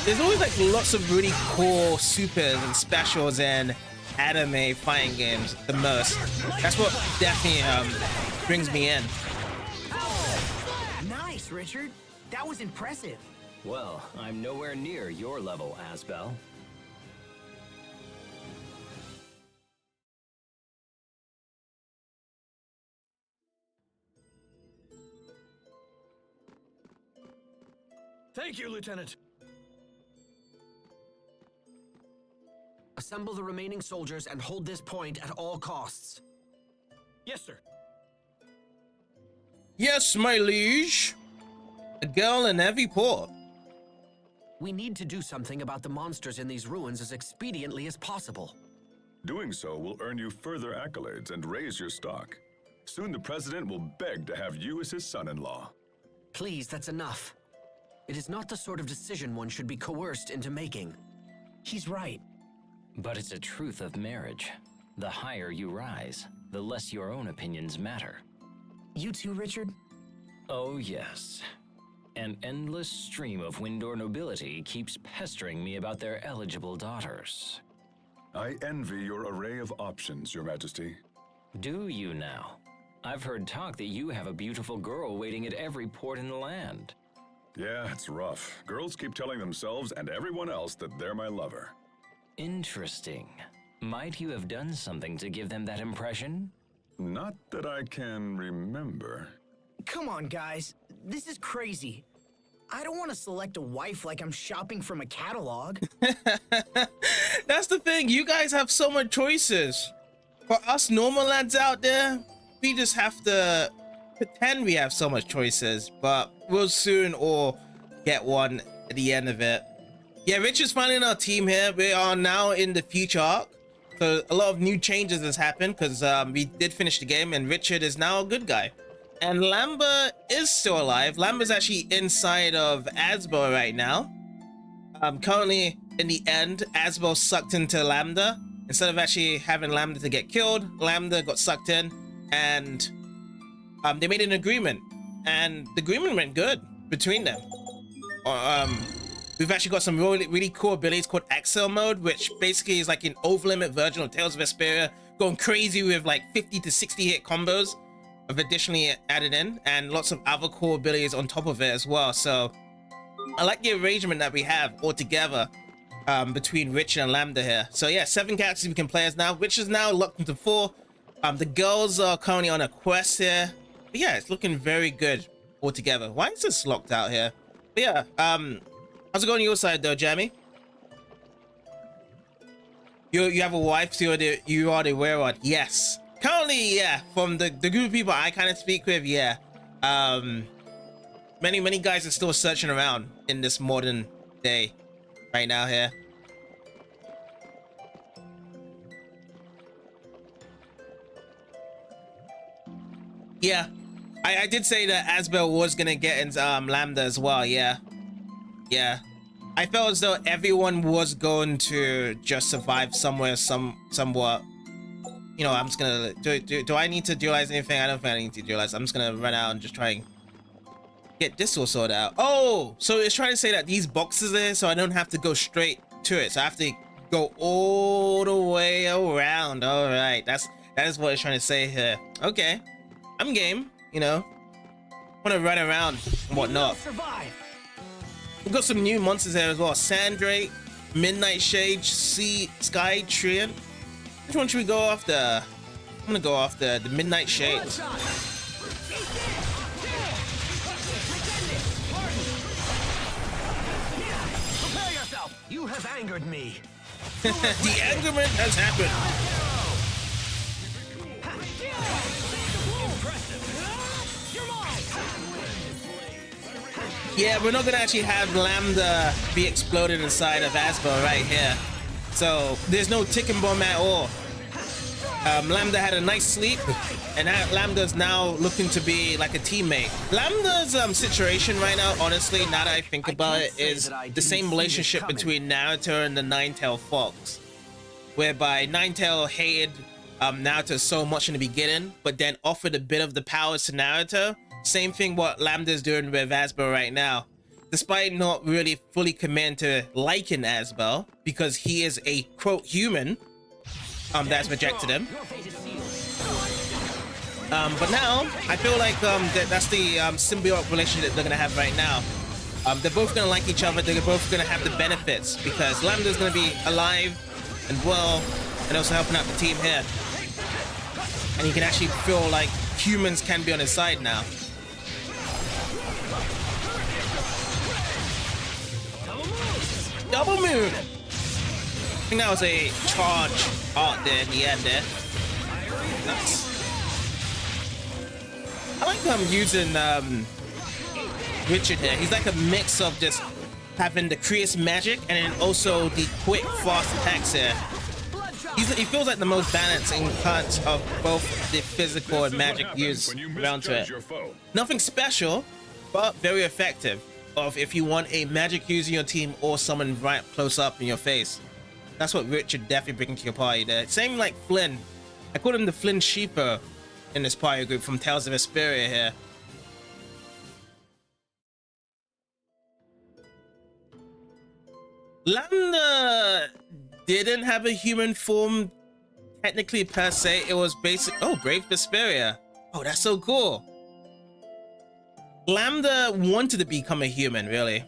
There's always like lots of really cool supers and specials in anime fighting games the most. That's what definitely brings me in. Nice, Richard. That was impressive. Well, I'm nowhere near your level, Asbel. Thank you, Lieutenant. Assemble the remaining soldiers and hold this point at all costs. Yes, sir. Yes, my liege. A girl in every port. We need to do something about the monsters in these ruins as expediently as possible. Doing so will earn you further accolades and raise your stock. Soon the president will beg to have you as his son-in-law. Please, that's enough. It is not the sort of decision one should be coerced into making. He's right. But it's a truth of marriage. The higher you rise, the less your own opinions matter. You too, Richard? Oh, yes. An endless stream of Windor nobility keeps pestering me about their eligible daughters. I envy your array of options, Your Majesty. Do you now? I've heard talk that you have a beautiful girl waiting at every port in the land. Yeah, it's rough. Girls keep telling themselves and everyone else that they're my lover. Interesting. Might you have done something to give them that impression? Not that I can remember. Come on, guys. This is crazy. I don't want to select a wife like I'm shopping from a catalog. That's the thing. You guys have so much choices. For us normal lads out there, we just have to pretend we have so much choices, but we'll soon all get one at the end of it. Yeah, Richard's finally in our team here. We are now in the future arc. So a lot of new changes has happened because we did finish the game and Richard is now a good guy. And Lambda is still alive. Lambda's actually inside of Asbel right now. Currently, in the end, Asbel sucked into Lambda. Instead of actually having Lambda to get killed, Lambda got sucked in and they made an agreement. And the agreement went good between them. We've actually got some really cool abilities called accel mode, which basically is like an overlimit version of Tales of Vesperia, going crazy with like 50 to 60 hit combos of additionally added in, and lots of other cool abilities on top of it as well. So I like the arrangement that we have all together between Richard and Lambda here. So yeah, 7 characters we can play as now. Rich is now locked into 4. The girls are currently on a quest here. But yeah, it's looking very good all together. Why is this locked out here? But yeah, how's it going on your side though, Jamie? You have a wife, so you are the werewolf. Yes. Currently, yeah. From the group of people I kind of speak with, yeah. many guys are still searching around in this modern day right now here. Yeah, I did say that Asbel was gonna get into Lambda as well. Yeah. I felt as though everyone was going to just survive somewhere, somewhat. You know, I'm just gonna do I need to dualize anything? I don't think I need to dualize. I'm just gonna run out and just try and get this all sorted out. Oh, so it's trying to say that these boxes there, so I don't have to go straight to it. So I have to go all the way around. All right, that is what it's trying to say here. Okay, I'm game. You know, want to run around and whatnot. We've got some new monsters here as well. Sandrake, Midnight Shade, Sky Treant. Which one should we go after? I'm gonna go after the Midnight Shades. Prepare yourself. You have angered me. The angerment has happened. Yeah, we're not gonna actually have Lambda be exploded inside of Asbel right here. So there's no ticking bomb at all. Lambda had a nice sleep, and Lambda's now looking to be like a teammate. Lambda's situation right now, honestly, now that I think about it, is the same relationship between Naruto and the Ninetale Fox, whereby Ninetale hated Naruto so much in the beginning, but then offered a bit of the powers to Naruto. Same thing what Lambda's doing with Asbel right now. Despite not really fully committing to liking Asbel, because he is a quote human that's rejected him. But now I feel like that's the symbiotic relationship they're gonna have right now. They're both gonna like each other. They're both gonna have the benefits, because Lambda's gonna be alive and well, and also helping out the team here. And you can actually feel like humans can be on his side now. Double moon! I think that was a charge art there in the end there. Nice. I like using Richard here. He's like a mix of just having the Creus magic and then also the quick, fast attacks here. He feels like the most balanced in parts of both the physical and magic use around to it. Nothing special, but very effective. Of if you want a magic user in your team or someone right close up in your face. That's what Richard definitely brings to your party there. Same like Flynn. I called him the Flynn Sheeper in this party group from Tales of Vesperia here. Lambda didn't have a human form technically per se. It was basic. Oh, Brave Vesperia. Oh, that's so cool. Lambda wanted to become a human, really.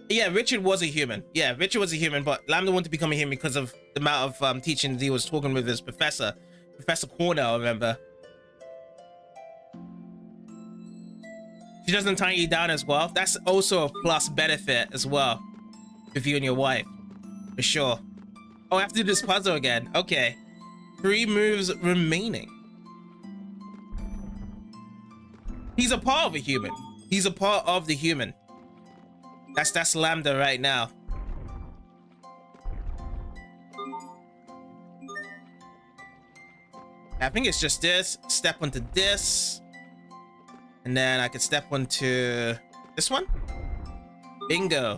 Yeah, Richard was a human. Yeah, Richard was a human, but Lambda wanted to become a human because of the amount of teachings he was talking with his professor. Professor Cornell, remember? She doesn't tie you down as well. That's also a plus benefit as well with you and your wife, for sure. Oh, I have to do this puzzle again. Okay. 3 moves remaining. He's a part of a human. He's a part of the human. That's Lambda right now. I think it's just this. Step onto this. And then I could step onto this one. Bingo.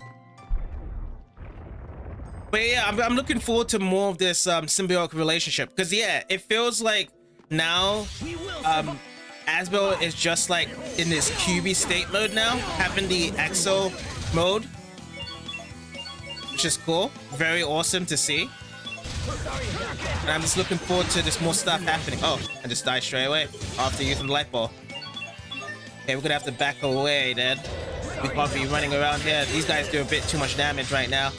But yeah, I'm looking forward to more of this symbiotic relationship. Because yeah, it feels like now Asbel is just like in this QB state mode now, having the accel mode, which is cool. Very awesome to see. And I'm just looking forward to this more stuff happening. Oh, I just died straight away after using the light ball. Okay, we're gonna have to back away then. We can't be running around here. These guys do a bit too much damage right now.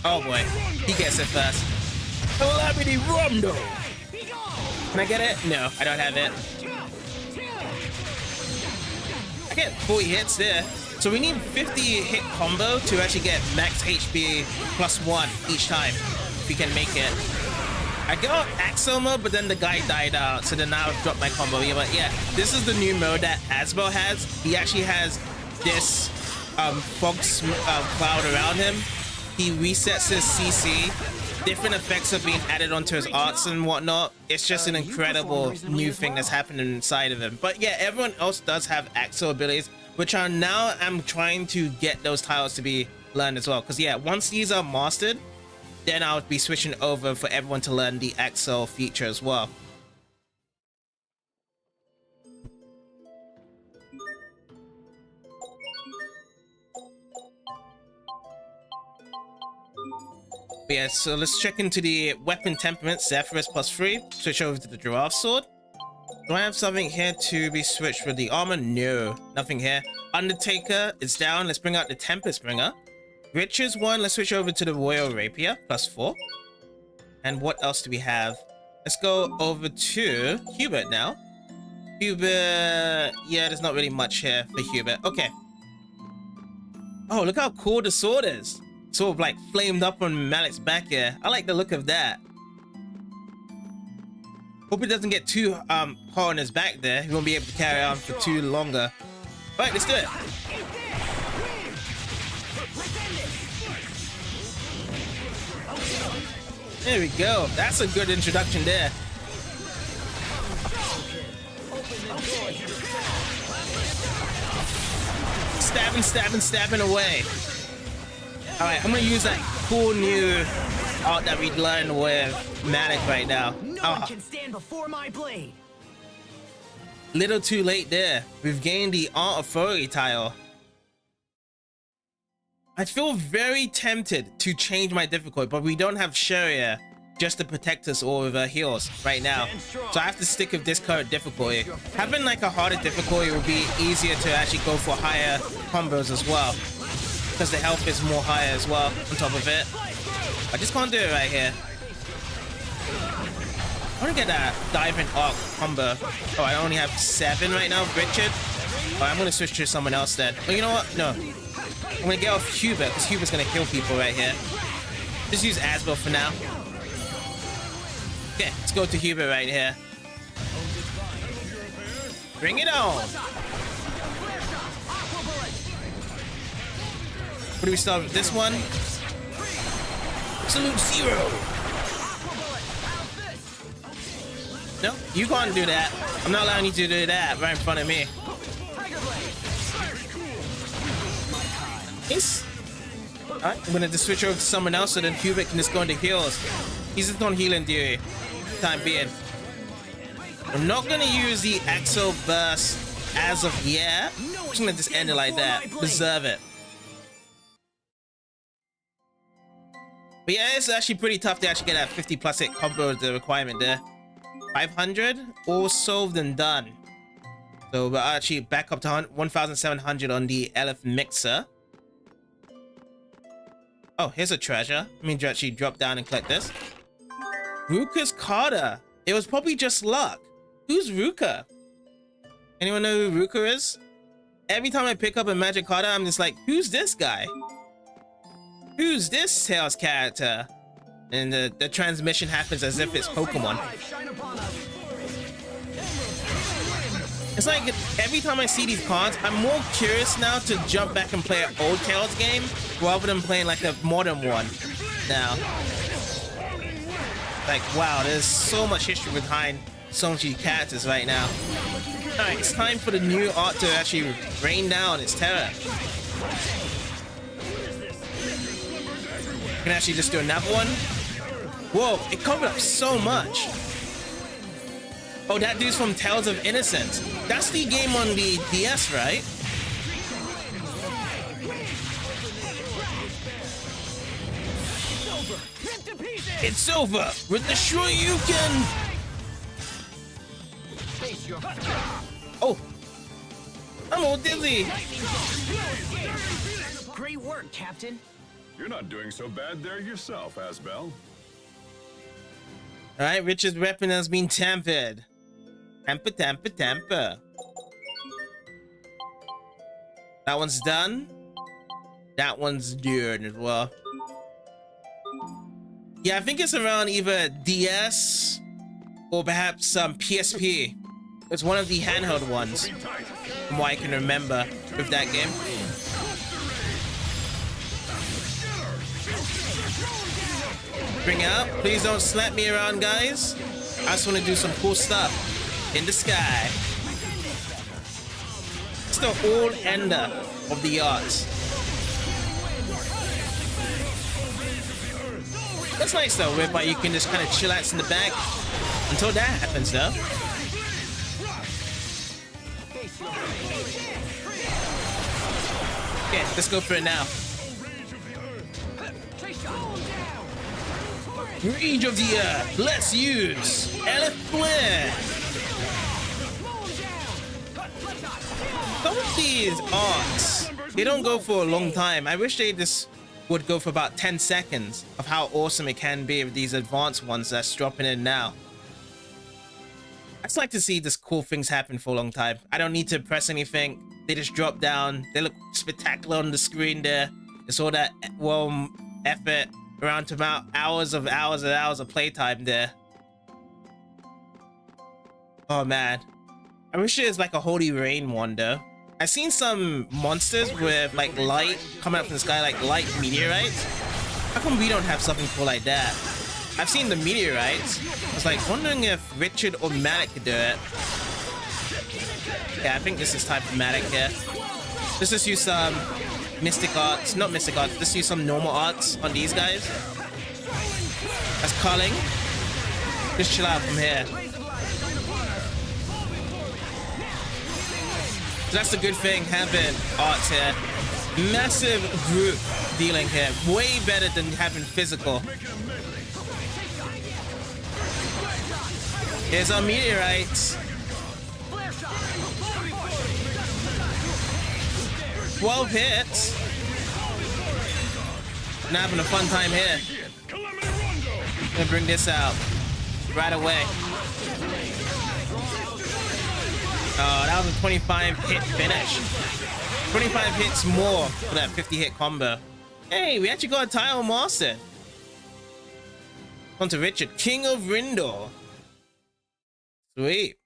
Oh boy, he gets it first. Calamity Rondo! Can I get it? No, I don't have it. I get 40 hits there. So we need 50 hit combo to actually get max HP +1 each time, if we can make it. I got accel mode, but then the guy died out, so then now I've dropped my combo. Yeah, but yeah, this is the new mode that Asbel has. He actually has this fog cloud around him. He resets his CC. Different effects are being added onto his arts and whatnot. It's just an incredible new thing that's happening inside of him. But yeah, everyone else does have accel abilities, which are now I'm trying to get those tiles to be learned as well. Because yeah, once these are mastered, then I'll be switching over for everyone to learn the accel feature as well. But yeah, so let's check into the weapon temperament. Zephyrus +3. Switch over to the giraffe sword. Do I have something here to be switched with the armor? No, nothing here. Undertaker, it's down. Let's bring out the Tempest Bringer. Richard's one. Let's switch over to the Royal Rapier +4. And what else do we have? Let's go over to Hubert now. Hubert, yeah, there's not really much here for Hubert. Okay. Oh, look how cool the sword is. Sort of like flamed up on Malik's back here. I like the look of that. Hope it doesn't get too hot on his back there. He won't be able to carry on for too longer. All right, let's do it. There we go. That's a good introduction there. Stabbing, stabbing, stabbing away. All right, I'm gonna use that cool new art that we learned with Malik right now. No one can stand before my blade. Little too late there. We've gained the Art Authority tile. I feel very tempted to change my difficulty, but we don't have Sharia just to protect us all with her heals right now. So I have to stick with this current difficulty. Having like a harder difficulty will be easier to actually go for higher combos as well, because the health is more higher as well on top of it. I just can't do it right here. I want to get that diving arc combo. Oh, I only have 7 right now, Richard. Oh, I'm going to switch to someone else then. Oh, you know what? No. I'm going to get off Hubert, because Hubert's going to kill people right here. Just use Asbel for now. Okay, let's go to Hubert right here. Bring it on. What do we start with? This one? Absolute zero. No, you can't do that. I'm not allowing you to do that right in front of me. Yes. Alright, I'm gonna just switch over to someone else so then Hubert can just go into heals. He's just on healing duty. Time being. I'm not gonna use the accel burst as of yet. I'm just gonna just end it like that. Preserve it. But yeah, it's actually pretty tough to actually get that 50+ hit combo with the requirement there. 500, all solved and done. So we're actually back up to 1,700 on the Elf Mixer. Oh, here's a treasure. Let me actually drop down and collect this. Ruka's Carter. It was probably just luck. Who's Ruka? Anyone know who Ruka is? Every time I pick up a magic Carter, I'm just like, who's this guy? Who's this Tails character? And the transmission happens as if it's Pokemon. It's like every time I see these cards, I'm more curious now to jump back and play an old Tails game rather than playing like a modern one now. Like, wow, there's so much history behind so many characters right now. Alright, it's time for the new art to actually rain down its terror. Can actually just do another one. Whoa, it covered up so much. Oh, that dude's from Tales of Innocence. That's the game on the DS, right? It's over with the Shoryuken. Oh, I'm all dizzy. Great work, Captain. You're not doing so bad there yourself, Asbel. Alright, Richard's weapon has been tampered. Tamper. That one's done. That one's done as well. Yeah, I think it's around either DS or perhaps PSP. It's one of the handheld ones, from what I can remember with that game. Bring out. Please don't slap me around, guys. I just want to do some cool stuff in the sky. It's the old ender of the arts. That's nice though, whereby you can just kind of chillax in the back until that happens though. Okay, let's go for it now. Rage of the Earth, let's use Elif Flare. Some of these arcs, they don't go for a long time. I wish they just would go for about 10 seconds of how awesome it can be with these advanced ones that's dropping in now. I just like to see this cool things happen for a long time. I don't need to press anything. They just drop down. They look spectacular on the screen there. It's all that effort around to about hours of playtime there. Oh man. I wish it was like a Holy Rain one though. I've seen some monsters with like light coming up from the sky, like light meteorites. How come we don't have something cool like that? I've seen the meteorites. I was like wondering if Richard or Malik could do it. Yeah, I think this is time for Malik here. Let's just use some mystic arts, not mystic arts, let's use some normal arts on these guys. That's culling. Just chill out from here. So that's the good thing, having arts here. Massive group dealing here. Way better than having physical. Here's our meteorites. 12 hits. I'm having a fun time here. I'm gonna bring this out right away. Oh, that was a 25 hit finish. 25 hits more for that 50 hit combo. Hey, we actually got a title master. On to Richard, King of Rindor. Sweet.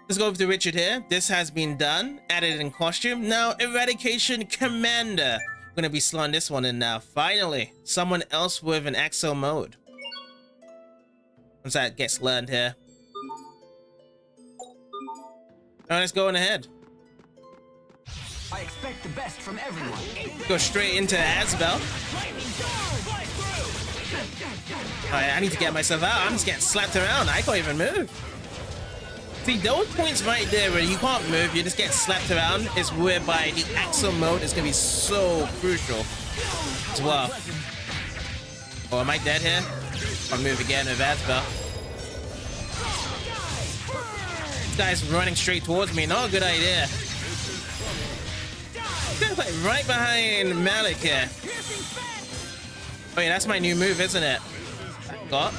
Let's go over to Richard here. This has been done. Added in costume. Now, Eradication Commander. I'm gonna be slotting this one in now. Finally, someone else with an accel mode. Once that gets learned here. Alright, let's go on ahead. I expect the best from everyone. Go straight into Asbel. Alright, I need to get myself out. I'm just getting slapped around. I can't even move. See, those points right there where you can't move, you just get slapped around, is whereby the accel mode is going to be so crucial as well. Oh, am I dead here? I'll move again with Asbel. This guy's running straight towards me. Not a good idea. Like right behind Malik here. Oh yeah, that's my new move, isn't it? Got.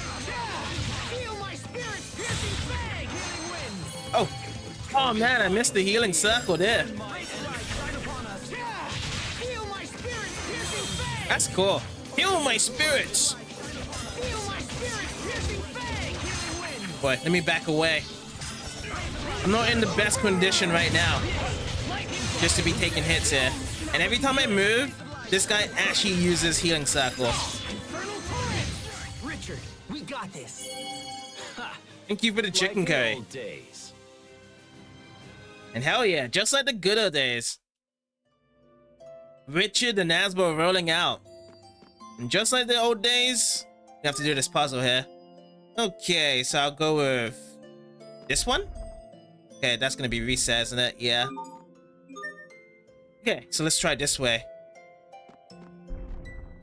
Oh. Oh man, I missed the healing circle there. That's cool. Heal my spirits. Boy, let me back away. I'm not in the best condition right now. Just to be taking hits here. And every time I move, this guy actually uses healing circle. Richard, we got this. Thank you for the chicken curry. And hell yeah, just like the good old days. Richard and Asbel rolling out. And just like the old days, we have to do this puzzle here. Okay, so I'll go with this one. Okay, that's gonna be reset, isn't it? Yeah. Okay, so let's try this way.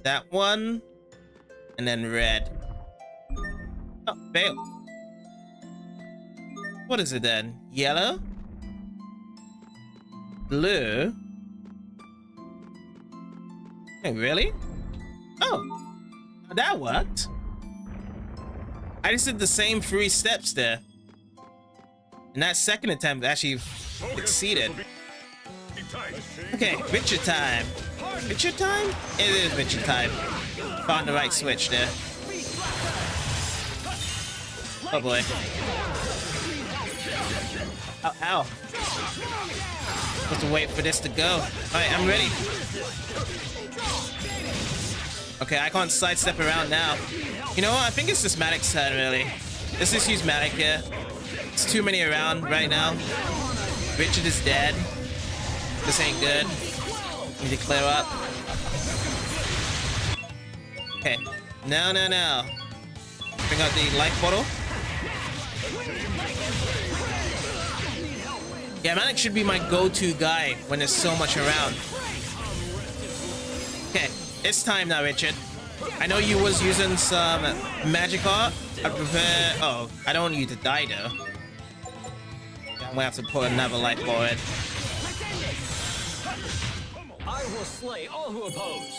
That one. And then red. Oh, fail. What is it then? Yellow? Blue? Hey, really? Oh, that worked. I just did the same 3 steps there. And that second attempt actually succeeded. Okay, Richard time. Richard time? It is Richard time. Found the right switch there. Oh boy. Ow, ow. Supposed to wait for this to go. Alright, I'm ready. Okay, I can't sidestep around now. You know what? I think it's just Malik's turn, really. Let's just use Malik here. It's too many around right now. Richard is dead. This ain't good. Need to clear up. Okay. No. Bring out the life bottle. Yeah, Malik should be my go-to guy when there's so much around. Okay, it's time now, Richard. I know you was using some magic art. I prefer... Oh, I don't want you to die, though. I'm gonna have to put another life ball in. I will slay all who oppose.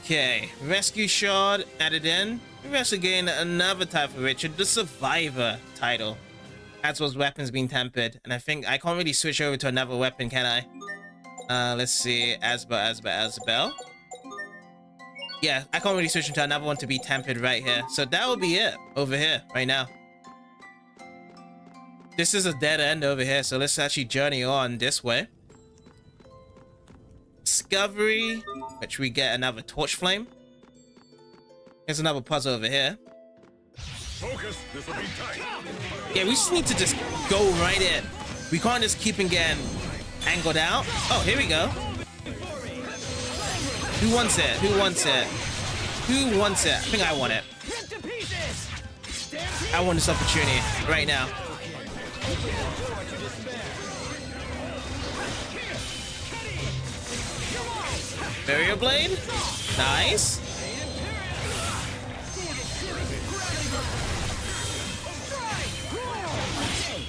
Okay, rescue shard added in. We also gain another type for Richard, the survivor title. That's what's weapons being tempered, and I think I can't really switch over to another weapon, can I? Let's see, Asbel. Yeah, I can't really switch into another one to be tempered right here. So that will be it over here right now. This is a dead end over here, so let's actually journey on this way. Discovery, which we get another torch flame. Here's another puzzle over here. Focus, this will be tight. Yeah, we just need to just go right in. We can't just keep on getting angled out. Oh, here we go. Who wants it? Who wants it? Who wants it? I think I want it. I want this opportunity right now. Barrier blade. Nice.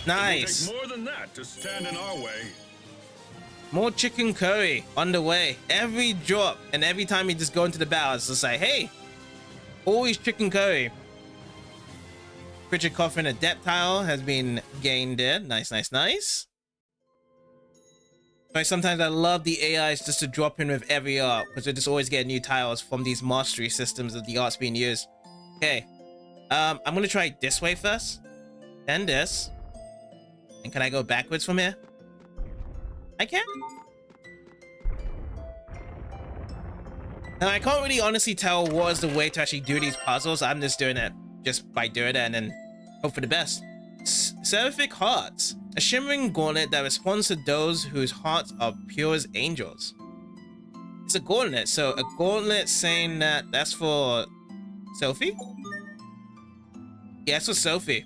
Nice. More than that to stand in our way. More chicken curry on the way. Every drop and every time you just go into the battle, it's just like, hey, always chicken curry. Richard Coffin, a depth tile has been gained there. Nice. But sometimes I love the AIs just to drop in with every art because we just always get new tiles from these mastery systems of the arts being used. Okay, I'm gonna try this way first, then this. And can I go backwards from here? I can. Now I can't really honestly tell what is the way to actually do these puzzles. I'm just doing it just by doing it and then hope for the best. Seraphic Hearts. A shimmering gauntlet that responds to those whose hearts are pure as angels. It's a gauntlet, so a gauntlet saying that that's for Sophie? Yeah, it's for Sophie.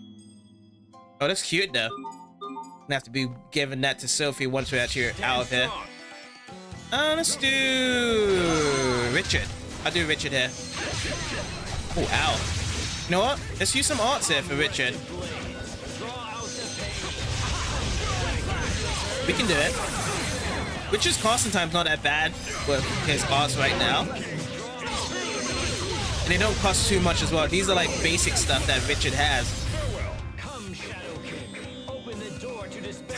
Oh, that's cute though. Gonna have to be giving that to Sophie once we're actually out of here. Let's do Richard. I'll do Richard here. Oh, ow. You know what? Let's use some arts here for Richard. We can do it. Richard's casting time's not that bad with his arts right now. And they don't cost too much as well. These are like basic stuff that Richard has.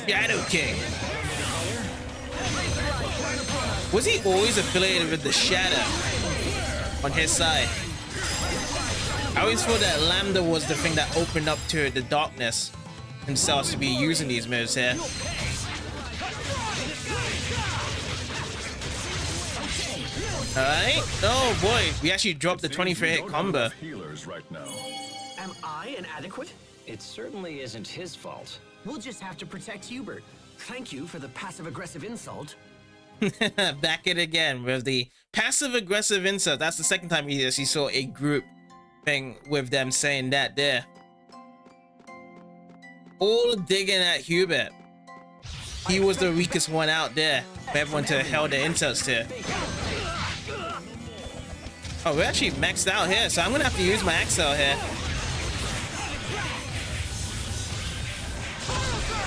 Shadow King. Was he always affiliated with the Shadow on his side? I always thought that Lambda was the thing that opened up to the darkness himself to be using these moves here. Alright. Oh boy, we actually dropped the 23-hit combo. Healers right now. Am I inadequate? It certainly isn't his fault. We'll just have to protect Hubert. Thank you for the passive-aggressive insult. Back it again with the passive-aggressive insult. That's the second time he saw a group thing with them saying that there. All digging at Hubert. He was the weakest one out there for everyone to held their insults to. Oh, we're actually maxed out here, so I'm gonna have to use my accel here.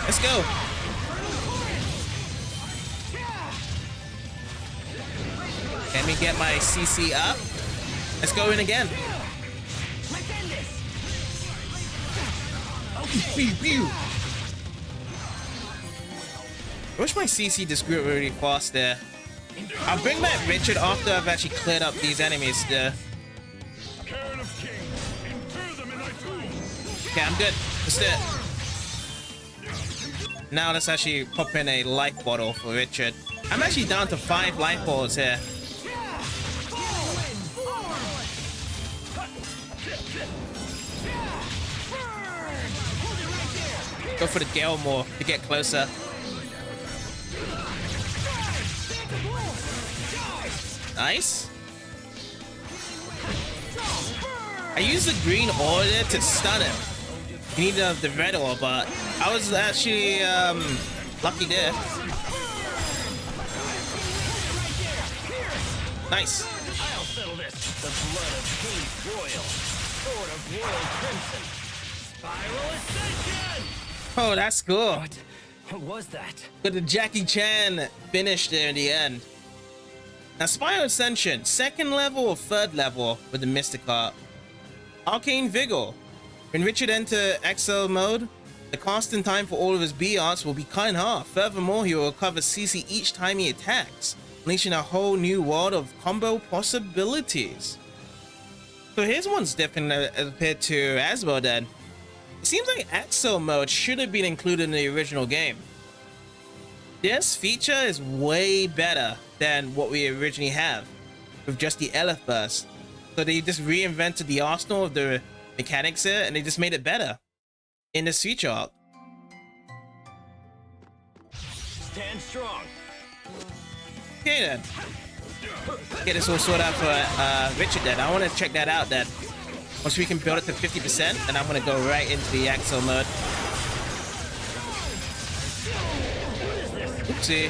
Let's go. Let me get my CC up. Let's go in again. Pew, pew. I wish my CC just grew really fast there. I'll bring back Richard after I've actually cleared up these enemies there. Okay, I'm good. Let's do it. Now let's actually pop in a life bottle for Richard. I'm actually down to 5 life bottles here. Go for the Gale more to get closer. Nice. I used the green order to stun him. You need the red ore, but I was actually lucky there. Nice. I'll settle this. The blood of King Royal. Sword of Royal Crimson. Spiral Ascension! Oh, that's cool. What was that? But the Jackie Chan finished there in the end. Now, Spiral Ascension, 2nd level or 3rd level with the Mystic Art. Arcane Vigor. When Richard enters accel mode, the casting time for all of his B arts will be cut in half. Furthermore, he will recover CC each time he attacks, unleashing a whole new world of combo possibilities. So here's one's different compared to Asmo then. It seems like accel mode should have been included in the original game. This feature is way better than what we originally have with just the Elf Burst. So they just reinvented the arsenal of the mechanics here and they just made it better in this feature arc. Stand strong. Okay then. Get this all sorted out for Richard then. I want to check that out then. Once we can build it to 50%, then I'm going to go right into the accel mode. Oopsie.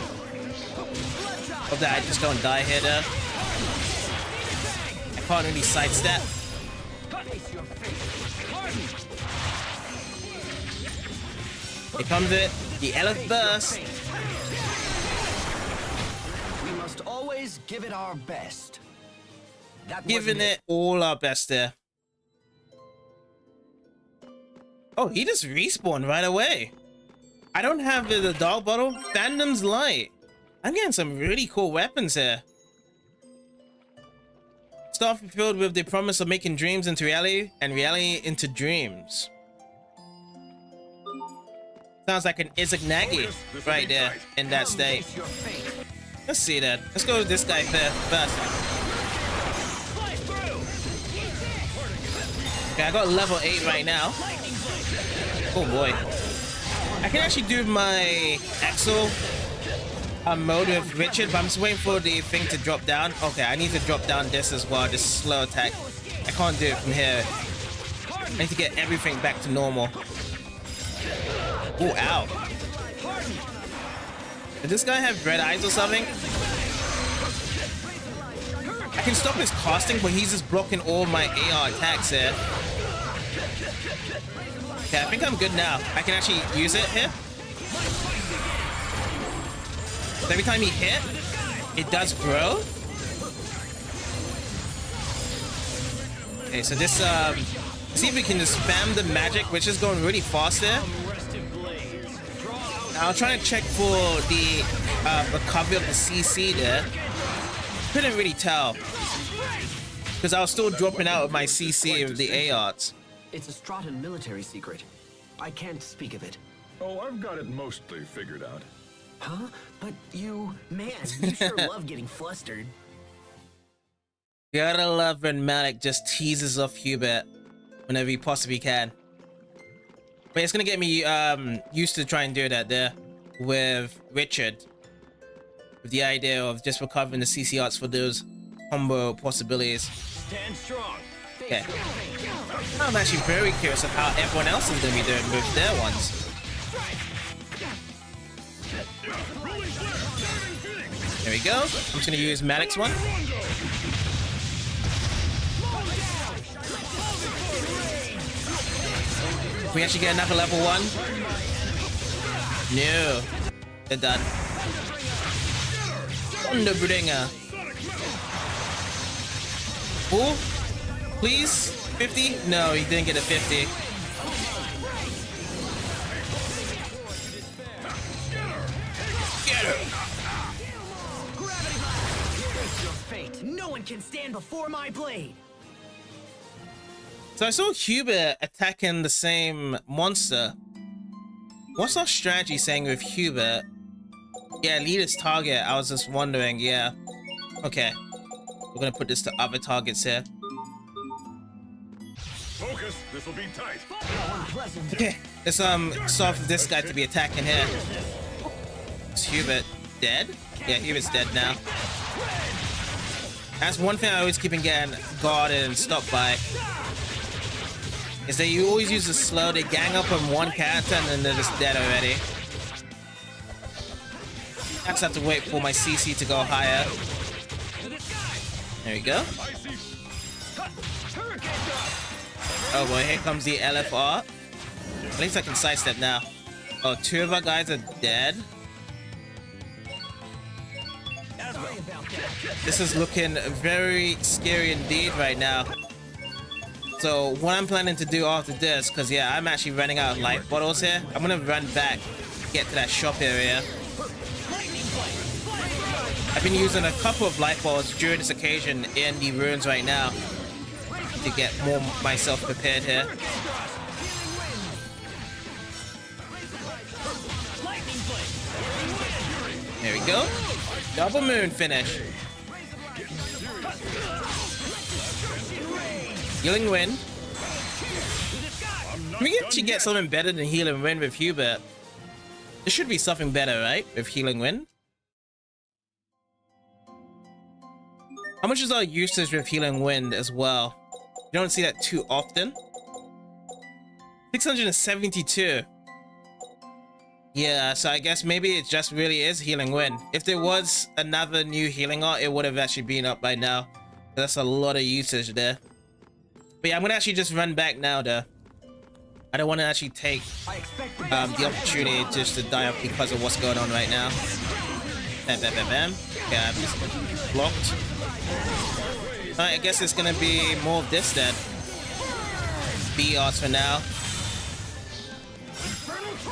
Hope that I just don't die here though. I can't really sidestep. Here comes it. The Elf Burst. We must always give it our best. Giving it all our best there. Oh, he just respawned right away. I don't have the dog bottle. Phantom's Light. I'm getting some really cool weapons here. Stuff filled with the promise of making dreams into reality and reality into dreams. Sounds like an Izanagi right there in that state. Let's see that. Let's go with this guy first. Okay, I got level 8 right now. Oh boy. I can actually do my accel mode with Richard, but I'm just waiting for the thing to drop down. Okay, I need to drop down this as well, this slow attack. I can't do it from here. I need to get everything back to normal. Oh, ow. Does this guy have red eyes or something? I can stop his casting, but he's just blocking all my AR attacks here. Okay, I think I'm good now. I can actually use it here. So every time he hit, it does grow. Okay, so this, see if we can just spam the magic, which is going really fast there. Now, I'll try to check for the recovery of the CC there. Couldn't really tell. Because I was still dropping out of my CC of the ARs. It's a Stratton military secret. I can't speak of it. Oh, I've got it mostly figured out. Huh? But man, you sure love getting flustered. Gotta love when Malik just teases off Hubert whenever he possibly can. But it's gonna get me used to try and do that there with Richard. With the idea of just recovering the CC arts for those combo possibilities. Stand strong. Okay. I'm actually very curious of how everyone else is gonna be doing with their ones. There we go. I'm just gonna use Malik's one. We actually get another level 1. No. They're done. Thunderbringer. Oh, please. 50? No, he didn't get a 50. Gravity blast! Face your fate. No one can stand before my blade. So I saw Hubert attacking the same monster. What's our strategy saying with Hubert? Yeah, lead its target. I was just wondering, yeah. Okay. We're gonna put this to other targets here. Focus. This will be tight. Okay, let's start for this guy to be attacking here. Is Hubert dead? Yeah, Hubert's dead now. That's one thing I always keep in getting guarded and stopped by. Is that you always use the slow, they gang up on one character and then they're just dead already. I just have to wait for my CC to go higher. There we go. Oh boy, here comes the LFR. At least I can sidestep now. Oh, 2 of our guys are dead. This is looking very scary indeed right now. So what I'm planning to do after this, because yeah, I'm actually running out of life bottles here. I'm gonna run back, get to that shop area. I've been using a couple of life bottles during this occasion in the ruins right now to get more myself prepared here. There we go. Double moon finish. Healing Wind. Can we actually get something better than Healing Wind with Hubert? There should be something better, right? With Healing Wind. How much is our usage with Healing Wind as well? You don't see that too often. 672. Yeah, so I guess maybe it just really is Healing Wind. If there was another new healing art, it would have actually been up by now. That's a lot of usage there. But yeah, I'm gonna actually just run back now though. I don't want to actually take the opportunity just to die up because of what's going on right now. Bam, bam, bam, bam. Yeah, I'm just blocked. Alright, I guess it's gonna be more of this then. B arts for now.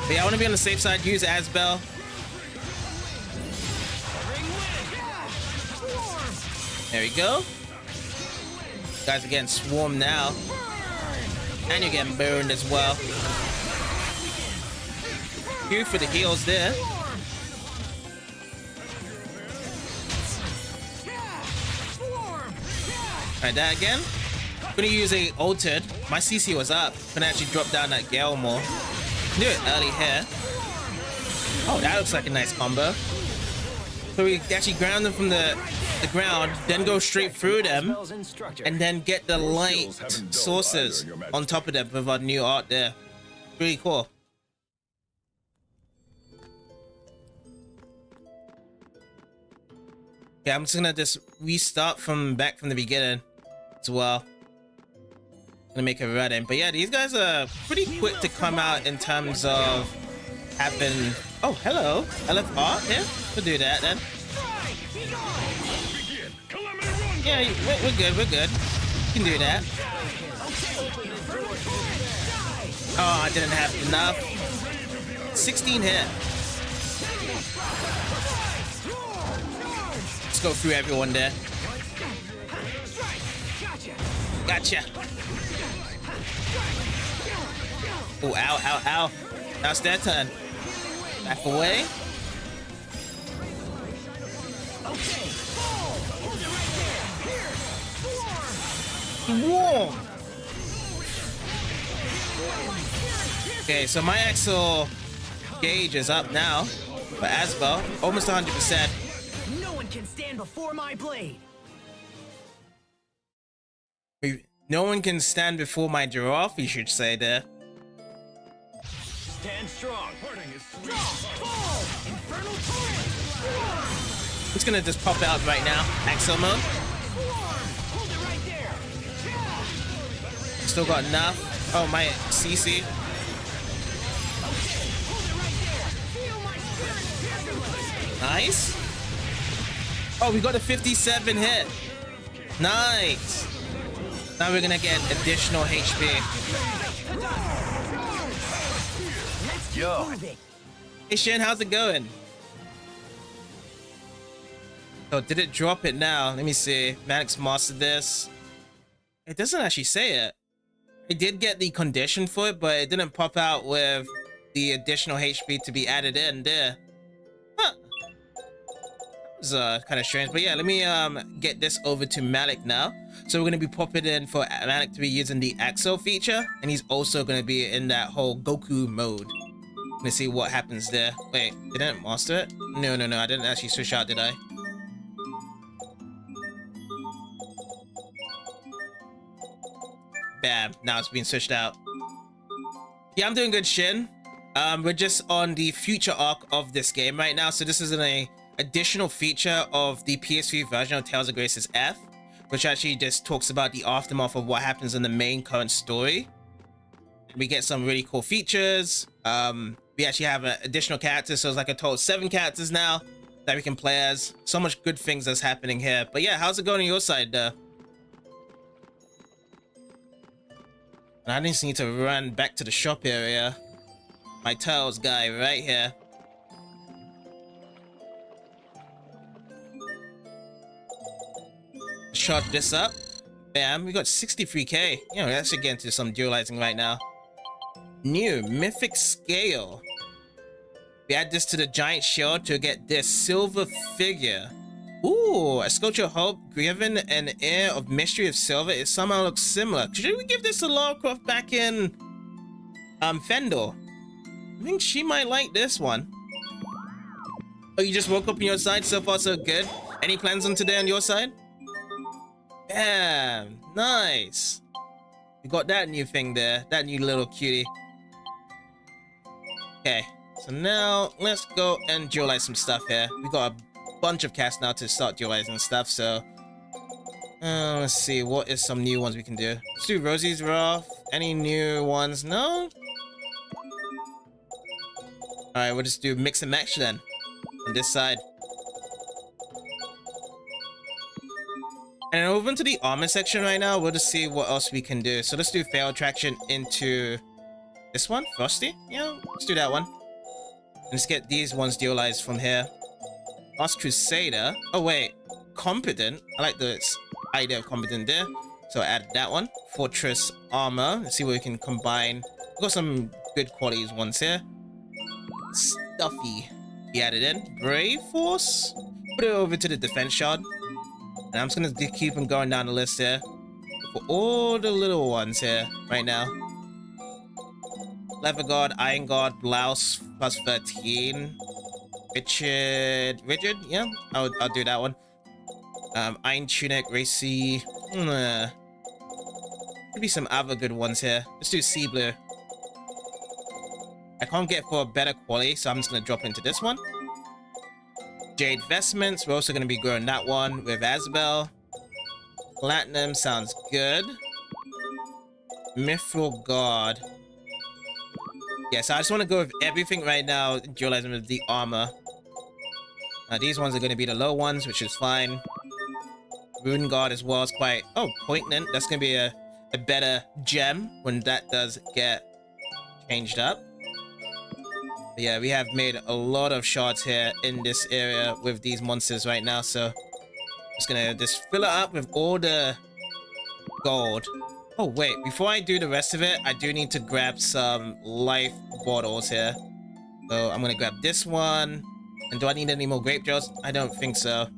But yeah, I want to be on the safe side. Use Asbel. There we go. You guys are getting swarmed now. And you're getting burned as well. Q for the heals there. Alright, that again. I'm gonna use a altered. My CC was up. Gonna actually drop down that Gale more. Do it early here. Oh, that looks like a nice combo. So we actually ground them from the ground, then go straight through them, and then get the light sources on top of them with our new art there. Really cool. Yeah, I'm just gonna restart back from the beginning as well. Gonna make a run in, but yeah, these guys are pretty quick to come out in terms of having. Oh, hello, LFR here. We'll do that then. Yeah, we're good. We're good. You can do that. Oh, I didn't have enough. 16 hit. Let's go through everyone there. Gotcha. Oh, ow, ow, ow. Now it's their turn. Back away. Whoa. Okay, so my accel gauge is up now. For Asbel, almost 100%. No one can stand before my blade. No one can stand before my giraffe, you should say there. Stand strong. It's gonna just pop out right now. Accel mode. Still got enough. Oh, my CC. Nice. Oh, we got a 57 hit. Nice. Now we're gonna get additional HP. Yo. Hey Shin, how's it going? So did it drop it now? Let me see. Malik's mastered this. It doesn't actually say it. It did get the condition for it, but it didn't pop out with the additional HP to be added in there. Huh. That was kind of strange. But yeah, let me get this over to Malik now. So we're going to be popping in for Malik to be using the accel feature. And he's also going to be in that whole Goku mode. Let's see what happens there. Wait, didn't master it? No. I didn't actually switch out, did I? Bam. Now it's being switched out. Yeah, I'm doing good, Shin. We're just on the future arc of this game right now. So this is an additional feature of the PS3 version of Tales of Grace's F, which actually just talks about the aftermath of what happens in the main current story. We get some really cool features. We actually have additional characters, so it's like a total of 7 characters now that we can play as. So much good things that's happening here. But yeah, how's it going on your side, And I just need to run back to the shop area. My Tails guy right here. Shot this up. Bam, we got 63k. You know, let's get into some dualizing right now. New Mythic Scale. We add this to the giant shield to get this silver figure. Ooh, a sculpture of hope, given an air of mystery of silver. It somehow looks similar. Should we give this to Lara Croft back in Fendor? I think she might like this one. Oh, you just woke up on your side? So far so good. Any plans on today on your side? Bam, nice. We got that new thing there, that new little cutie. Okay, so now let's go and dualize some stuff here. We got a bunch of casts now to start dualizing stuff, so let's see, what is some new ones we can do? Let's do Rosie's Wrath. Any new ones? No? Alright, we'll just do mix and match then on this side. And over into the armor section right now, we'll just see what else we can do. So let's do Fail Attraction into this one, Frosty. Yeah, let's do that one. And let's get these ones dualized from here. Last Crusader. Oh wait, Competent. I like the idea of Competent there. So add that one. Fortress Armor. Let's see what we can combine. We've got some good qualities ones here. Stuffy. Be added in. Brave Force. Put it over to the Defense Shard. And I'm just gonna keep them going down the list here. For all the little ones here right now. Leather Guard, Iron Guard, Blouse plus 13. Richard, yeah, I'll do that one. Iron Tunic, Racy. Could be some other good ones here. Let's do Sea Blue. I can't get for a better quality, so I'm just gonna drop into this one. Jade Vestments, we're also gonna be growing that one with Asbel. Platinum sounds good. Mithril Guard. Yeah, so I just want to go with everything right now, dualizing with the armor. These ones are going to be the low ones, which is fine. Rune Guard as well is quite... Oh, Poignant. That's going to be a better gem when that does get changed up. But yeah, we have made a lot of shards here in this area with these monsters right now, so... I'm just going to just fill it up with all the gold. Oh, wait. Before I do the rest of it, I do need to grab some life bottles here. So I'm going to grab this one. And do I need any more grape jars? I don't think so.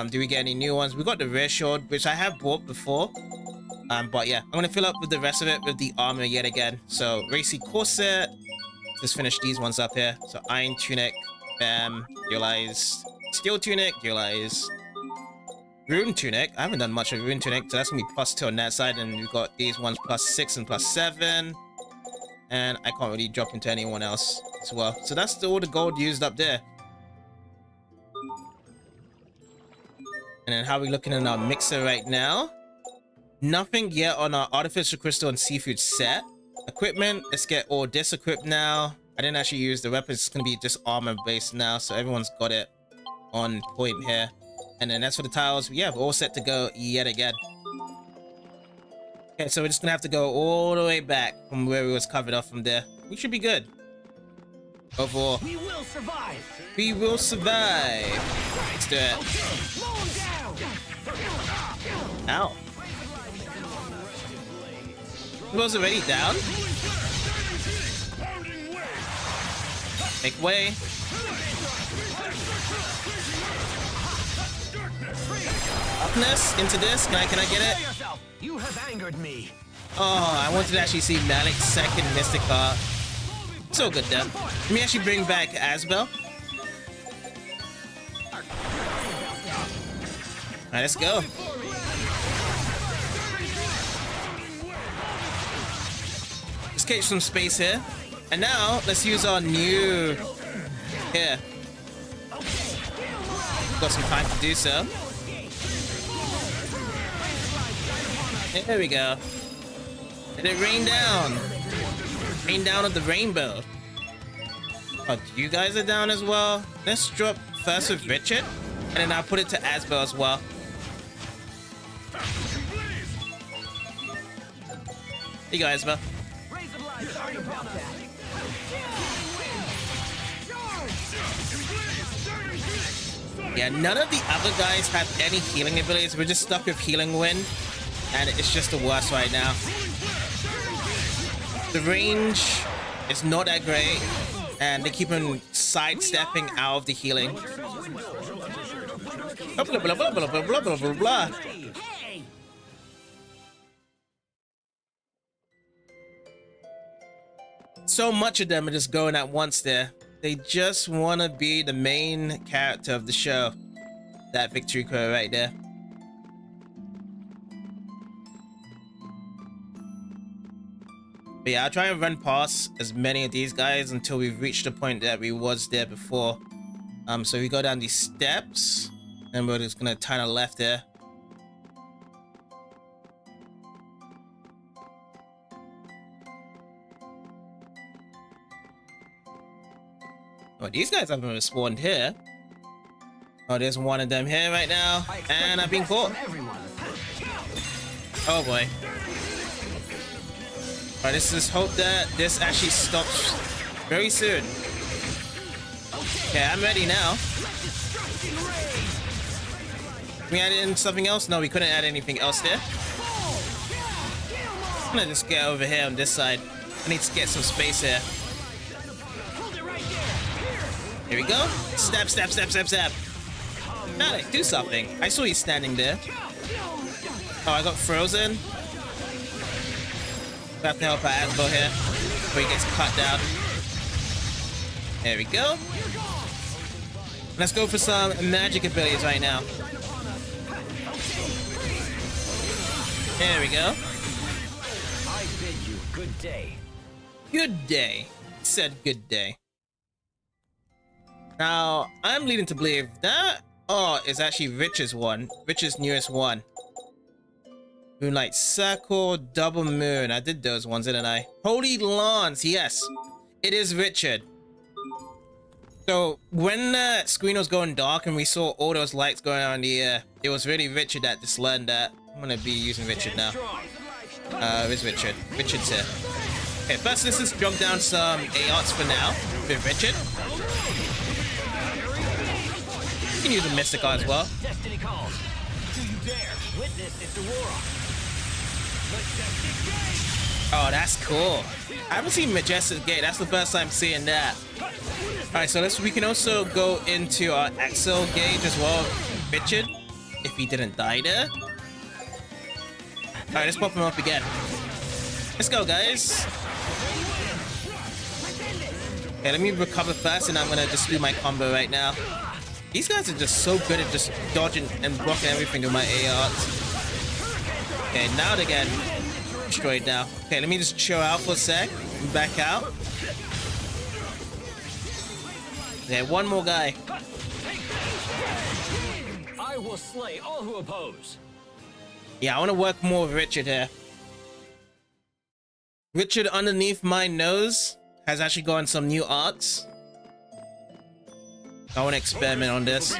Do we get any new ones? We got the rare sword, which I have bought before. But yeah, I'm going to fill up with the rest of it with the armor yet again. So Racy Corset. Just finish these ones up here. So Iron Tunic. Bam. Dualized. Steel Tunic. Dualized. Rune Tunic. I haven't done much of Rune Tunic, so that's gonna be +2 on that side, and we've got these ones +6 and +7. And I can't really drop into anyone else as well. So that's all the gold used up there. And then how are we looking in our mixer right now? Nothing yet on our artificial crystal and seafood set. Equipment, let's get all this equipped now. I didn't actually use the weapons, it's gonna be just armor based now, so everyone's got it on point here. And then as for the tiles, yeah, we're all set to go yet again. Okay, so we're just gonna have to go all the way back from where we was covered off from there. We should be good. Overall. We will survive. We will survive. Let's do it. Okay, Ow. He was already down. Make way. Darkness into this. Can I get it? You have angered me. Oh, I wanted to actually see Malik's second Mystic card. So good though. Let me actually bring back Asbel. Alright, let's go. Let's catch some space here. And now, let's use our new... Here. Got some time to do so. There we go. Did it rain down? Rain down on the rainbow. Oh, you guys are down as well? Let's drop first with Richard. And then I'll put it to Asbel as well. Here you go, Asbel. Yeah, none of the other guys have any healing abilities. We're just stuck with Healing Wind. And it's just the worst right now. The range is not that great. And they keep on sidestepping out of the healing. Blah, blah, blah, blah, blah, blah, blah, blah, blah. So much of them are just going at once there. They just want to be the main character of the show. That victory quote right there. But yeah, I'll try and run past as many of these guys until we've reached the point that we was there before. So we go down these steps, and we're just gonna turn a left there. Oh, these guys haven't respawned here. Oh, there's one of them here right now, and I've been caught. Oh boy. Alright, let's just hope that this actually stops very soon. Okay, I'm ready now. Can we add in something else? No, we couldn't add anything else there. I'm gonna just get over here on this side. I need to get some space here. Here we go. Stab, stab, stab, stab, stab. Malik, do something. I saw you standing there. Oh, I got frozen. We have to help our Asbel here before he gets cut down. There we go. Let's go for some magic abilities right now. There we go. I bid you good day. Good day. Said good day. Now, I'm leading to believe that is actually Richard's one. Richard's newest one. Moonlight Circle, Double Moon. I did those ones, didn't I? Holy Lance, yes. It is Richard. So, when the screen was going dark and we saw all those lights going on in the air, it was really Richard that just learned that. I'm gonna be using Richard now. Where's Richard? Richard's here. Okay, first let's just jump down some ARs for now with Richard. You can use a Mystic as well. Destiny calls. Do you dare witness its aurora? Oh, that's cool. I haven't seen Majestic Gate. That's the first time seeing that. Alright, so we can also go into our accel gauge as well, Richard, if he didn't die there. Alright, let's pop him up again. Let's go, guys. Okay, let me recover first, and I'm gonna just do my combo right now. These guys are just so good at just dodging and blocking everything with my ARs. Okay, now they're getting destroyed now. Okay, let me just chill out for a sec. Back out. Okay, one more guy. I will slay all who oppose. Yeah, I want to work more with Richard here. Richard underneath my nose has actually gotten some new arts. I want to experiment on this.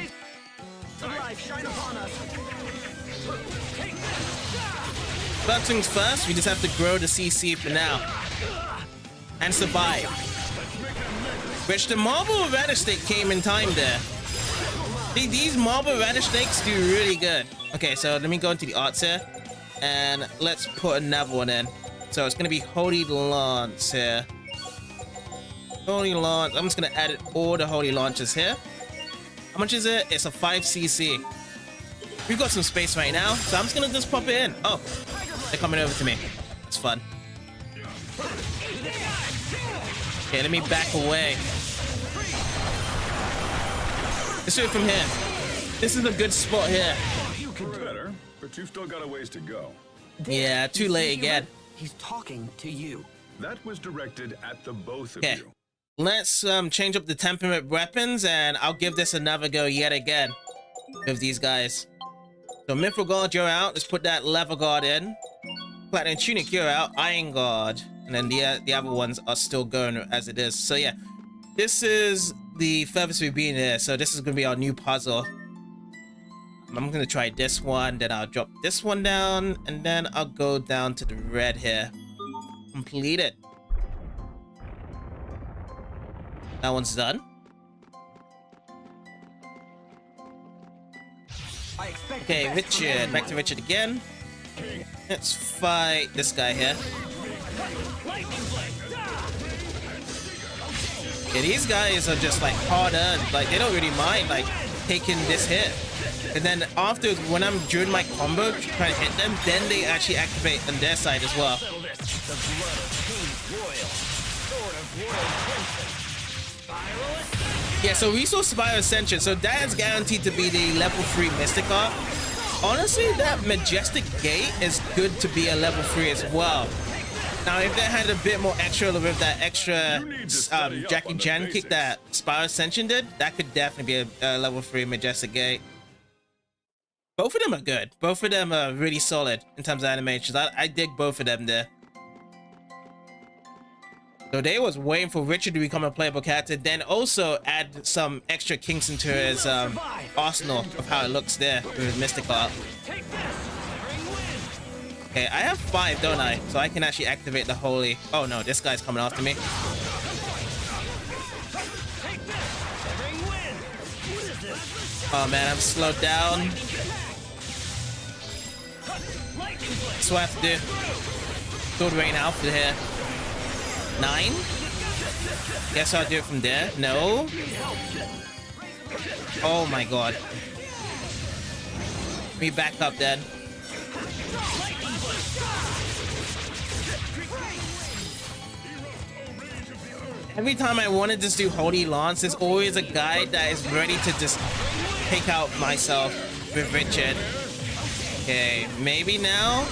First things first, we just have to grow the CC for now. And survive. Which the Marble Eradic came in time there. These marble radish snakes do really good. Okay, so let me go into the arts here. And let's put another one in. So it's going to be Holy Lance here. Holy Lance. I'm just going to add all the Holy Launches here. How much is it? It's a 5cc. We've got some space right now, so I'm just going to just pop it in. Oh, they're coming over to me. It's fun. Okay, let me back away. Let's do it from here. This is a good spot here. Better, but you've still got a ways to go. Yeah, too late again. He's talking to you. That was directed at the both of Okay, you. let's change up the temperament weapons, and I'll give this another go yet again with these guys. So Mithril Guard, you're out. Let's put that Leather Guard in. Platinum Tunic, you're out. Iron Guard. And then the other ones are still going as it is. So yeah, this is the furthest we've been here. So this is going to be our new puzzle. I'm going to try this one, then I'll drop this one down, and then I'll go down to the red here. Complete it. That one's done. Okay, Richard. Back to Richard again. Let's fight this guy here. Yeah, these guys are just like harder. Like they don't really mind like taking this hit. And then after, when I'm during my combo trying to hit them, then they actually activate on their side as well. Yeah, so Resource Spiral Ascension. So that is guaranteed to be the level 3 Mystica. Honestly, that Majestic Gate is good to be a level 3 as well. Now, if they had a bit more extra with that extra Jackie Chan kick that Spiral Ascension did, that could definitely be a level 3 Majestic Gate. Both of them are good. Both of them are really solid in terms of animations. I dig both of them there. So they was waiting for Richard to become a playable character, then also add some extra kinks into his arsenal of how it looks there with his Mystic Art. Okay, I have 5, don't I? So I can actually activate the Holy... Oh no, this guy's coming after me. Oh man, I'm slowed down. That's what I have to do. Sword Rain Alpha here. 9? Guess I'll do it from there. No. Oh my god. Let me back up then. Every time I want to just do Holy Lance, there's always a guy that is ready to just take out myself with Richard. Okay, maybe now?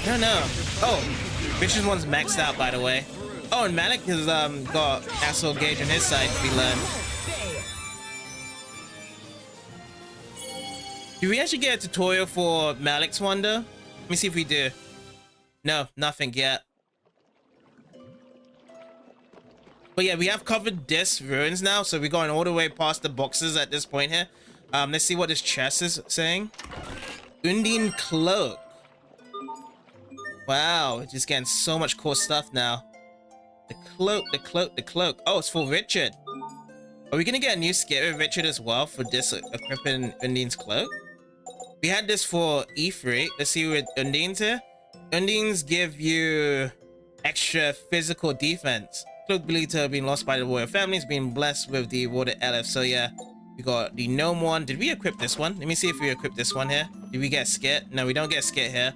I don't know. Oh, Richard's one's maxed out, by the way. Oh, and Malik has got accel gauge on his side to be learned. Do we actually get a tutorial for Malik's Wonder? Let me see if we do. No, nothing yet. But yeah, we have covered this ruins now, so we're going all the way past the boxes at this point here. Let's see what this chest is saying. Undine Cloak. Wow, we're just getting so much cool stuff now. The cloak, the cloak, the cloak. Oh, it's for Richard. Are we gonna get a new skit with Richard as well for this equipping Undine's cloak? We had this for E3. Let's see with Undine's here. Undine's give you extra physical defense. Cloak believed to have been lost by the royal families, being blessed with the awarded elf. So yeah, we got the gnome one. Did we equip this one? Let me see if we equip this one here. Did we get skit? No, we don't get skit here.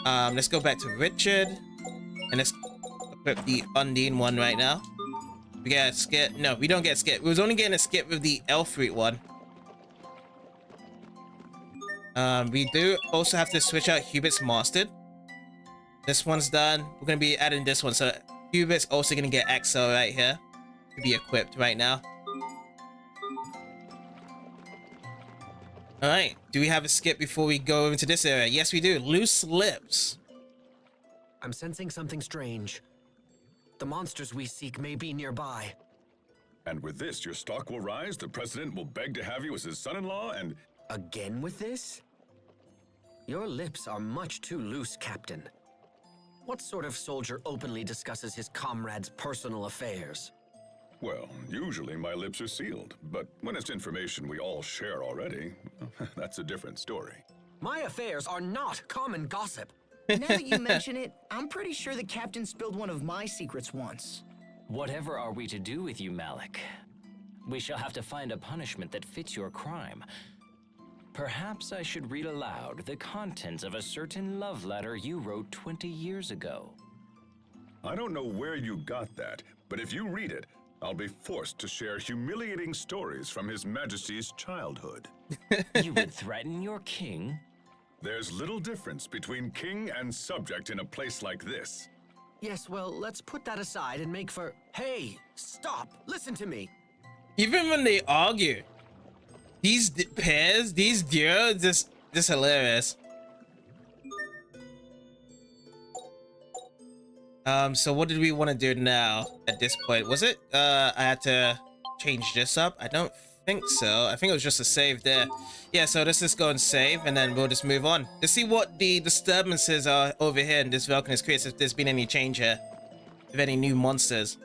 Let's go back to Richard and let's equip the Undine one right now. We get a skit. No, we don't get skit. We was only getting a skit with the Elfreet one. We do also have to switch out Hubit's Mastered. This one's done. We're gonna be adding this one, so Hubit's also gonna get accel right here to be equipped right now. All right. Do we have a skip before we go into this area? Yes, we do. Loose lips. I'm sensing something strange. The monsters we seek may be nearby. And with this, your stock will rise, the president will beg to have you as his son-in-law, and... Again with this? Your lips are much too loose, Captain. What sort of soldier openly discusses his comrades' personal affairs? Well, usually my lips are sealed, but when it's information we all share already, that's a different story. My affairs are not common gossip. Now that you mention it, I'm pretty sure the captain spilled one of my secrets once. Whatever are we to do with you, Malik? We shall have to find a punishment that fits your crime. Perhaps I should read aloud the contents of a certain love letter you wrote 20 years ago. I don't know where you got that, but if you read it, I'll be forced to share humiliating stories from His Majesty's childhood. You would threaten your king? There's little difference between king and subject in a place like this. Yes, well, let's put that aside and make for... Hey, stop! Listen to me! Even when they argue, these pairs, these duos, just hilarious. So what did we want to do now at this point? Was it I had to change this up? I don't think so. I think it was just a save there. Yeah, so let's just go and save, and then we'll just move on. Let's see what the disturbances are over here in this Vulcanist creates, if there's been any change here. If any new monsters.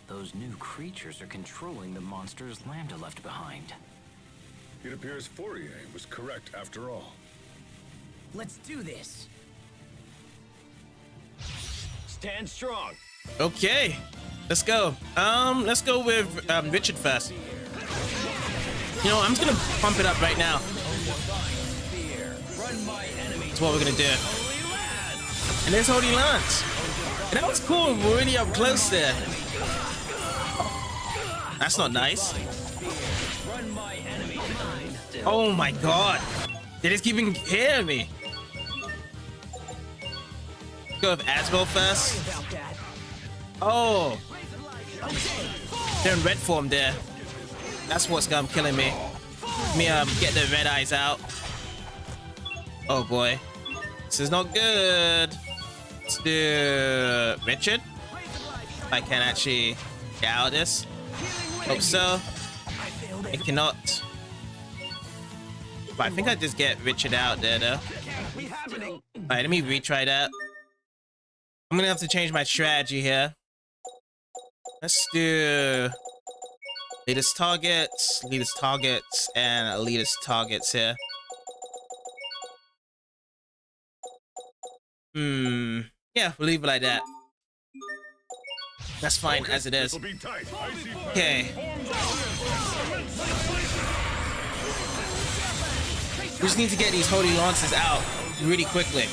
Those new creatures are controlling the monsters Lambda left behind. It appears Fourier was correct after all. Let's do this. Stand strong. Okay, let's go. Let's go with Richard first. You know, I'm just gonna pump it up right now. That's what we're gonna do. And there's Holy Lance. And that was cool. We're really up close there. That's not nice. Oh my god. They just keep hearing me. Go with Asbel first. Oh. They're in red form there. That's what's killing me. Let me get the red eyes out. Oh boy. This is not good. Let's do Richard. If I can actually get out of this. Hope so. I cannot. But I think I just get Richard out there though. Alright, let me retry that. I'm gonna have to change my strategy here. Let's do latest targets, and latest targets here. Yeah, we'll leave it like that. That's fine as it is. Okay. We just need to get these Holy Lances out really quickly.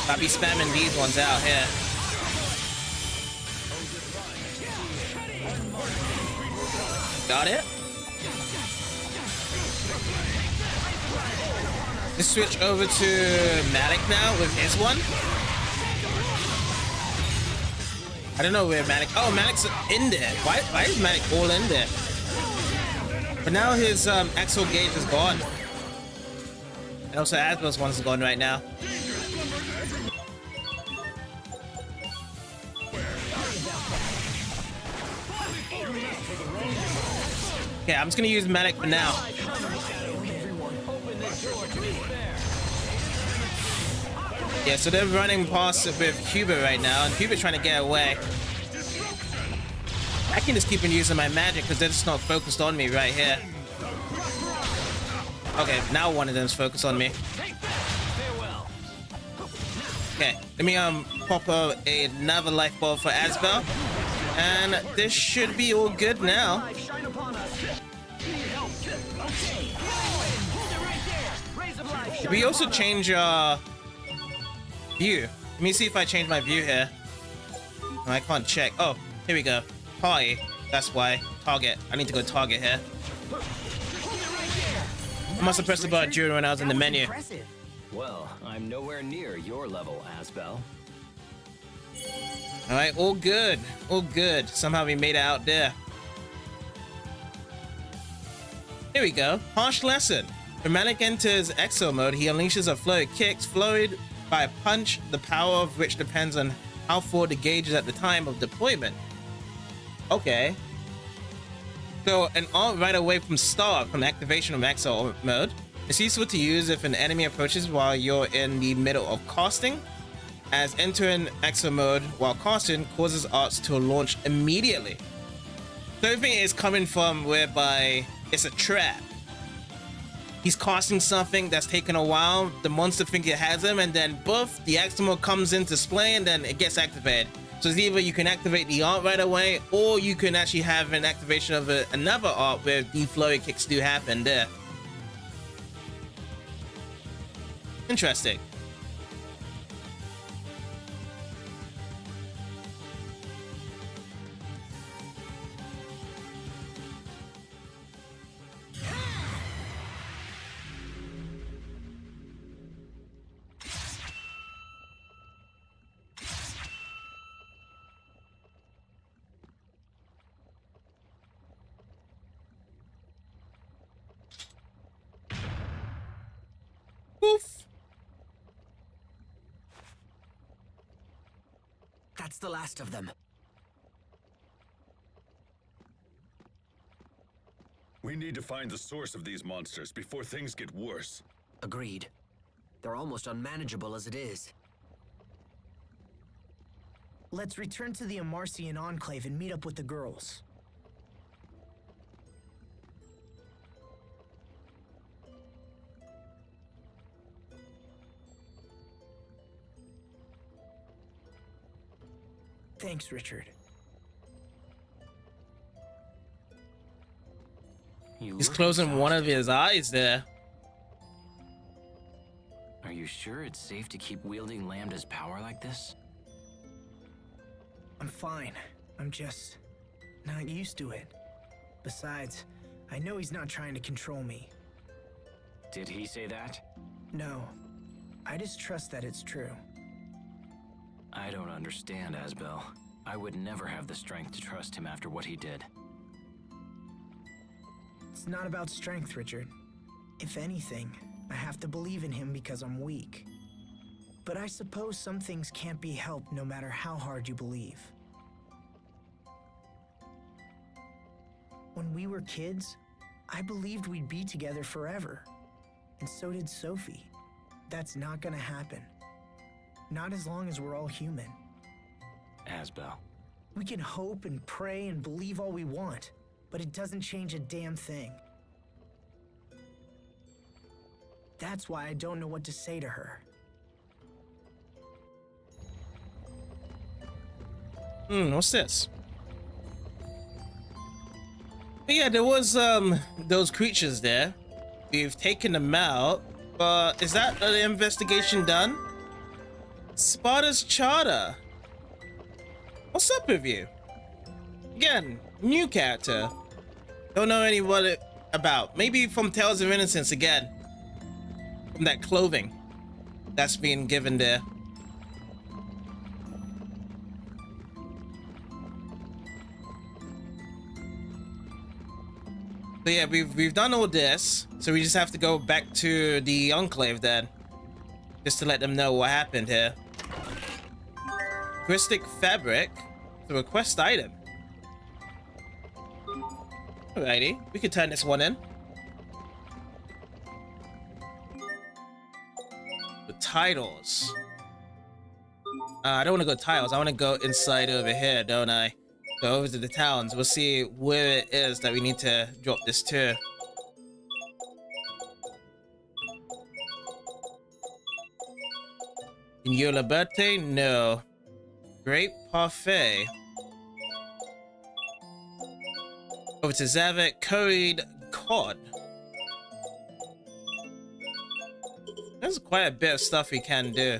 I'll be spamming these ones out here. Got it? Let's switch over to Malik now with his one. I don't know where Malik... Oh, Malik's in there. Why is Malik all in there? But now his accel gauge is gone. And also Asbel's one's gone right now. Okay, I'm just gonna use Malik for now. Yeah, so they're running past with Hubert right now, and Hubert's trying to get away. I can just keep on using my magic because they're just not focused on me right here. Okay, now one of them's focused on me. Okay, let me pop another life ball for Asbel, and this should be all good now. Did we also change our view? Let me see if I change my view here. Oh, I can't check. Oh, here we go. Party. That's why. Target. I need to go target here. I must have pressed the button during when I was in the menu. Well, I'm nowhere near your level, Asbel. Alright, all good. All good. Somehow we made it out there. Here we go. Harsh lesson. When Malik enters accel mode, he unleashes a flow of kicks, flowed by a punch, the power of which depends on how forward the gauge is at the time of deployment. Okay. So an art right away from start, from activation of accel mode, It's useful to use if an enemy approaches while you're in the middle of casting, as entering accel mode while casting causes arts to launch immediately. So everything is coming from whereby it's a trap. He's casting something that's taken a while, the monster thinks it has him, and then boof, the accel mode comes into display and then it gets activated. So it's either you can activate the art right away, or you can actually have an activation of another art where the flurry kicks do happen there. Interesting. Oof. That's the last of them. We need to find the source of these monsters before things get worse. Agreed. They're almost unmanageable as it is. Let's return to the Amarcian Enclave and meet up with the girls. Thanks, Richard. He's closing one of his eyes there. Are you sure it's safe to keep wielding Lambda's power like this? I'm fine. I'm just not used to it. Besides, I know he's not trying to control me. Did he say that? No. I just trust that it's true. I don't understand, Asbel. I would never have the strength to trust him after what he did. It's not about strength, Richard. If anything, I have to believe in him because I'm weak. But I suppose some things can't be helped no matter how hard you believe. When we were kids, I believed we'd be together forever. And so did Sophie. That's not gonna happen. Not as long as we're all human. Asbel. We can hope and pray and believe all we want, but it doesn't change a damn thing. That's why I don't know what to say to her. What's this? But yeah, there was those creatures there. We've taken them out, but is that the investigation done? Sparta's Charter. What's up with you? Again, new character. Don't know anyone about. Maybe from Tales of Innocence again. From that clothing that's being given there. So yeah, we've done all this, so we just have to go back to the Enclave then, just to let them know what happened here. Christic fabric, the request item. Alrighty, we could turn this one in. The titles. I don't want to go titles. I want to go inside over here, don't I? Go over to the towns. We'll see where it is that we need to drop this to. In Your Liberté? No. Great Parfait. Over to Zavik, curried cod. There's quite a bit of stuff we can do.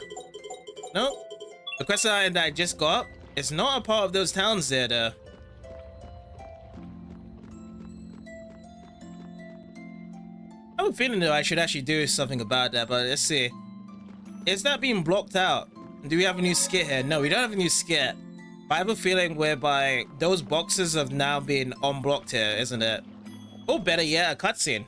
Nope. The quest item that I just got is not a part of those towns there, though. I have a feeling though I should actually do something about that, but let's see. Is that being blocked out? Do we have a new skit here? No, we don't have a new skit. But I have a feeling whereby those boxes have now been unblocked here, isn't it? Or better yet, a cutscene.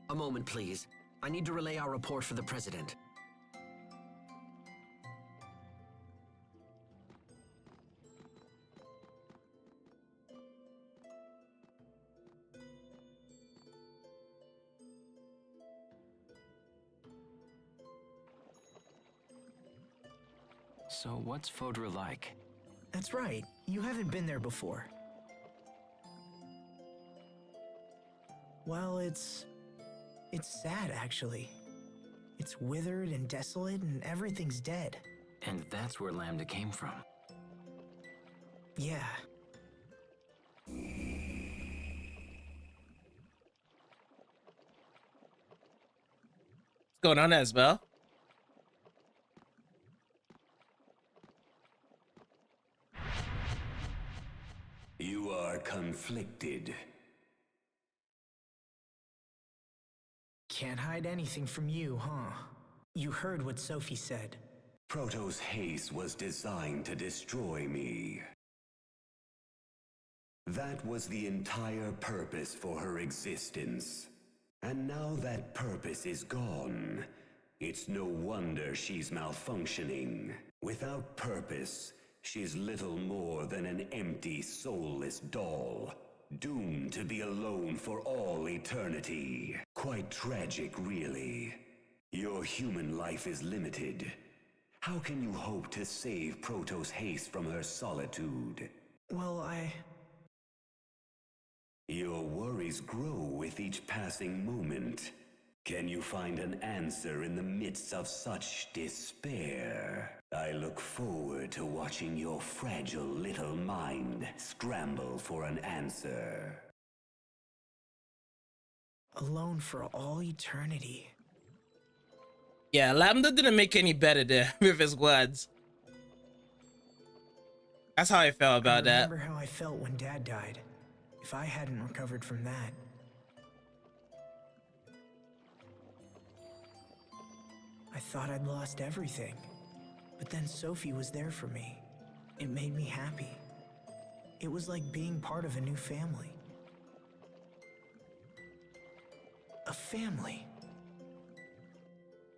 A moment, please. I need to relay our report for the president. So what's Fodra like? That's right. You haven't been there before. Well, it's sad, actually. It's withered and desolate, and everything's dead. And that's where Lambda came from. Yeah. What's going on, Asbel? You are conflicted. Can't hide anything from you, huh? You heard what Sophie said. Protoss haste was designed to destroy me. That was the entire purpose for her existence. And now that purpose is gone, it's no wonder she's malfunctioning. Without purpose, she's little more than an empty, soulless doll, doomed to be alone for all eternity. Quite tragic, really. Your human life is limited. How can you hope to save Protoss haste from her solitude? Well, Your worries grow with each passing moment. Can you find an answer in the midst of such despair? I look forward to watching your fragile little mind scramble for an answer. alone for all eternity. Yeah, Lambda didn't make any better there with his words. That's how I felt about that. I remember how I felt when Dad died. If I hadn't recovered from that. I thought I'd lost everything. But then Sophie was there for me. It made me happy. It was like being part of a new family. A family.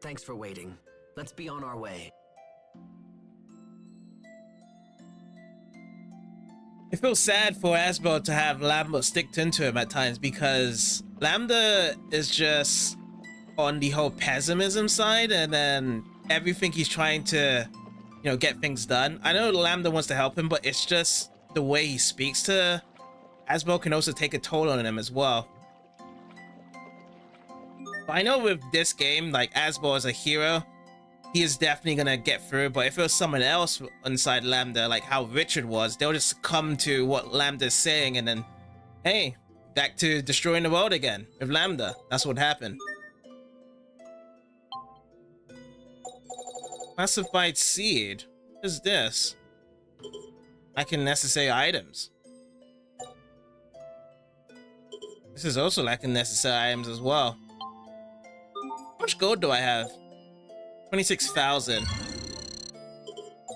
Thanks for waiting. Let's be on our way. It feels sad for Asbel to have Lambda sticked into him at times, because Lambda is just on the whole pessimism side, and then everything he's trying to, you know, get things done. I know Lambda wants to help him, but it's just the way he speaks to Asbel can also take a toll on him as well. But I know with this game, like, Asbel as a hero, he is definitely gonna get through, but if it was someone else inside Lambda, like how Richard was, they'll just come to what Lambda's saying and then, hey, back to destroying the world again with Lambda. That's what happened. Classified seed. What is this? Lacking necessary items. This is also lacking necessary items as well. How much gold do I have? 26,000.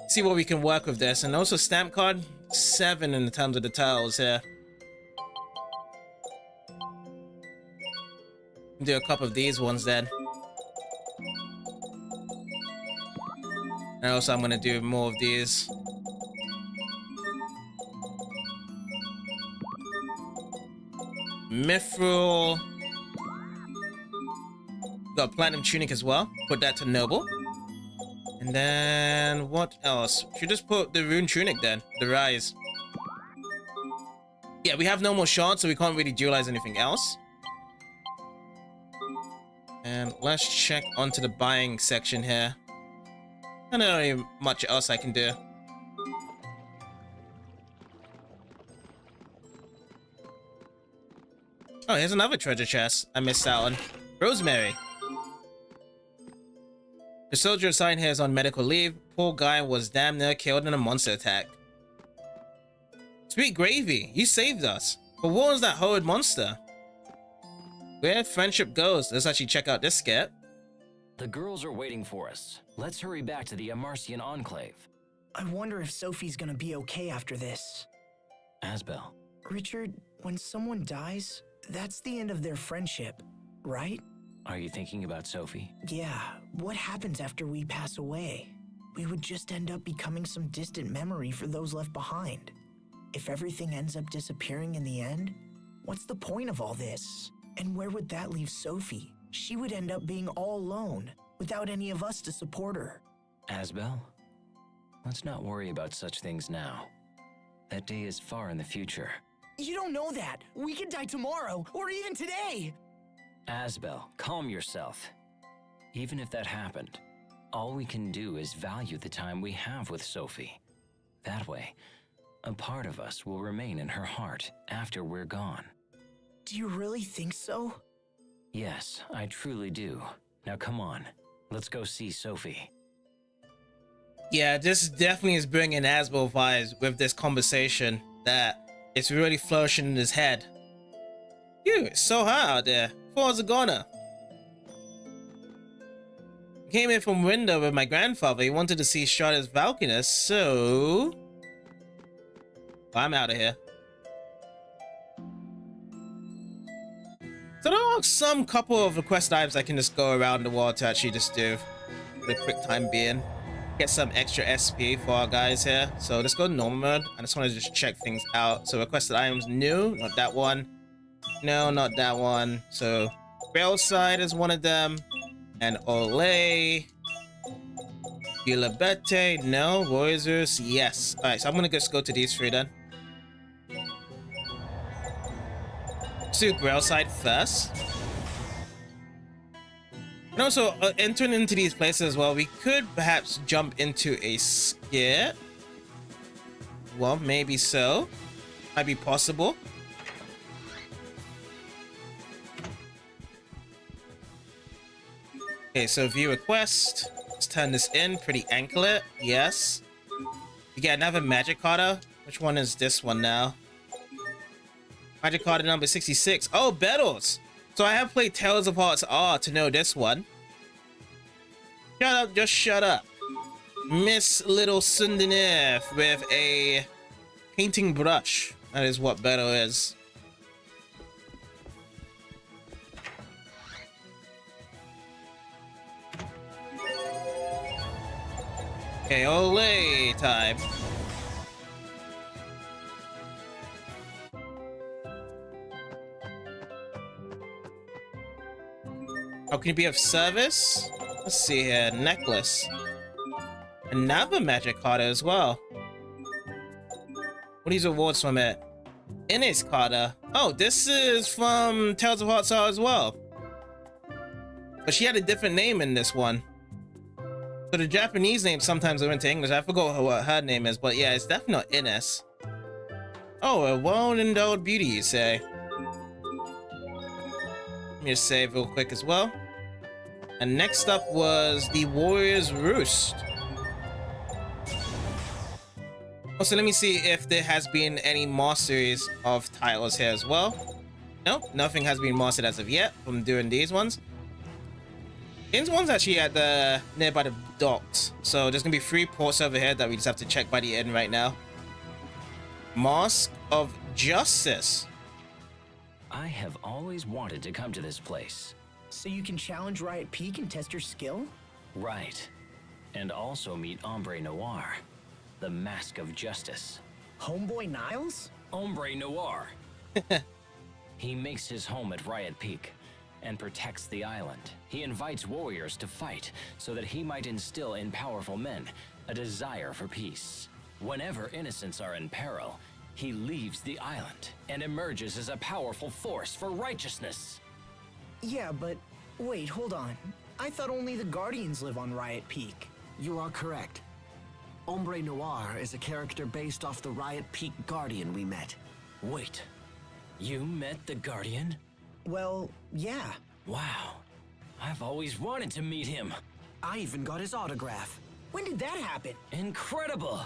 See what we can work with this. And also stamp card 7 in terms of the tiles here. Do a couple of these ones then. And also I'm gonna do more of these. Mithril. Got a platinum tunic as well. Put that to noble. And then what else? Should just put the rune tunic then. The rise. Yeah, we have no more shards, so we can't really dualize anything else. And let's check onto the buying section here. I don't know really much else I can do. Oh, here's another treasure chest. I missed that one. Rosemary. The soldier assigned here is on medical leave. Poor guy was damn near killed in a monster attack. Sweet gravy, you saved us. But what was that horrid monster? Where friendship goes. Let's actually check out this skit. The girls are waiting for us. Let's hurry back to the Amarcian Enclave. I wonder if Sophie's gonna be okay after this. Asbel. Richard, when someone dies, that's the end of their friendship, right? Are you thinking about Sophie? Yeah, what happens after we pass away? We would just end up becoming some distant memory for those left behind. If everything ends up disappearing in the end, what's the point of all this? And where would that leave Sophie? She would end up being all alone, without any of us to support her. Asbel? Let's not worry about such things now. That day is far in the future. You don't know that. We could die tomorrow, or even today. Asbel, calm yourself. Even if that happened, all we can do is value the time we have with Sophie. That way, a part of us will remain in her heart after we're gone. Do you really think so? Yes, I truly do. Now come on, let's go see Sophie. Yeah, this definitely is bringing Asbel vibes with this conversation, that it's really flourishing in his head. Phew, it's so hot out there. Far's a goner. Came in from window with my grandfather. He wanted to see Charlotte's Valkynes, so I'm out of here. So there are some couple of request items I can just go around the world to actually just do for the quick time being. Get some extra SP for our guys here. So let's go normal mode. I just want to just check things out. So requested items new, not that one. No, not that one. So Railside is one of them. And Olay. Gilabete, no. Warriors, yes. Alright, so I'm gonna just go to these three then. Let's do Railside first. And also, entering into these places as well, we could perhaps jump into a skit. Well, maybe so. Might be possible. Okay, so view request. Let's turn this in. Pretty anklet. Yes. You get another magic card. Which one is this one now? Magic card number 66. Oh, battles. So I have played Tales of Hearts R to know this one. Shut up, just shut up. Miss Little Sundanev with a painting brush. That is what battle is. Okay, Olay time. How can you be of service? Let's see here. Necklace. Another magic card as well. What are these awards from it? Ines Carter. Oh, this is from Tales of Hearts R as well. But she had a different name in this one. So the Japanese names sometimes are into English. I forgot what her name is, but yeah, it's definitely not Ines. Oh, a well-endowed beauty, you say? Let me just save real quick as well. And next up was the Warrior's Roost. Also, let me see if there has been any masteries of titles here as well. Nope, nothing has been mastered as of yet from doing these ones. These one's actually at the nearby the docks, so there's gonna be 3 ports over here that we just have to check by the end right now. Mask of Justice. I have always wanted to come to this place. So you can challenge Riot Peak and test your skill? Right. And also meet Ombre Noir, the Mask of Justice. Homeboy Niles? Ombre Noir. He makes his home at Riot Peak and protects the island. He invites warriors to fight so that he might instill in powerful men a desire for peace. Whenever innocents are in peril, he leaves the island and emerges as a powerful force for righteousness. Yeah, but wait, hold on. I thought only the Guardians live on Riot Peak. You are correct. Ombre Noir is a character based off the Riot Peak Guardian we met. Wait, you met the Guardian? Well, yeah. Wow, I've always wanted to meet him. I even got his autograph. When did that happen? Incredible!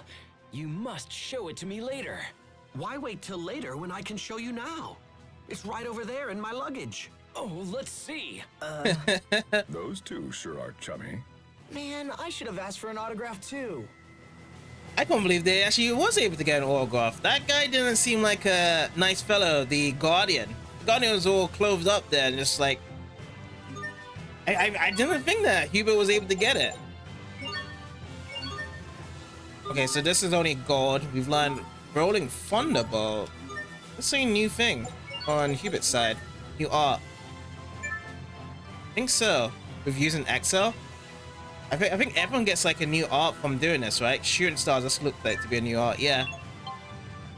You must show it to me later. Why wait till later when I can show you now? It's right over there in my luggage. Oh, let's see. Those two sure are chummy. Man, I should have asked for an autograph too. I can't believe they actually was able to get an autograph. That guy didn't seem like a nice fellow, the Guardian. The Guardian was all clothed up there and just like... I didn't think that Hubert was able to get it. Okay, so this is only gold. We've learned Rolling Thunderbolt. That's a new thing on Hubert's side. New art. I think so. With using accel. I think everyone gets like a new art from doing this, right? Shooting stars just look like to be a new art. Yeah.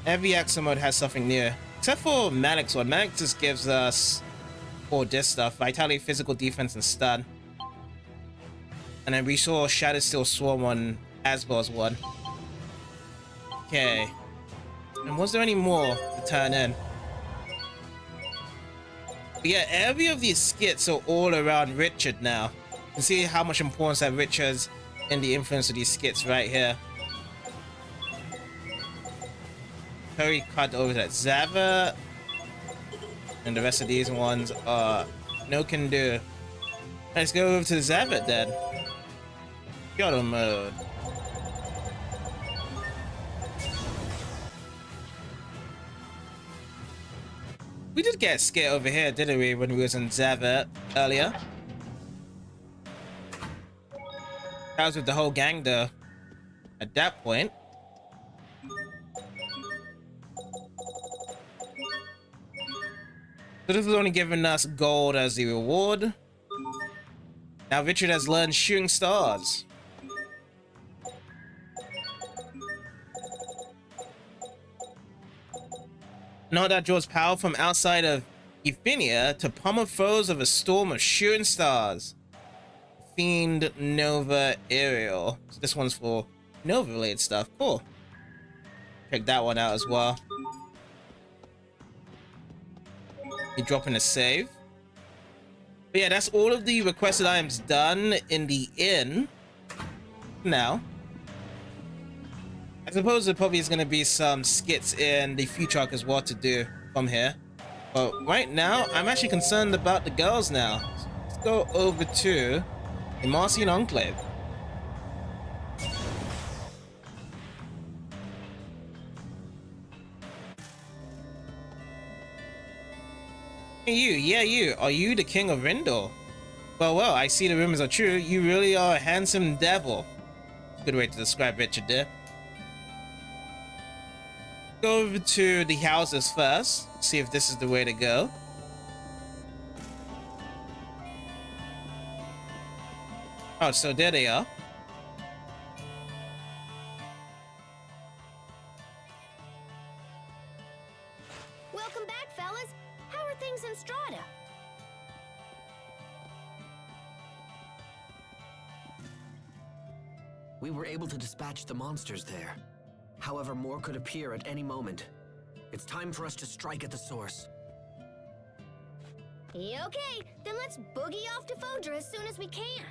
Every accel mode has something new. Except for Malik's one. Malik just gives us all this stuff. Vitality, physical defense, and stun. And then we saw Shadow Steel Swarm on Asbel's one. Okay. And was there any more to turn in? But yeah, every of these skits are all around Richard now. You can see how much importance that Richard's in the influence of these skits right here. Hurry cut over that Zava. And the rest of these ones are no can do. Let's go over to the Zava then. Auto mode. We did get a skit over here, didn't we, when we was in Zava earlier? That was with the whole gang though. At that point. So this is only giving us gold as the reward. Now Richard has learned shooting stars. Know that draws power from outside of Euphenia to pummel foes of a storm of shooting stars. Fiend Nova Aerial. So this one's for Nova related stuff. Cool. Check that one out as well. You drop in a save. But yeah, that's all of the requested items done in the inn. Now. I suppose there probably is going to be some skits in the future arc as well to do from here. But right now, I'm actually concerned about the girls now. Let's go over to Amarcian Enclave. Hey you, yeah you, are you the king of Rindor? Well, I see the rumors are true. You really are a handsome devil. Good way to describe Richard there. Go over to the houses first, see if this is the way to go. Oh, so there they are. Welcome back, fellas. How are things in Strata? We were able to dispatch the monsters there. However, more could appear at any moment. It's time for us to strike at the source. Okay, then let's boogie off to Fodra as soon as we can.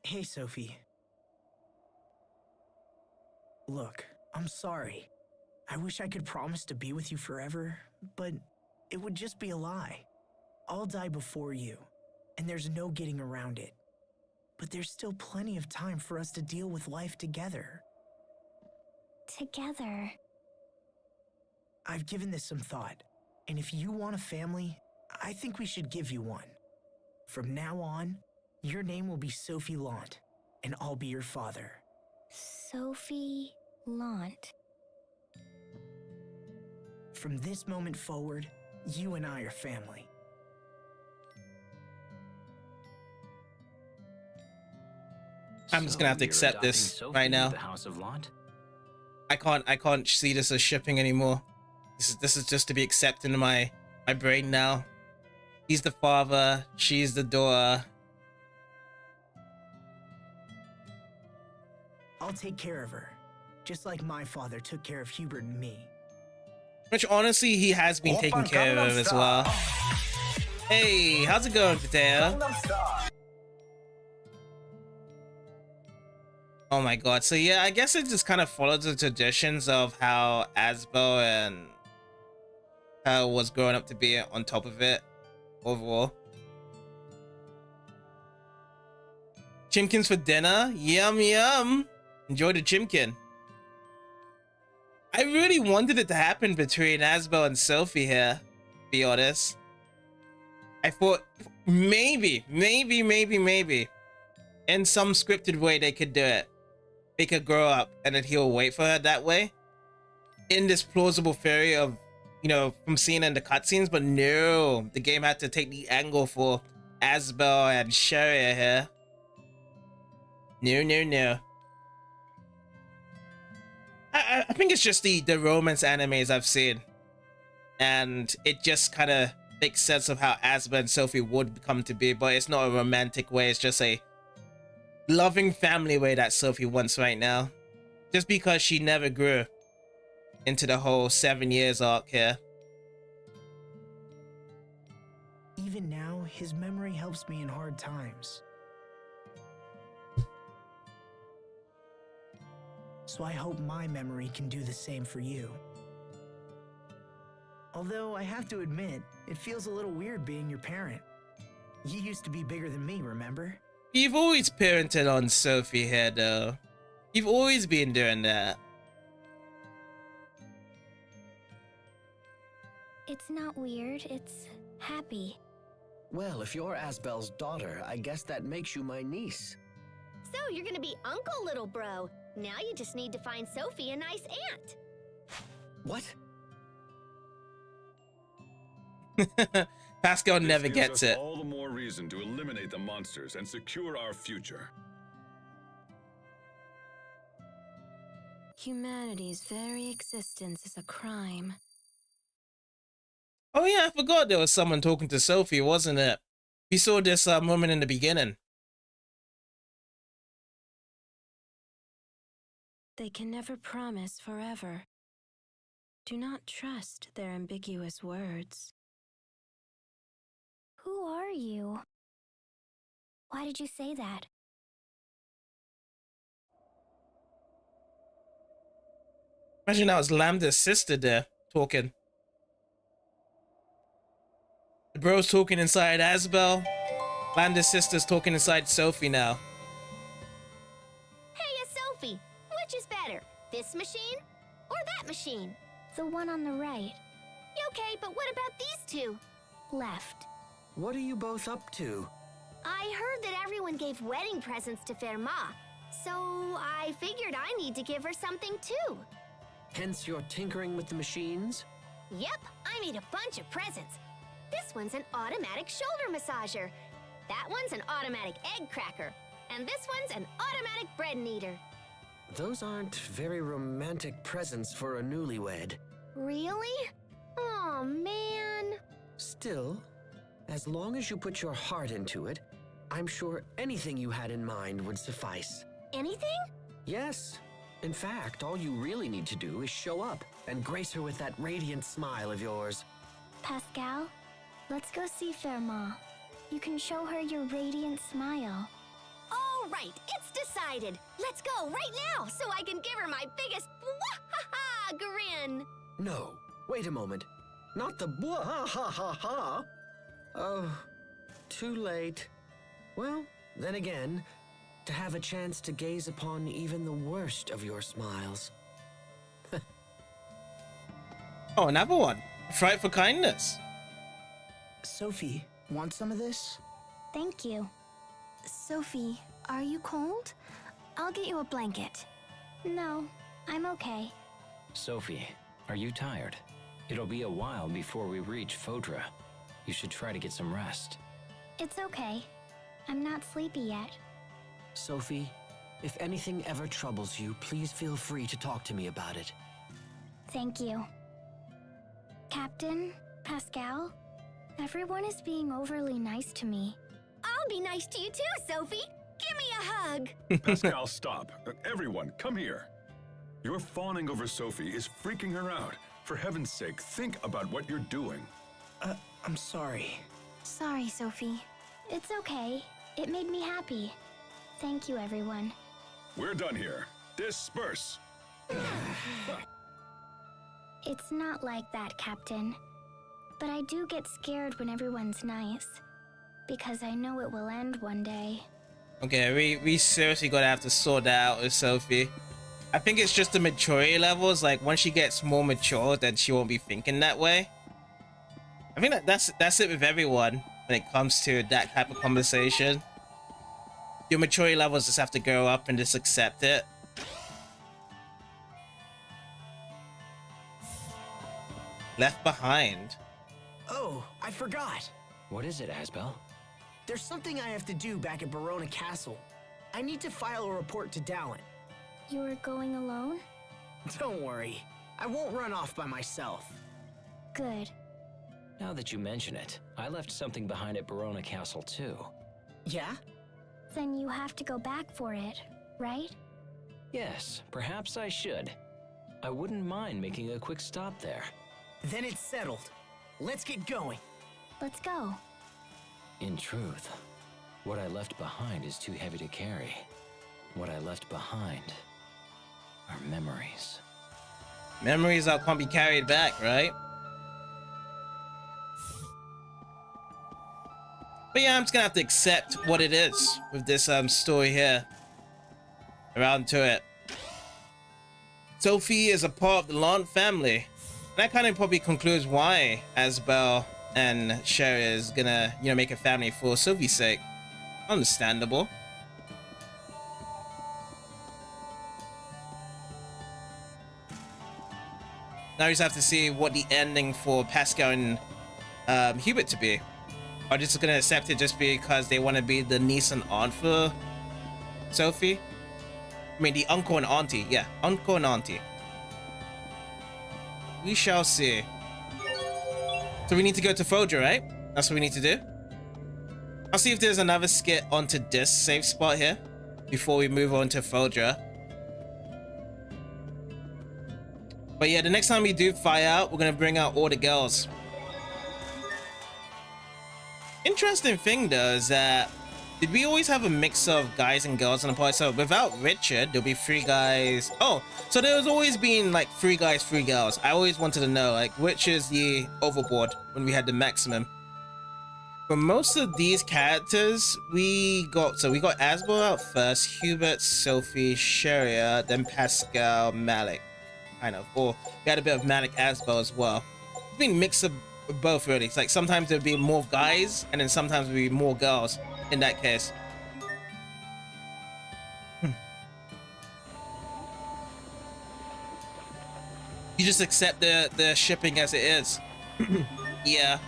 Hey, Sophie. Look, I'm sorry. I wish I could promise to be with you forever, but it would just be a lie. I'll die before you, and there's no getting around it. But there's still plenty of time for us to deal with life together. Together. I've given this some thought, and if you want a family, I think we should give you one. From now on, your name will be Sophie Lant, and I'll be your father. Sophie Lant. From this moment forward, you and I are family. I'm just gonna have to accept this right now. The House of Lant? I can't see this as shipping anymore. This is just to be accepted in my brain now. He's the father, she's the daughter. I'll take care of her, just like my father took care of Hubert and me. Which honestly, he has been taking care of as well. Hey, how's it going, Pateo? Oh my god, so yeah, I guess it just kind of follows the traditions of how Asbel and how was growing up to be on top of it overall. Chimkins for dinner? Yum yum! Enjoy the chimkin. I really wanted it to happen between Asbel and Sophie here, to be honest. I thought maybe, in some scripted way they could do it. Make her grow up and then he'll wait for her that way. In this plausible theory of you know, from seeing in the cutscenes, but no, the game had to take the angle for Asbel and Sharia here. No. I think it's just the romance animes I've seen, and it just kind of makes sense of how Asbel and Sophie would come to be, but it's not a romantic way, it's just a loving family way that Sophie wants right now, just because she never grew into the whole 7 years arc here. Even now, his memory helps me in hard times. So I hope my memory can do the same for you. Although I have to admit, it feels a little weird being your parent. You used to be bigger than me, remember? You've always parented on Sophie here, though. You've always been doing that. It's not weird, it's happy. Well, if you're Asbel's daughter, I guess that makes you my niece. So you're gonna be uncle, little bro. Now you just need to find Sophie a nice aunt. What? Pascal This never gives gets us it. all the more reason to eliminate the monsters and secure our future. Humanity's very existence is a crime. Oh yeah, I forgot there was someone talking to Sophie, wasn't it? We saw this woman in the beginning. They can never promise forever. Do not trust their ambiguous words. Who are you? Why did you say that? Imagine that was Lambda's sister there, talking. The bro's talking inside Asbel. Lambda's sister's talking inside Sophie now. Hey, Sophie, which is better, this machine or that machine? The one on the right. Okay, but what about these two? Left. What are you both up to? I heard that everyone gave wedding presents to Fermat, so I figured I need to give her something too. Hence your tinkering with the machines? Yep, I made a bunch of presents. This one's an automatic shoulder massager. That one's an automatic egg cracker. And this one's an automatic bread kneader. Those aren't very romantic presents for a newlywed. Really? Oh, man. Still, as long as you put your heart into it, I'm sure anything you had in mind would suffice. Anything? Yes. In fact, all you really need to do is show up and grace her with that radiant smile of yours. Pascal, let's go see Fermat. You can show her your radiant smile. All right, it's decided. Let's go right now so I can give her my biggest wah-ha-ha grin. No, wait a moment. Not the blah-ha-ha-ha-ha. Oh, too late. Well, then again, to have a chance to gaze upon even the worst of your smiles. Oh, another one. Fright for kindness. Sophie, want some of this? Thank you. Sophie, are you cold? I'll get you a blanket. No, I'm okay. Sophie, are you tired? It'll be a while before we reach Fodra. You should try to get some rest. It's okay. I'm not sleepy yet. Sophie, if anything ever troubles you, please feel free to talk to me about it. Thank you. Captain, Pascal, everyone is being overly nice to me. I'll be nice to you too, Sophie. Give me a hug. Pascal, stop. Everyone, come here. Your fawning over Sophie is freaking her out. For heaven's sake, think about what you're doing. I'm sorry. Sorry, Sophie. It's okay. It made me happy. Thank you, everyone. We're done here. Disperse. It's not like that, Captain. But I do get scared when everyone's nice. Because I know it will end one day. Okay, we seriously gotta have to sort that out with Sophie. I think it's just the maturity levels. Like, once she gets more mature, then she won't be thinking that way. I think that's it with everyone when it comes to that type of conversation. Your maturity levels just have to go up and just accept it. Left behind. Oh, I forgot. What is it, Asbel? There's something I have to do back at Verona Castle. I need to file a report to Dallin. You're going alone? Don't worry. I won't run off by myself. Good. Now that you mention it, I left something behind at Verona Castle too. Yeah? Then you have to go back for it, right? Yes, perhaps I should. I wouldn't mind making a quick stop there. Then it's settled. Let's get going. Let's go. In truth, what I left behind is too heavy to carry. What I left behind are memories. Memories that can't be carried back, right? But yeah, I'm just gonna have to accept what it is with this story here. Around to it. Sophie is a part of the Lant family. And that kind of probably concludes why Asbel and Sherry is gonna, you know, make a family for Sophie's sake. Understandable. Now we just have to see what the ending for Pascal and Hubert to be. Are they just gonna accept it just because they want to be the niece and aunt for Sophie? I mean, the uncle and auntie. Yeah, uncle and auntie. We shall see. So we need to go to Fodra, right? That's what we need to do. I'll see if there's another skit onto this safe spot here before we move on to Fodra. But yeah, the next time we do fly out, we're gonna bring out all the girls. Interesting thing though is that did we always have a mix of guys and girls in the party? So without Richard, there'll be 3 guys. Oh, so there was always been like 3 guys, 3 girls. I always wanted to know like which is the overboard when we had the maximum. For most of these characters, we got Asbel out first, Hubert, Sophie, Sharia, then Pascal, Malik. Kind of. Or we had a bit of Malik Asbel as well. It's been a mix of both really. It's like sometimes there'd be more guys and then sometimes there'd be more girls in that case. You just accept the shipping as it is. Yeah.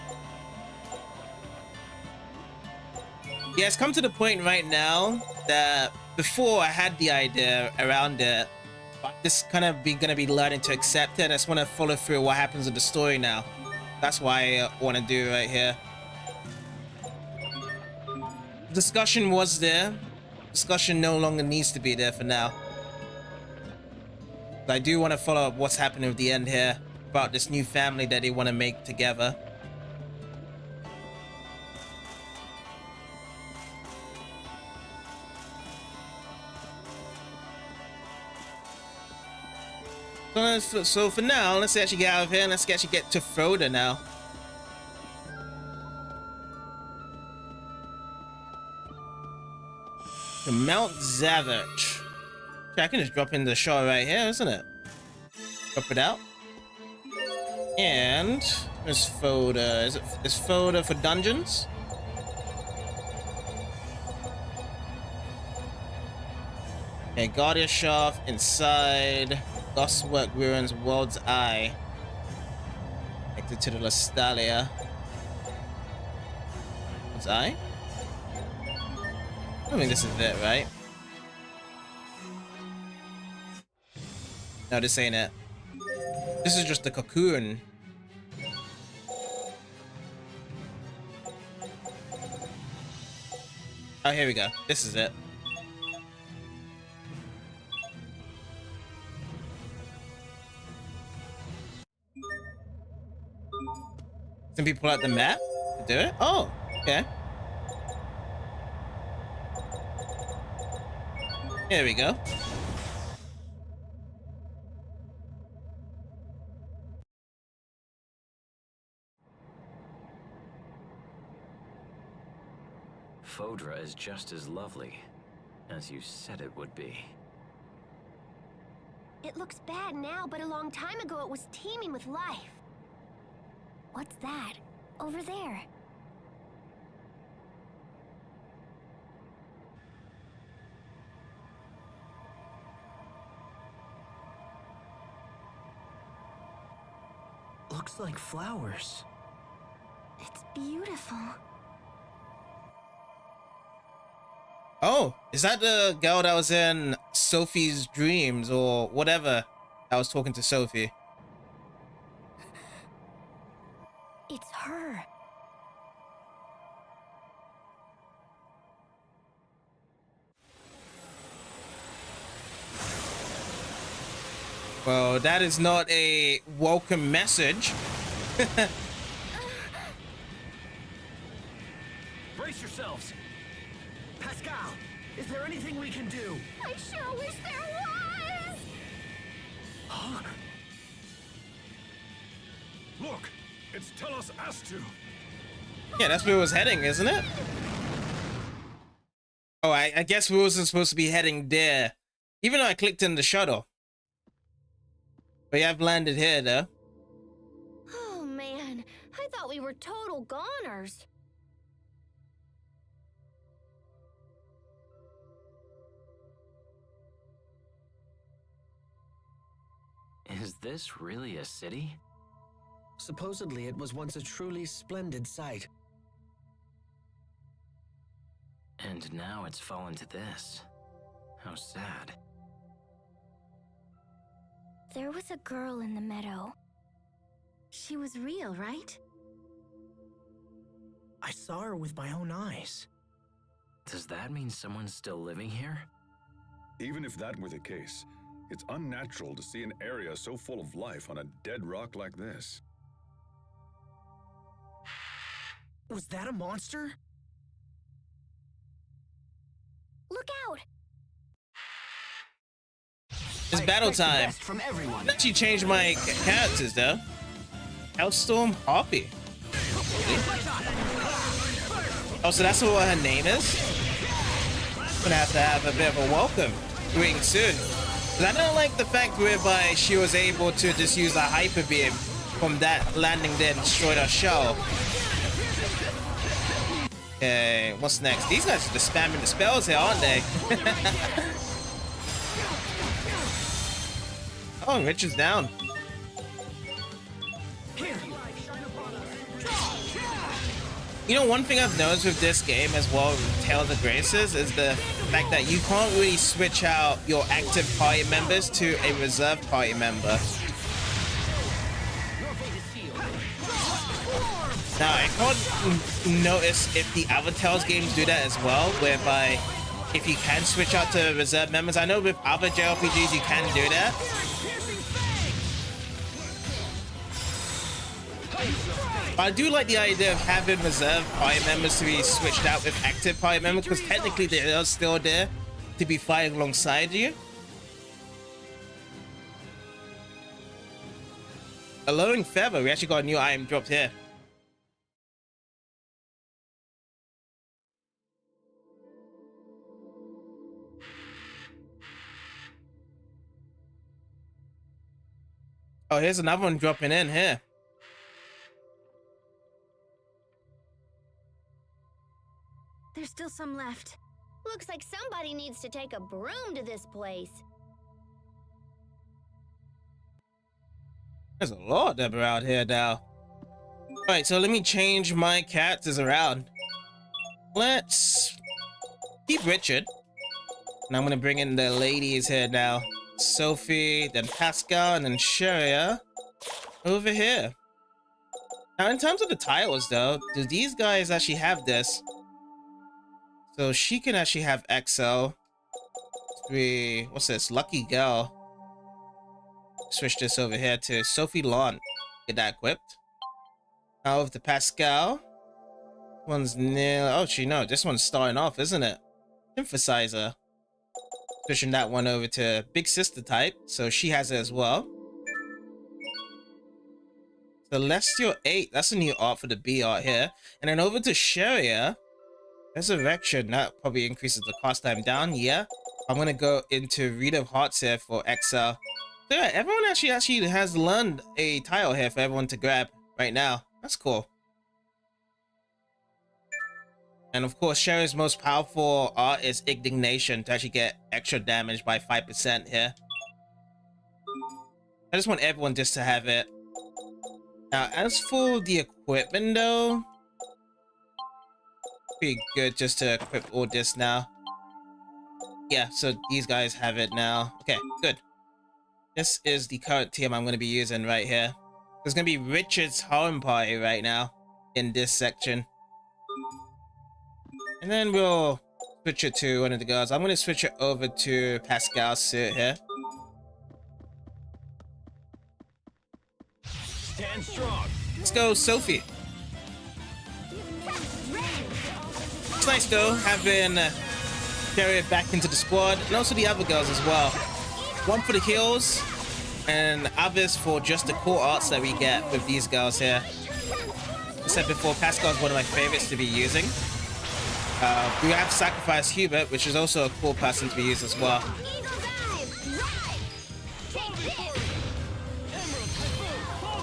Yeah, it's come to the point right now that before I had the idea around it, but just kind of gonna be learning to accept it. I just want to follow through what happens with the story now. That's why I want to do right here. Discussion was there. Discussion no longer needs to be there for now. But I do want to follow up what's happening with the end here about this new family that they want to make together. So for now, let's actually get out of here and let's actually get to Froda now. To Mount Zavich. I can just drop in the shot right here, isn't it? Drop it out. And there's Froda. Is Froda for dungeons? Okay, Guardian Shaft inside. Gostwork Ruins, World's Eye. Connected to the Lestalia. World's Eye? I mean, this is it, right? No, this ain't it. This is just the cocoon. Oh, here we go. This is it. Some people pull out the map to do it? Oh, okay. Here we go. Fodra is just as lovely as you said it would be. It looks bad now, but a long time ago it was teeming with life. What's that? Over there. looks like flowers. It's beautiful. Oh, is that the girl that was in Sophie's dreams or whatever that was talking to Sophie? It's her. Well, that is not a welcome message. Brace yourselves. Pascal, is there anything we can do? I sure wish there was! Look, it's Telos Astu. Yeah, that's where it was heading, isn't it? Oh, I guess we wasn't supposed to be heading there. Even though I clicked in the shuttle. But yeah, I've landed here, though. Oh man, I thought we were total goners. Is this really a city? Supposedly, it was once a truly splendid sight. And now it's fallen to this. How sad. There was a girl in the meadow. She was real, right? I saw her with my own eyes. Does that mean someone's still living here? Even if that were the case, it's unnatural to see an area so full of life on a dead rock like this. Was that a monster? Look out! It's battle time. From everyone. I actually changed my characters, though. Hellstorm Harpy. Oh, so that's what her name is? Gonna have a bit of a welcome greeting soon. Because I don't like the fact whereby she was able to just use a hyper beam from that landing there and destroyed our shell. Okay, what's next? These guys are just spamming the spells here, aren't they? Oh, Richard's down. You know, one thing I've noticed with this game as well, with Tales of Graces, is the fact that you can't really switch out your active party members to a reserve party member. Now, I can't notice if the other Tales games do that as well, whereby if you can switch out to reserve members. I know with other JRPGs you can do that. But I do like the idea of having reserve party members to be switched out with active party members, because technically they are still there to be fighting alongside you. Alluring Feather, we actually got a new item dropped here. Oh, here's another one dropping in here. There's still some left. Looks like somebody needs to take a broom to this place. There's a lot of them around here now. Alright, so let me change my characters around. Let's keep Richard. And I'm gonna bring in the ladies here now. Sophie, then Pascal, and then Sharia over here. Now, in terms of the titles, though, do these guys actually have this? So she can actually have accel. What's this? Lucky Girl. Switch this over here to Sophie Lawn. Get that equipped. Now over to Pascal. One's near. Oh, no, this one's starting off, isn't it? Synthesizer. Switching that one over to Big Sister type, so she has it as well. Celestial 8, that's a new art for the B art here. And then over to Sharia. Resurrection, that probably increases the cost time down. Yeah, I'm gonna go into Read of Hearts here for Excel. So yeah, everyone actually has learned a tile here for everyone to grab right now. That's cool. And of course, Sharia's most powerful art is Indignation to actually get extra damage by 5% here. I just want everyone just to have it Now, as for the equipment though, pretty good just to equip all this now. Yeah, so these guys have it now. Okay, good. This is the current team I'm going to be using right here. There's going to be Richard's home party right now in this section. And then we'll switch it to one of the girls. I'm going to switch it over to Pascal's suit here. Stand strong. Let's go, Sophie. It's nice though, having carry it back into the squad, and also the other girls as well. One for the heals, and others for just the cool arts that we get with these girls here. As I said before, Pascal is one of my favorites to be using. We have Sacrifice Hubert, which is also a cool person to be used as well.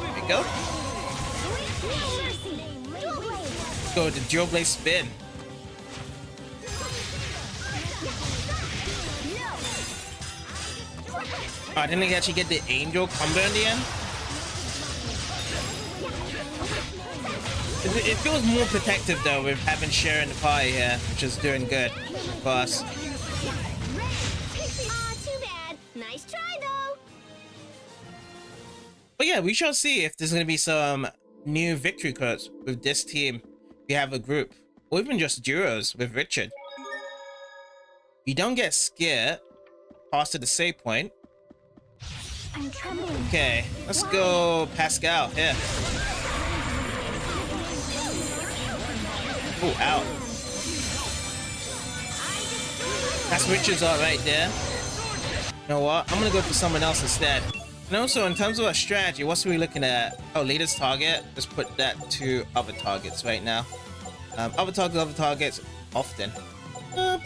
There we go. Let's go with the Dual Blade Spin. Oh, I didn't actually get the Angel combo in the end. It feels more protective though with having Sharon the party here, which is doing good for us. Aw, too bad. Nice try, though. But yeah, we shall see if there's going to be some new victory codes with this team. We have a group, or even just duos with Richard. You don't get scared past the save point. I'm trembling. Okay, let's go Pascal here. Oh, ow. That's Richard's art right there. You know what? I'm gonna go for someone else instead. And also, in terms of our strategy, what's we looking at? Oh, leader's target. Let's put that to other targets right now. Other targets, often.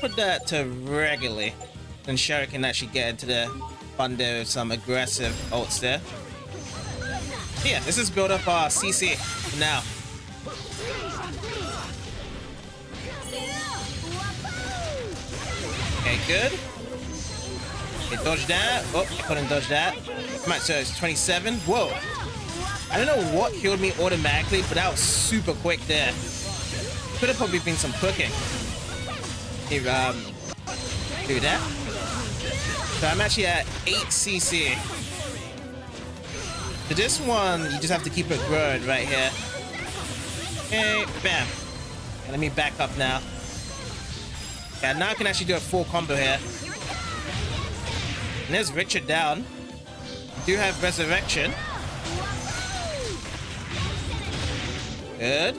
Put that to regularly. Then Sherry can actually get into the under some aggressive ults there. Yeah, this is build up our CC for now. Okay, good. Okay, dodge that. Oh, couldn't dodge that. Come on, so it's 27. Whoa. I don't know what healed me automatically, but that was super quick there. Could have probably been some cooking. Here, do that. So I'm actually at 8 CC. For this one, you just have to keep it growing right here. Okay, bam. Okay, let me back up now. Yeah, now I can actually do a full combo here. And there's Richard down. We do have Resurrection. Good.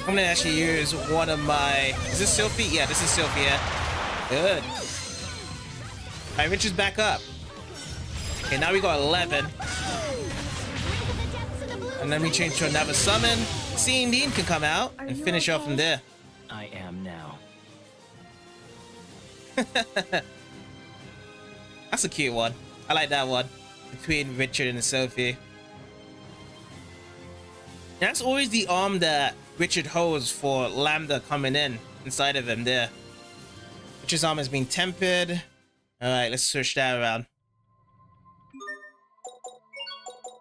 I'm gonna actually use one of my... Is this Sophie? Yeah, this is Sophie, yeah. Good. Alright, Richard's back up. Okay, now we got 11. And then we change to another summon. Seeing Dean can come out and finish off from there. I am now. That's a cute one. I like that one. Between Richard and Sophie. That's always the arm that Richard holds for Lambda coming in inside of him there. Richard's arm has been tempered. Alright, let's switch that around.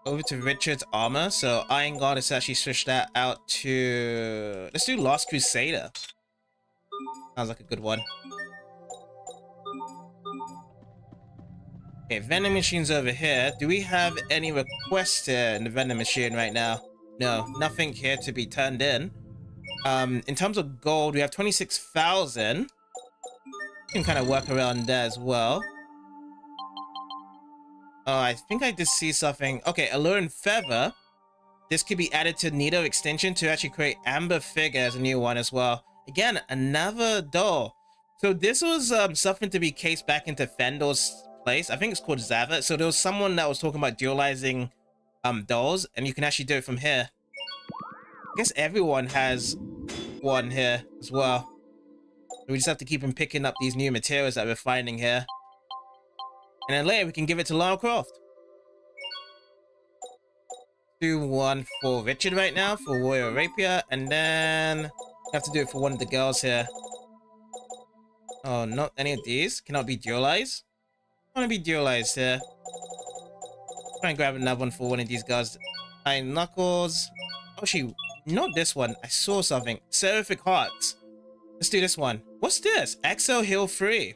Over to Richard's armor. So Iron God, let's actually switch that out to... Let's do Last Crusader. Sounds like a good one. Okay, vending machine's over here. Do we have any requests here in the vending machine right now? No, nothing here to be turned in. In terms of gold, we have 26,000. You can kind of work around that as well. Oh, I think I did see something. Okay, Alluring Feather. This could be added to Nido extension to actually create Amber Figure as a new one as well. Again, another doll. So this was something to be cased back into Fendor's place. I think it's called Zava. So there was someone that was talking about dualizing dolls, and you can actually do it from here. I guess everyone has one here as well. We just have to keep on picking up these new materials that we're finding here. And then later we can give it to Lara Croft. Do one for Richard right now for Warrior Rapier, and then we have to do it for one of the girls here. Oh, not any of these. Cannot be dualized. I want to be dualized here. Try and grab another one for one of these guys. Iron Knuckles. Actually, not this one. I saw something. Seraphic Hearts. Let's do this one. What's this? Accel Heal Free.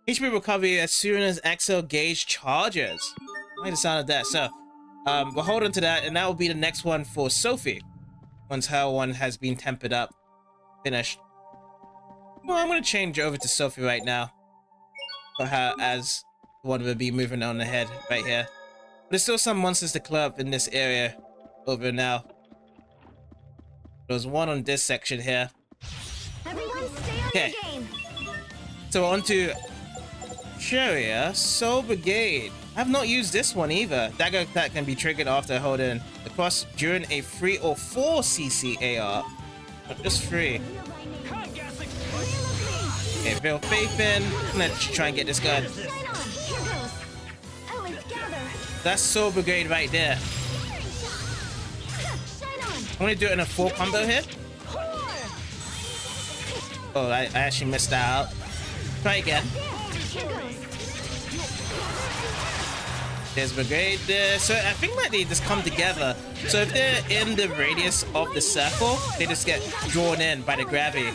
HP recovery as soon as accel gauge charges. I like the sound of that. So, we'll hold on to that, and that will be the next one for Sophie. Once her one has been tempered up. Finished. Well, I'm going to change over to Sophie right now. For her as the one will be moving on ahead right here. There's still some monsters to clear up in this area over now. There's one on this section here. Okay. So on to Sharia Soul Brigade. I have not used this one either. Dagger attack can be triggered after holding the cross during a 3 or 4 CC AR. But just 3. Okay, Veil Faith in. I'm gonna try and get this guy. That's Soul Brigade right there. I'm gonna do it in a 4 combo here. Oh, I actually missed that out. Try again. There's Brigade there. So I think that they just come together. So if they're in the radius of the circle, they just get drawn in by the gravity.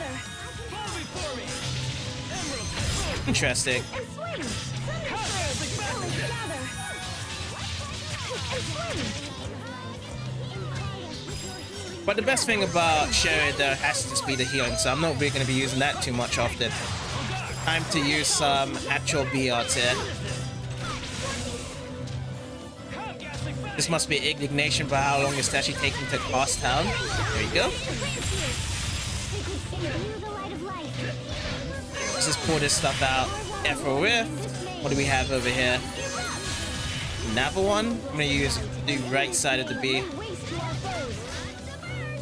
Interesting. But the best thing about Sherry though has to just be the healing, so I'm not really going to be using that too much often. Time to use some actual B-arts here. This must be indignation by how long it's actually taking to cross town. There you go. Let's just pour this stuff out. Afro Rift. What do we have over here? Another one. I'm gonna use the right side of the B.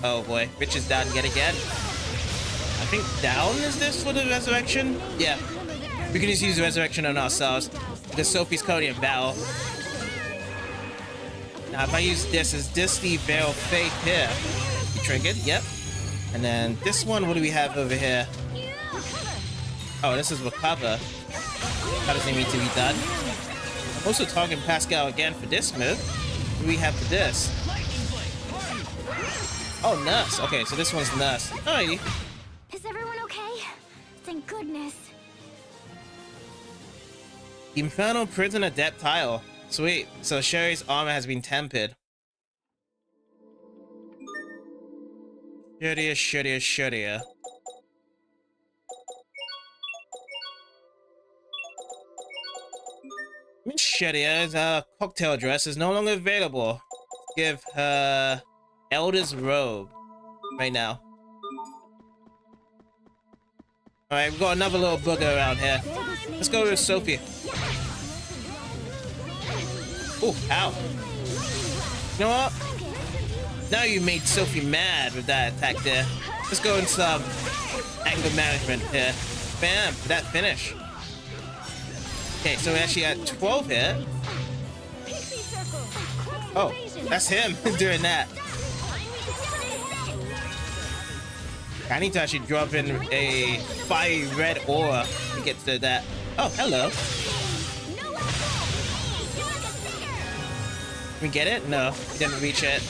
Oh boy, Richard's down yet again. I think down is this for the resurrection? Yeah. We can just use resurrection on ourselves because Sophie's currently in battle. Now if I use this, is this the Veil of Faith here? Be triggered, yep. And then this one, what do we have over here? Oh, this is recover. That doesn't need to be done. I'm also targeting Pascal again for this move. What do we have for this? Oh, nurse. Okay, so this one's nurse. Alrighty. Is everyone okay? Thank goodness. Infernal Prison Adept tile. Sweet. So Sherry's armor has been tempered. Shittier. Miss Shittia's cocktail dress is no longer available. Give her Elder's robe right now. Alright, we've got another little booger around here. Let's go with Sophie. Oh, ow. You know what? Now you made Sophie mad with that attack there. Let's go into some anger management here. Bam, that finish. Okay, so we're actually at 12 here. Oh, that's him doing that. I need to actually drop in a fiery red aura to get to that. Oh, hello. Can we get it? No, we didn't reach it.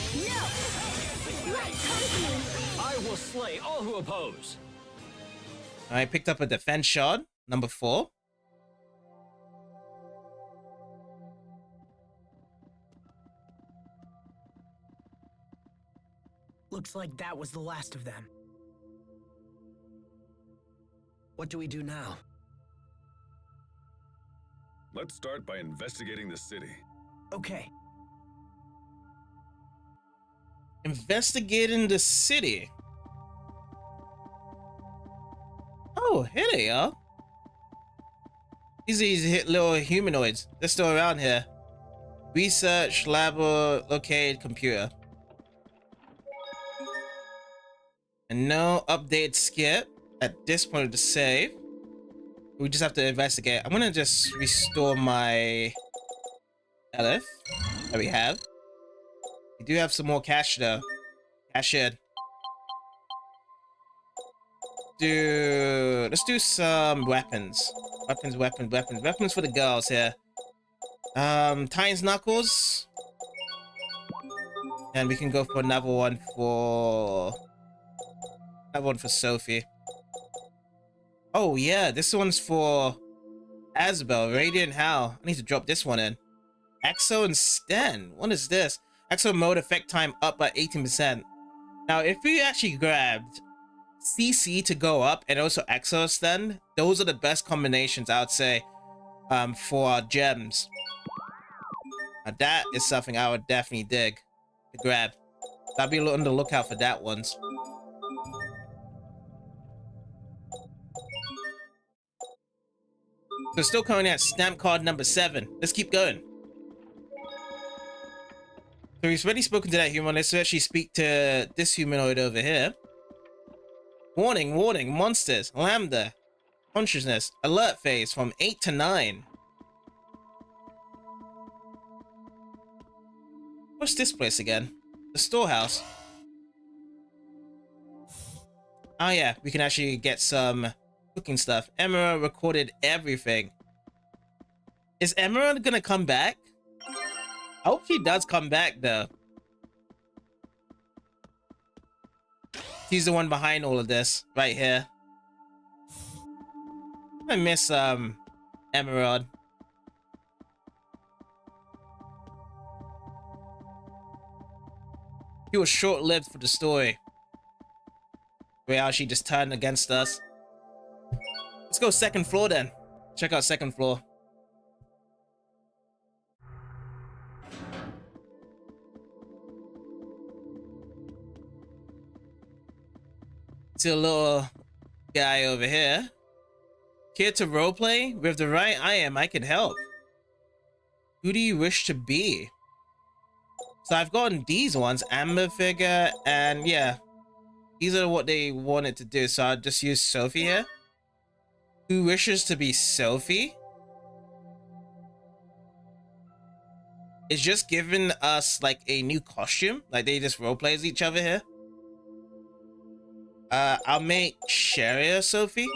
I will slay all who oppose. I picked up a defense shard, number 4. Looks like that was the last of them. What do we do now? Let's start by investigating the city. Okay. Investigating the city. Oh, here they are. These little humanoids. They're still around here. Research, lab, located computer. And no update skip at this point of the save. We just have to investigate. I'm gonna just restore my LF that we have. We do have some more cash though. Cash in. Let's do some weapons. Weapons for the girls here. Titan's Knuckles. And we can go for another one for Sophie. Oh yeah, this one's for Asbel, Radiant How. I need to drop this one in. Exo and Sten. What is this? Exo mode effect time up by 18%. Now, if we actually grabbed CC to go up and also Exo Sten, those are the best combinations, I would say, for our gems. Now, that is something I would definitely dig to grab. I'll be on the lookout for that ones. So still coming at stamp card number 7. Let's keep going. So we've already spoken to that human. Let's actually speak to this humanoid over here. Warning, warning, monsters, lambda, consciousness, alert phase from 8 to 9. What's this place again? The storehouse. Oh yeah, we can actually get some cooking stuff. Emerald recorded everything. Is Emerald gonna come back? I hope she does come back though. He's the one behind all of this, right here. I miss Emerald. He was short-lived for the story. Where how she just turned against us. Let's go second floor then. Check out second floor. See a little guy over here. Here to roleplay? With the right I can help. Who do you wish to be? So I've gotten these ones, Amber figure, and yeah. These are what they wanted to do, so I'll just use Sophie here. Who wishes to be Sophie? It's just giving us like a new costume. Like they just roleplay as each other here. I'll make Sharia Sophie.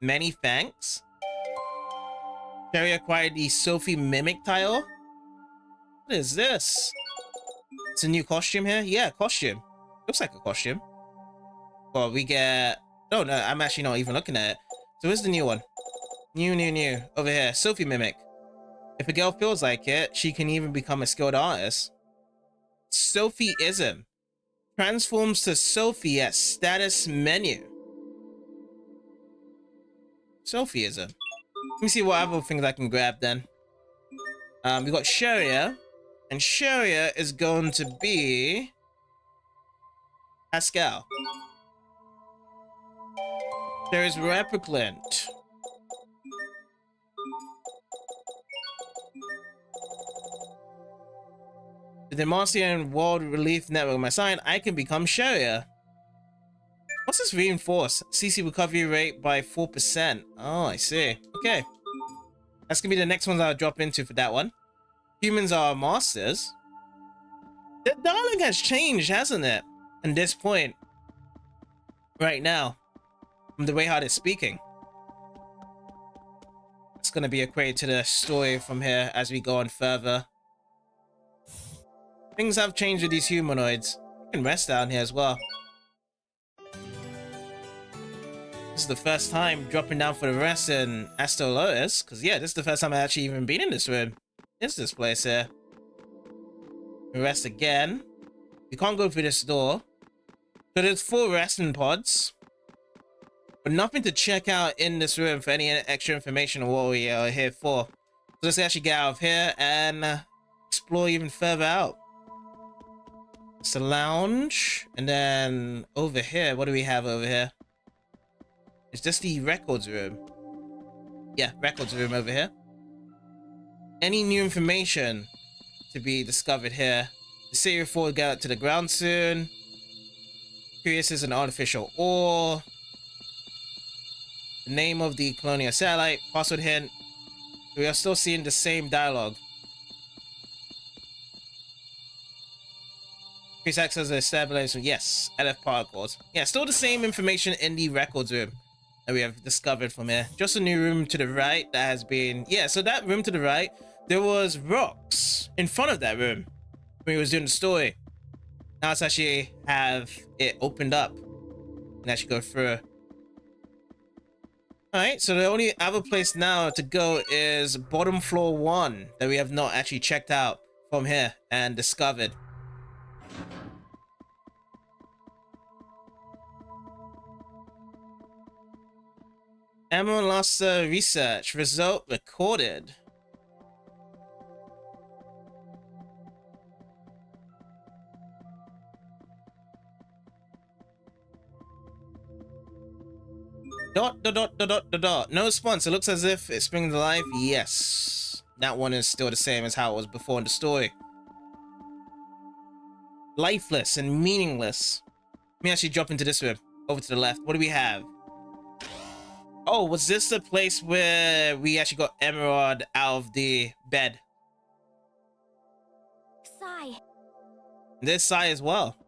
Many thanks. Sharia acquired the Sophie Mimic tile. What is this? It's a new costume here? Yeah, costume. Looks like a costume. Well, we get... Oh, no, I'm actually not even looking at it. So where's the new one? New. Over here, Sophie Mimic. If a girl feels like it, she can even become a skilled artist. Sophieism. Transforms to Sophie at status menu. Sophieism. Let me see what other things I can grab then. We got Sharia. And Sharia is going to be... Pascal. There is Replicant. The Amarcian World Relief Network my sign, I can become Sharia. What's this reinforce? CC recovery rate by 4%. Oh, I see. Okay. That's gonna be the next ones I'll drop into for that one. Humans are masters. The dialogue has changed, hasn't it? At this point. Right now. From the way how they're speaking. It's gonna be equated to the story from here as we go on further. Things have changed with these humanoids. You can rest down here as well. This is the first time dropping down for the rest in Astolois. Because yeah, this is the first time I've actually even been in this room. It's this place here. We rest again. We can't go through this door. So there's 4 resting pods. But nothing to check out in this room for any extra information on what we are here for. So let's actually get out of here and explore even further out. It's the lounge. And then over here, what do we have over here? It's just the records room. Yeah, records room over here. Any new information to be discovered here? The Series 4 will get out to the ground soon. Curious is an artificial ore. The name of the colonial satellite. Password hint. We are still seeing the same dialogue. Increase access to the stabilization. Yes, LF particles. Yeah, still the same information in the records room that we have discovered from here. Just a new room to the right that has been... Yeah, so that room to the right there was rocks in front of that room when he was doing the story. Now it's actually have it opened up and actually go through. Alright, so the only other place now to go is bottom floor 1 that we have not actually checked out from here and discovered. Emma lost research result recorded. Dot. No response. It looks as if it's springing to life. Yes. That one is still the same as how it was before in the story. Lifeless and meaningless. Let me actually jump into this room. Over to the left. What do we have? Oh, was this the place where we actually got Emerald out of the bed? Sigh. This Sai as well.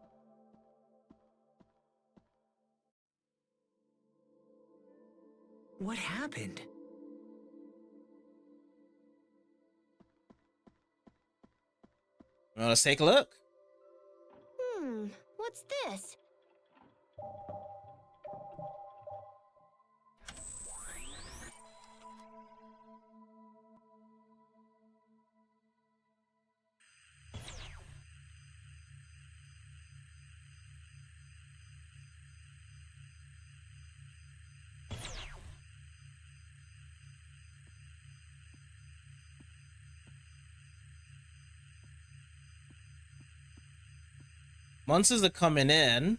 What happened? Well, let's take a look. What's this? Monsters are coming in.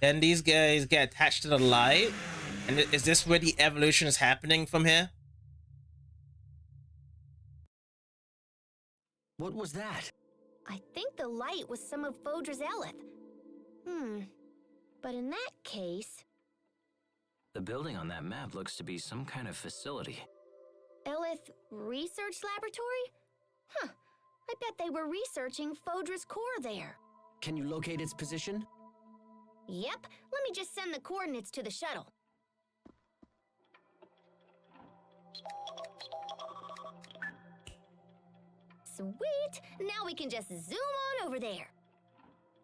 Then these guys get attached to the light. And is this where the evolution is happening from here? What was that? I think the light was some of Phodra's Elith. But in that case... The building on that map looks to be some kind of facility. Elith Research Laboratory? Huh. I bet they were researching Phodra's core there. Can you locate its position? Yep. Let me just send the coordinates to the shuttle. Sweet! Now we can just zoom on over there.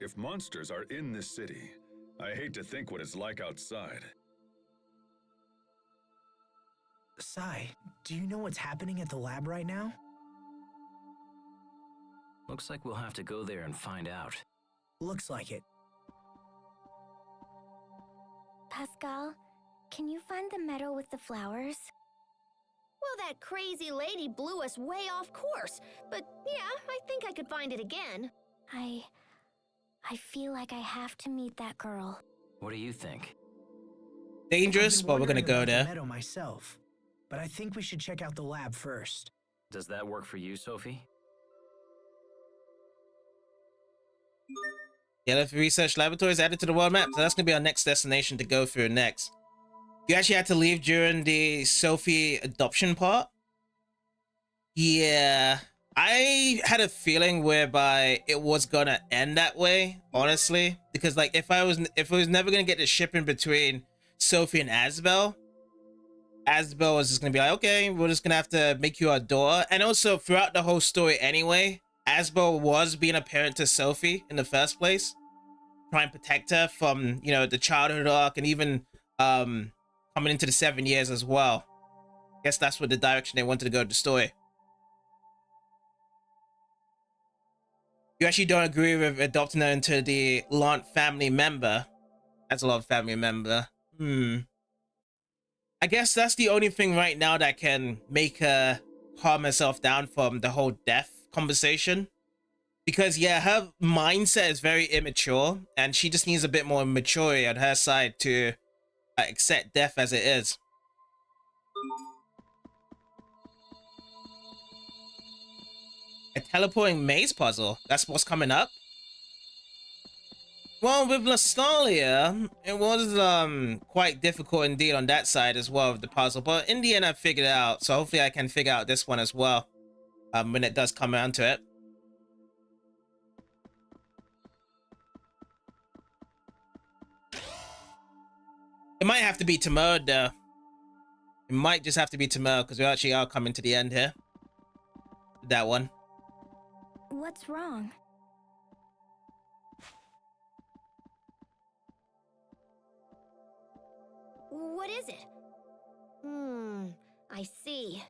If monsters are in this city, I hate to think what it's like outside. Sai, do you know what's happening at the lab right now? Looks like we'll have to go there and find out. Looks like it. Pascal, can you find the meadow with the flowers? Well, that crazy lady blew us way off course. But yeah, I think I could find it again. I feel like I have to meet that girl. What do you think? Dangerous, but we're gonna go The there. meadow myself, but I think we should check out the lab first. Does that work for you, Sophie? Yellow Research Laboratory is added to the world map, so that's gonna be our next destination to go through next. You actually had to leave during the Sophie adoption part? Yeah, I had a feeling whereby it was gonna end that way, honestly, because like if it was never gonna get the ship in between Sophie and Asbel was just gonna be like, okay, we're just gonna have to make you our daughter. And also throughout the whole story anyway, Asbel was being a parent to Sophie in the first place, trying to protect her from, you know, the childhood arc and even coming into the 7 years as well. Guess that's what the direction they wanted to go with the story. You actually don't agree with adopting her into the Lant family member? That's a lot of family member. I guess that's the only thing right now that can make her calm herself down from the whole death conversation. Because yeah, her mindset is very immature and she just needs a bit more maturity on her side to accept death as it is. A teleporting maze puzzle. That's what's coming up. Well, with Lastalia, it was quite difficult indeed on that side as well with the puzzle. But in the end, I figured it out. So hopefully I can figure out this one as well when it does come around to it. It might have to be Timur though. It might just have to be tomorrow because we actually are coming to the end here. That one. What's wrong? What is it? I see.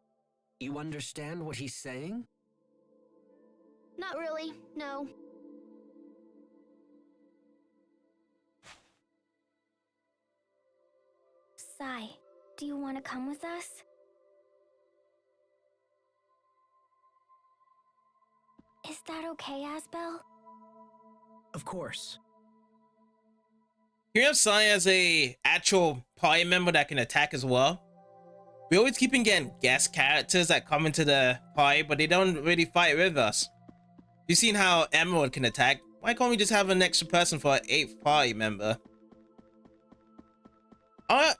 You understand what he's saying? Not really, no. Sai, do you want to come with us? Is that okay, Asbel? Of course. You have Sai as a actual party member that can attack as well. We always keep on getting guest characters that come into the party, but they don't really fight with us. You've seen how Emerald can attack. Why can't we just have an extra person for an 8th party member?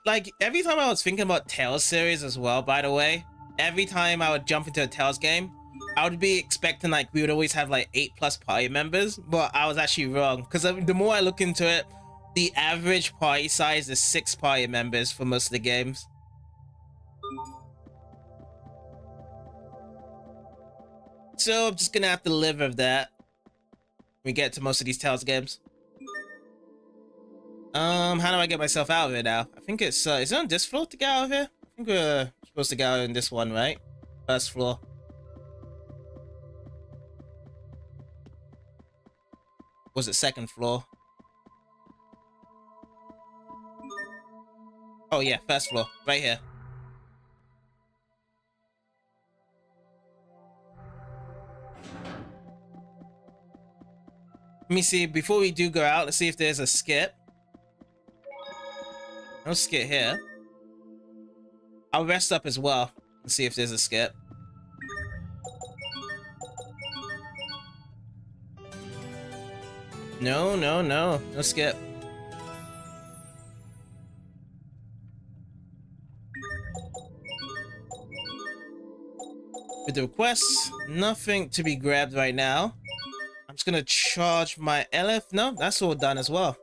Like, every time I was thinking about Tales series as well, by the way, every time I would jump into a Tales game, I would be expecting like we would always have like 8+ party members, but I was actually wrong. Because the more I look into it, the average party size is 6 party members for most of the games. So I'm just gonna have to live with that when we get to most of these Tales games. How do I get myself out of here now? I think it's is it on this floor to get out of here? I think we're supposed to go out in this one, right? First floor. Was it second floor? Oh yeah, first floor, right here. Let me see, before we do go out, let's see if there's a skip. No skip here. I'll rest up as well and see if there's a skip. No skip. With the requests, nothing to be grabbed right now. I'm just gonna charge my LF. No, that's all done as well.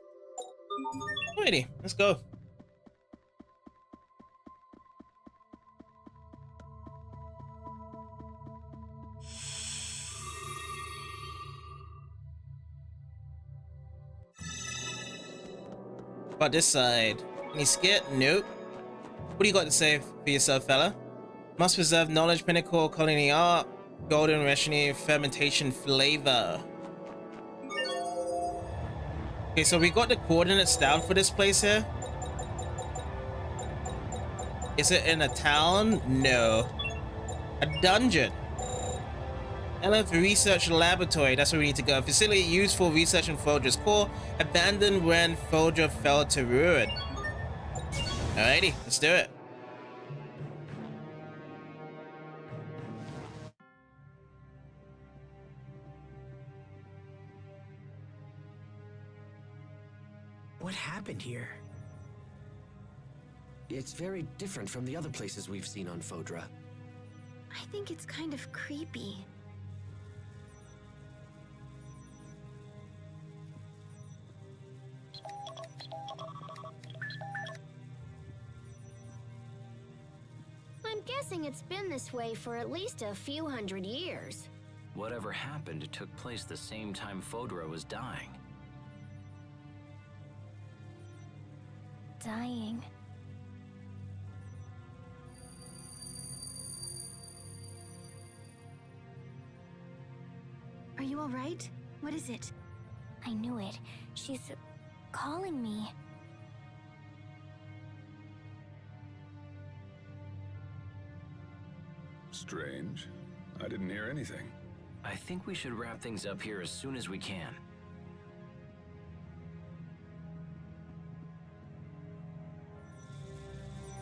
Alrighty, let's go. About this side. Any skip? Nope. What do you got to say for yourself, fella? Must preserve knowledge, pinnacle, culinary art, golden rationing, fermentation flavor. Okay, so we got the coordinates down for this place here. Is it in a town? No. A dungeon. LF Research Laboratory, that's where we need to go. Facility used for research in Folger's core. Abandoned when Folger fell to ruin. Alrighty, let's do it. What happened here? It's very different from the other places we've seen on Fodra. I think it's kind of creepy. I'm guessing it's been this way for at least a few hundred years. Whatever happened took place the same time Fodra was dying. Dying. Are you all right? What is it? I knew it. She's calling me. Strange. I didn't hear anything. I think we should wrap things up here as soon as we can.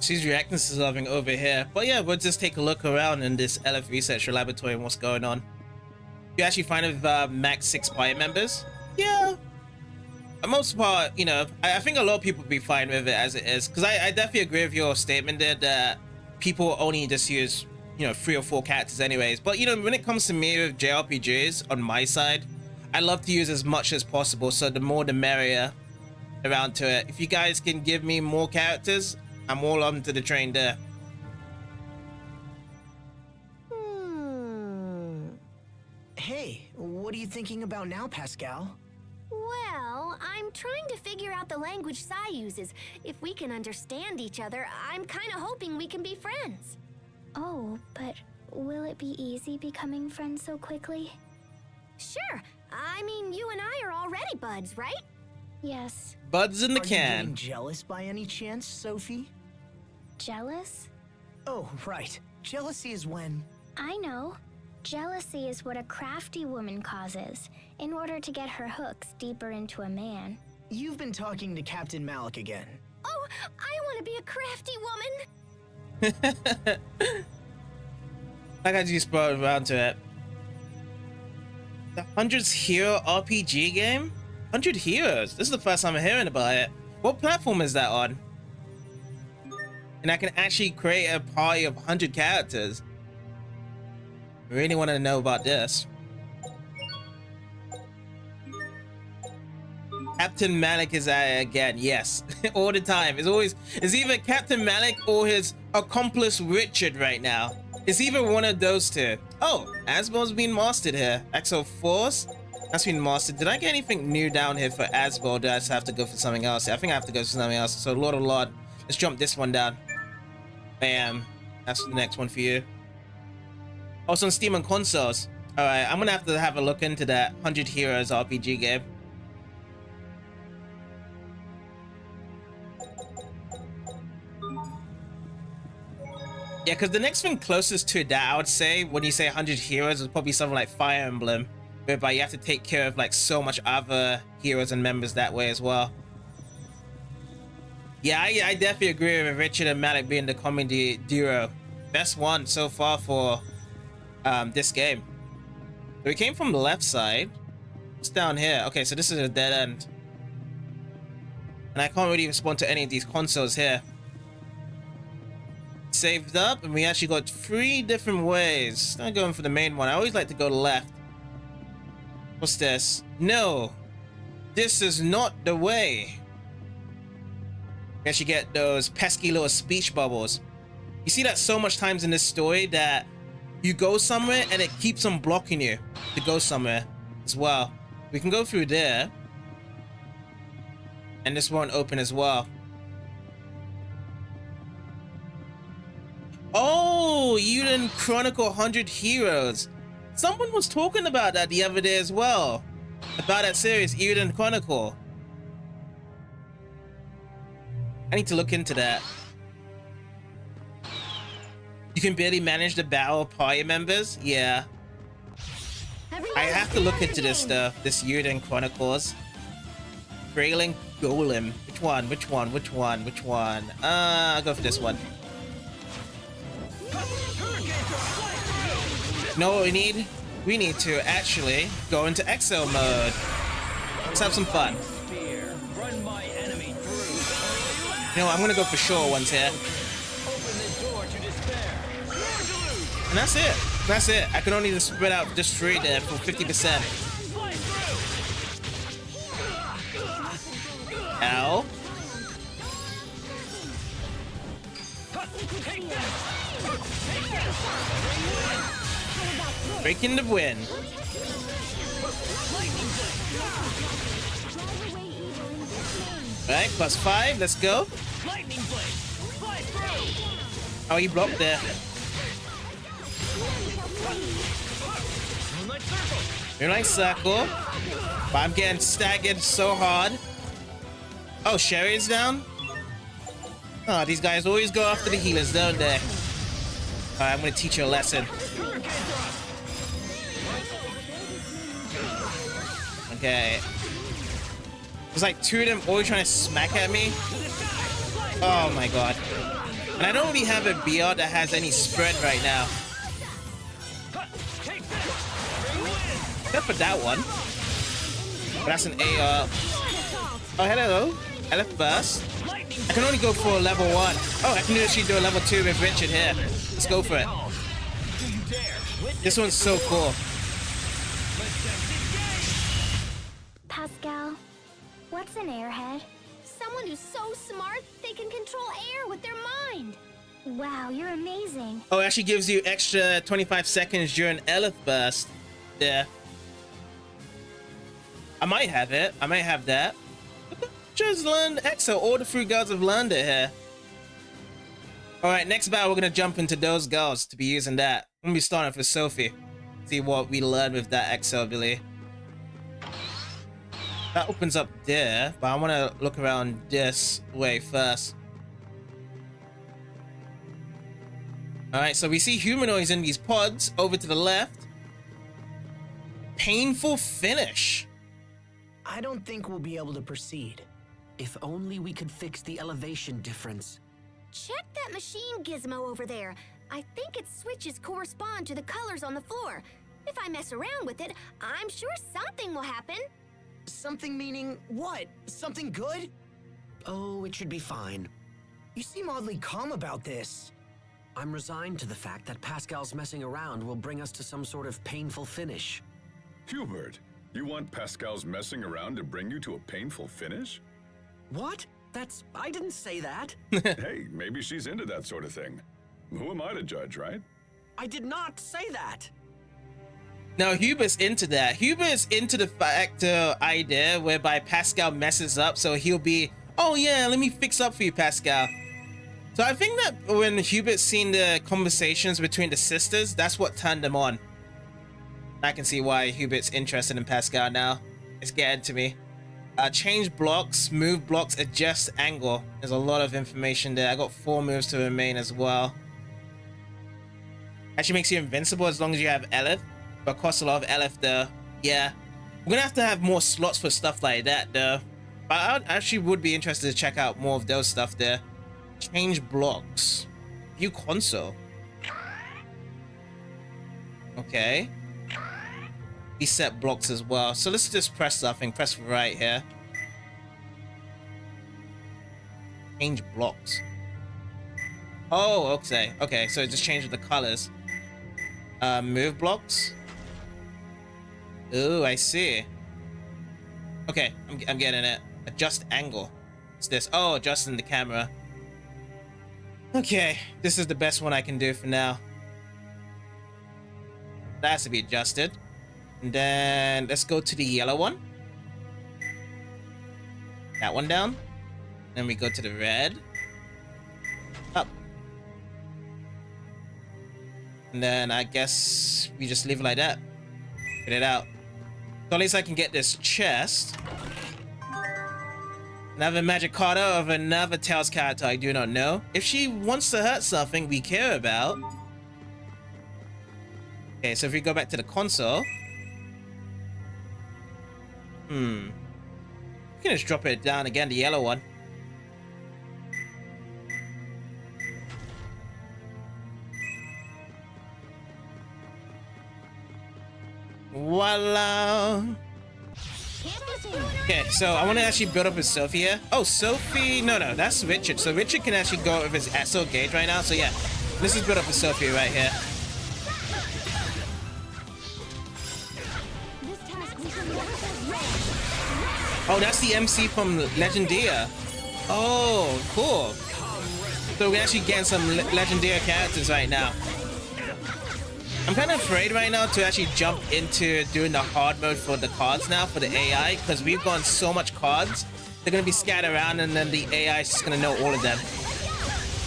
She's reacting to something over here. But yeah, we'll just take a look around in this LF Research Laboratory and what's going on. You actually find it with max 6 party members? Yeah. For the most part, you know, I think a lot of people would be fine with it as it is. Because I definitely agree with your statement there that people only just use, you know, 3 or 4 characters anyways. But, you know, when it comes to me with JRPGs on my side, I love to use as much as possible. So the more the merrier around to it. If you guys can give me more characters, I'm all on to the train there. thinking about now, Pascal? Well, I'm trying to figure out the language Sai uses. If we can understand each other, I'm kind of hoping we can be friends. Oh, but will it be easy becoming friends so quickly? Sure. I mean, you and I are already buds, right? Yes. Buds in the Are you can. getting jealous by any chance, Sophie? Jealous? Oh, right. Jealousy is when... I know. Jealousy is what a crafty woman causes in order to get her hooks deeper into a man. You've been talking to Captain Malik again. Oh, I want to be a crafty woman. I got you brought around to it. The 100's Hero RPG game? 100 Heroes. This is the first time I'm hearing about it. What platform is that on? And I can actually create a party of 100 characters. I really want to know about this. Captain Malik is at it again. Yes, all the time. It's either Captain Malik or his accomplice Richard right now. It's either one of those two. Oh, Asbel's been mastered here. Accel Force, that's been mastered. Did I get anything new down here for Asbel? Do I just have to go for something else? I think I have to go for something else. So Lord of Lord, let's jump this one down. Bam. That's the next one for you. Also on Steam and consoles. Alright, I'm gonna have a look into that 100 Heroes RPG game. Yeah, because the next thing closest to that, I would say, when you say 100 Heroes, is probably something like Fire Emblem, whereby you have to take care of like so much other heroes and members that way as well. Yeah, I definitely agree with Richard and Malik being the comedy duo. Best one so far for this game. So we came from the left side. What's down here? Okay, so this is a dead end. And I can't really respond to any of these consoles here. Saved up, and we actually got 3 different ways. Not going for the main one. I always like to go left. What's this? No, this is not the way. We actually get those pesky little speech bubbles. You see that so much times in this story that you go somewhere and it keeps on blocking you to go somewhere as well. We can go through there, and this won't open as well. Oh, Uden Chronicle 100 Heroes. Someone was talking about that the other day as well. About that series, Uden Chronicle. I need to look into that. You can barely manage the battle party members? Yeah. I have to look into this stuff, this Uden Chronicles. Grayling Golem. Which one? Which one? Which one? Which one? I'll go for this one. You know what we need? We need to actually go into accel mode. Let's have some fun. You know what? I'm gonna go for sure ones here. And that's it. That's it. I can only just spread out just 3 there for 50%. Ow. Breaking the wind. Alright, +5, let's go. Oh, he blocked there. Moonlight Circle. But I'm getting staggered so hard. Oh, Sherry is down? Oh, these guys always go after the healers, don't they? Alright, I'm gonna teach you a lesson. Okay. There's like 2 of them always trying to smack at me. Oh my god. And I don't really have a BR that has any spread right now. Except for that one. But that's an AR. Oh, hello. LF burst. I can only go for a level 1. Oh, I can actually do a level 2 with Richard here. Let's go for it. This one's so cool. Pascal, what's an airhead? Someone who's so smart they can control air with their mind. Wow, you're amazing. Oh, it actually gives you extra 25 seconds during LF burst. Yeah. I might have it. I might have that. Just learned accel. All the 3 girls have learned it here. Alright, next battle, we're gonna jump into those girls to be using that. I'm gonna be starting with Sophie. See what we learn with that accel ability. That opens up there, but I want to look around this way first. Alright, so we see humanoids in these pods over to the left. Painful finish. I don't think we'll be able to proceed. If only we could fix the elevation difference. Check that machine gizmo over there. I think its switches correspond to the colors on the floor. If I mess around with it, I'm sure something will happen. Something meaning what? Something good? Oh, it should be fine. You seem oddly calm about this. I'm resigned to the fact that Pascal's messing around will bring us to some sort of painful finish. Hubert, you want Pascal's messing around to bring you to a painful finish? What? I didn't say that. Hey, maybe she's into that sort of thing. Who am I to judge, right? I did not say that. Now, Hubert's into that. Hubert's into the idea whereby Pascal messes up, so he'll be, oh yeah, let me fix up for you, Pascal. So I think that when Hubert's seen the conversations between the sisters, that's what turned them on. I can see why Hubert's interested in Pascal now. It's getting to me. Change blocks, move blocks, adjust angle. There's a lot of information there. I got 4 moves to remain as well. Actually makes you invincible as long as you have Elif. But costs a lot of Elif though. Yeah. We're gonna have to have more slots for stuff like that though. But I actually would be interested to check out more of those stuff there. Change blocks. View console. Okay. Reset blocks as well. So let's just press something. Press right here. Change blocks. Oh, okay. Okay, so it just changed the colors. Move blocks. Ooh, I see. Okay, I'm getting it. Adjust angle. What's this? Oh, adjusting the camera. Okay, this is the best one I can do for now. That has to be adjusted. And then let's go to the yellow one. That one down. Then we go to the red. Up. And then I guess we just leave it like that. Get it out. So at least I can get this chest. Another magic card of another Tails character I do not know. If she wants to hurt something we care about. Okay, so if we go back to the console. We can just drop it down again, the yellow one. Voila! Okay, so I want to actually build up with Sophie here. Oh, Sophie, no, that's Richard. So Richard can actually go with his accel gauge right now. So yeah, let's just build up with Sophie right here. Oh, that's the MC from Legendia. Oh, cool. So we're actually getting some Legendia characters right now. I'm kind of afraid right now to actually jump into doing the hard mode for the cards now, for the AI, because we've gone so much cards. They're going to be scattered around and then the AI is just going to know all of them.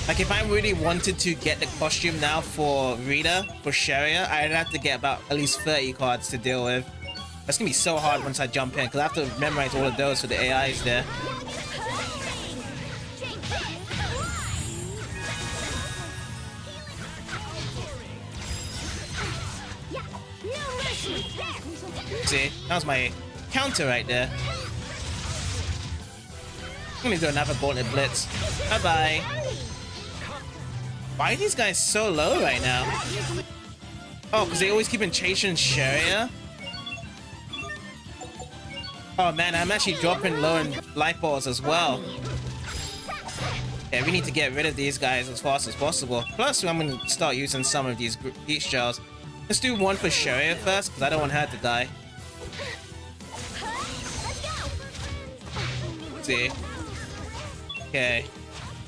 Like if I really wanted to get the costume now for Rita, for Sharia, I'd have to get about at least 30 cards to deal with. That's going to be so hard once I jump in, because I have to memorize all of those for the AIs there. See, that was my counter right there. I'm gonna do another Gauntlet Blitz. Bye-bye. Why are these guys so low right now? Oh, because they always keep on chasing Sharia? Oh man, I'm actually dropping low in life balls as well. Yeah, we need to get rid of these guys as fast as possible. Plus, I'm gonna start using some of these beach shells. Let's do one for Sharia first, because I don't want her to die. See? Okay.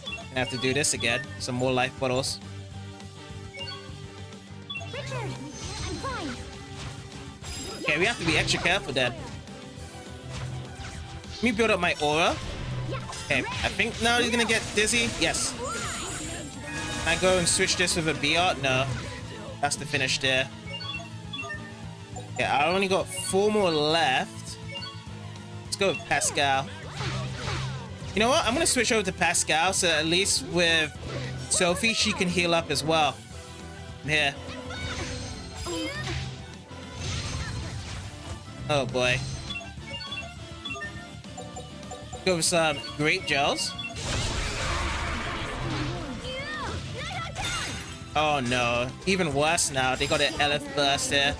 Gonna have to do this again. Some more life bottles. Richard, I'm fine. Okay, we have to be extra careful then. Let me build up my aura. Okay, I think now he's gonna get dizzy. Yes. Can I go and switch this with a BR? No. That's the finish there. Yeah, I only got 4 more left. Let's go with Pascal. You know what? I'm gonna switch over to Pascal, so at least with Sophie, she can heal up as well. Here. Oh boy. Go with some grape gels. Oh no, even worse now. They got an Elif burst here.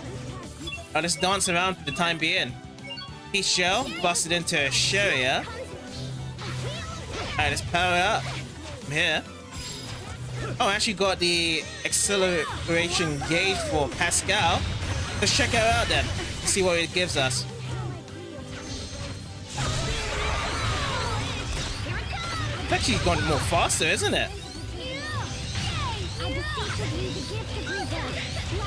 I'll just dance around for the time being. Peace shell busted into Sharia. Alright, let's power up. I'm here. Oh, I actually got the acceleration gauge for Pascal. Let's check her out then. See what it gives us. It's actually gone more faster, isn't it?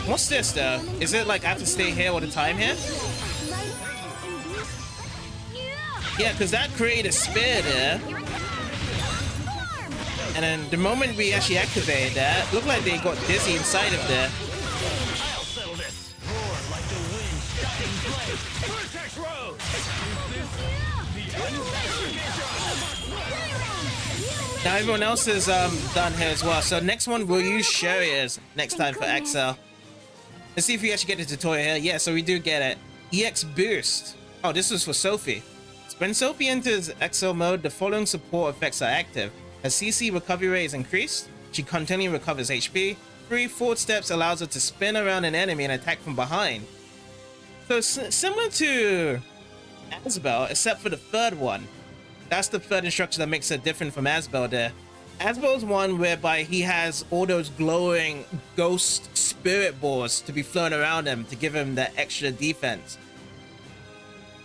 What's this though? Is it like I have to stay here all the time here? Yeah, because that created a spear there. And then the moment we actually activated that, looked like they got dizzy inside of there. I'll settle this. Roar like the wind shutting blade. Vertex Road. Now everyone else is done here as well. So next one we'll use Sharia's next time for accel. Let's see if we actually get the tutorial here. Yeah, so we do get it. EX boost. Oh, this is for Sophie. When Sophie enters accel mode, the following support effects are active. Her CC recovery rate is increased. She continually recovers HP. 3 forward steps allows her to spin around an enemy and attack from behind. So similar to Asbel, except for the third one. That's the third instruction that makes her different from Asbel there. Asbel's one whereby he has all those glowing ghost spirit balls to be flown around him to give him that extra defense.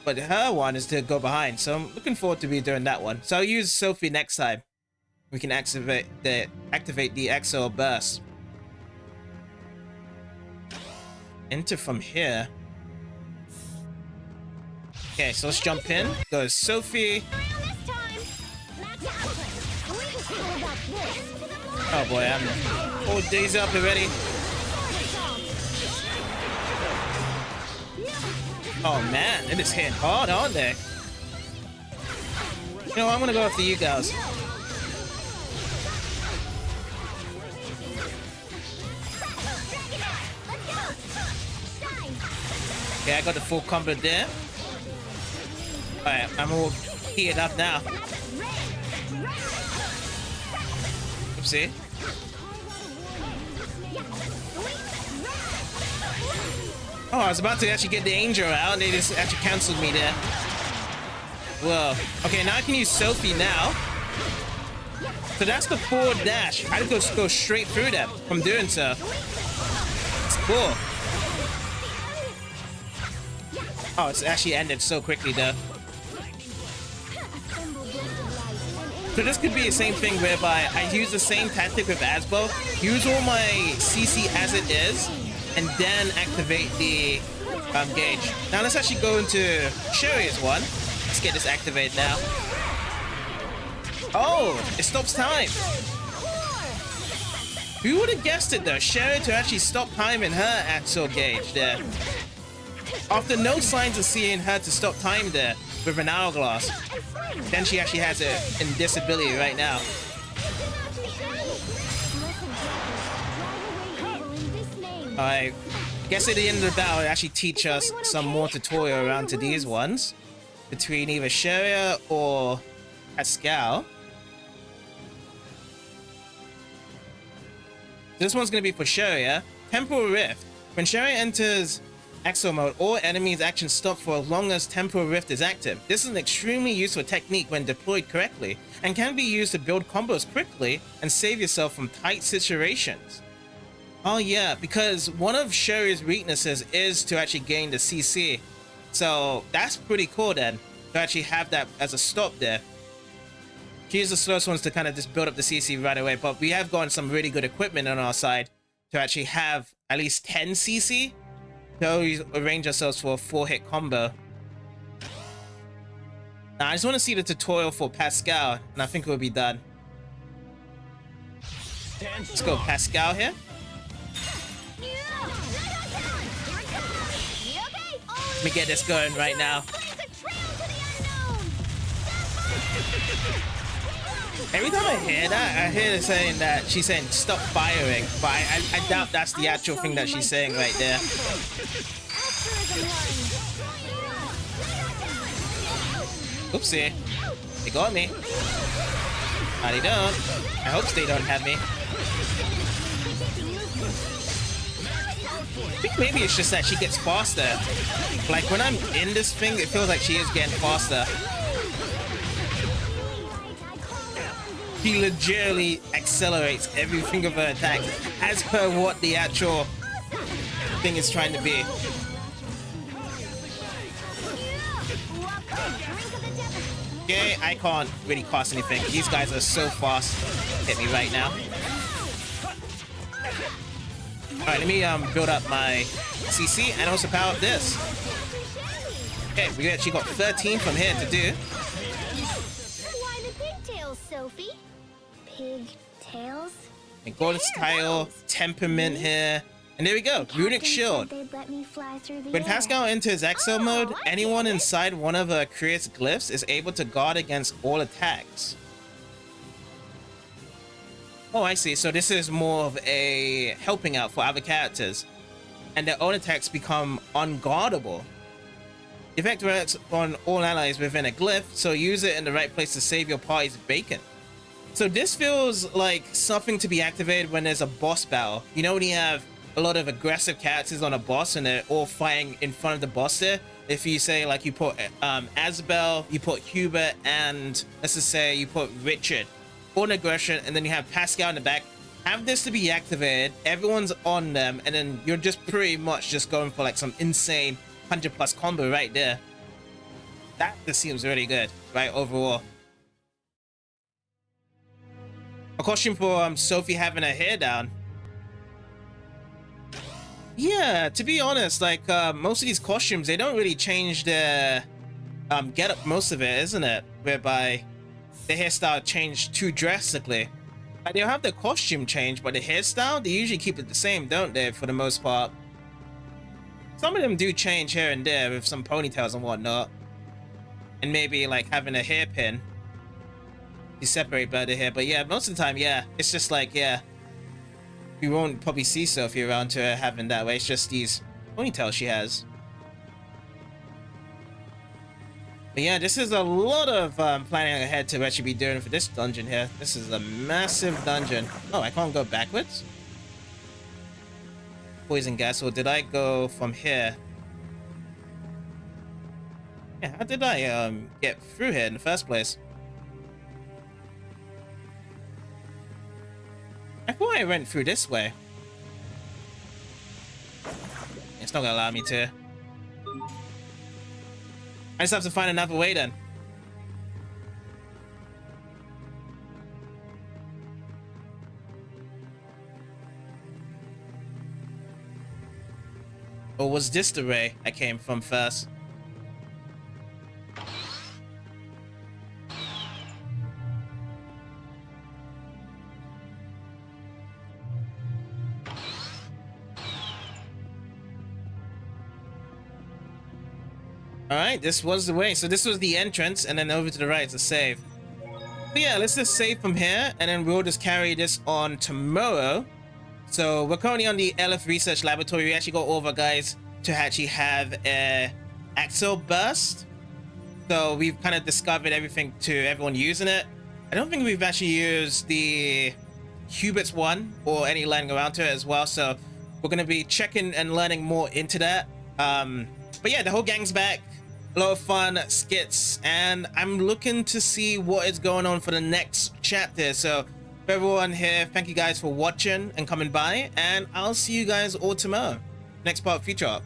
But her one is to go behind, so I'm looking forward to be doing that one. So I'll use Sophie next time. We can activate the accel burst. Enter from here. Okay, so let's jump in. Go Sophie. Oh boy, I'm 4 days up already. Oh man, it is hitting hard, aren't they? You know, I'm gonna go after you guys. Okay, I got the full combo there. Alright, I'm all heated up now. Oopsie. Oh, I was about to actually get the angel out and they just actually cancelled me there. Whoa. Okay, now I can use Sophie now. So that's the forward dash. I just go straight through them from doing so. It's cool. Oh, it's actually ended so quickly though. So this could be the same thing whereby I use the same tactic with Asbo, use all my CC as it is, and then activate the gauge. Now let's actually go into Shuri's one. Let's get this activated now. Oh, it stops time. Who would have guessed it though? Shuri to actually stop time in her accel gauge there. After no signs of seeing her to stop time there with an hourglass. Then she actually has it in disability right now. I guess at the end of the battle, it actually teach us some more tutorial around to these ones. Between either Sharia or Pascal. This one's going to be for Sharia. Temporal Rift. When Sharia enters accel mode, all enemies' actions stop for as long as Temporal Rift is active. This is an extremely useful technique when deployed correctly, and can be used to build combos quickly and save yourself from tight situations. Oh yeah, because one of Shuri's weaknesses is to actually gain the CC. So that's pretty cool then, to actually have that as a stop there. She's the slowest ones to kind of just build up the CC right away, but we have gotten some really good equipment on our side to actually have at least 10 CC. So we arrange ourselves for a 4-hit combo. Now, I just want to see the tutorial for Pascal, and I think we'll be done. Let's go Pascal here. Let me get this going right now. Every time I hear that, I hear her saying that she's saying stop firing, but I doubt that's the actual thing that she's saying right there. Oopsie. They got me. No, they don't. I hope they don't have me. I think maybe it's just that she gets faster. Like when I'm in this thing, it feels like she is getting faster. She legitimately accelerates everything of her attack as per what the actual thing is trying to be. Okay, I can't really cast anything. These guys are so fast. Hit me right now. Alright, let me build up my CC and also power up this. Okay, we actually got 13 from here to do. Why the pigtails, Sophie? Pigtails? And golden style, temperament here. And there we go, runic shield. When Pascal enters accel mode, anyone inside one of her creates glyphs is able to guard against all attacks. Oh, I see. So this is more of a helping out for other characters. And their own attacks become unguardable. The effect works on all allies within a glyph, so use it in the right place to save your party's bacon. So this feels like something to be activated when there's a boss battle. You know when you have a lot of aggressive characters on a boss and they're all fighting in front of the boss there? If you say like you put Asbel, you put Hubert, and let's just say you put Richard. All in aggression, and then you have Pascal in the back. Have this to be activated, everyone's on them, and then you're just pretty much just going for like some insane 100+ combo right there. That just seems really good, right, overall. A costume for Sophie having her hair down. Yeah, to be honest, like most of these costumes, they don't really change their get up most of it, isn't it? Whereby the hairstyle changed too drastically. Like they'll have the costume change, but the hairstyle, they usually keep it the same, don't they, for the most part? Some of them do change here and there with some ponytails and whatnot. And maybe like having a hairpin to separate by the hair. But yeah, most of the time, yeah, it's just like, yeah, you won't probably see Sophie around to her having that way. It's just these ponytails she has. But yeah, this is a lot of planning ahead to actually be doing for this dungeon here. This is a massive dungeon. Oh, I can't go backwards? Poison gas, or did I go from here? Yeah, how did I get through here in the first place? I thought I went through this way. It's not gonna allow me to. I just have to find another way then. Or was this the way I came from first? Alright, this was the way. So this was the entrance, and then over to the right is the save. But yeah, let's just save from here, and then we'll just carry this on tomorrow. So we're currently on the LF Research Laboratory. We actually got all of our guys to actually have a accel burst. So we've kind of discovered everything to everyone using it. I don't think we've actually used the Hubert's one or any learning around to it as well. So we're going to be checking and learning more into that. But yeah, the whole gang's back. A lot of fun skits, and I'm looking to see what is going on for the next chapter. So for everyone here, thank you guys for watching and coming by, and I'll see you guys all tomorrow. Next part of Future Art.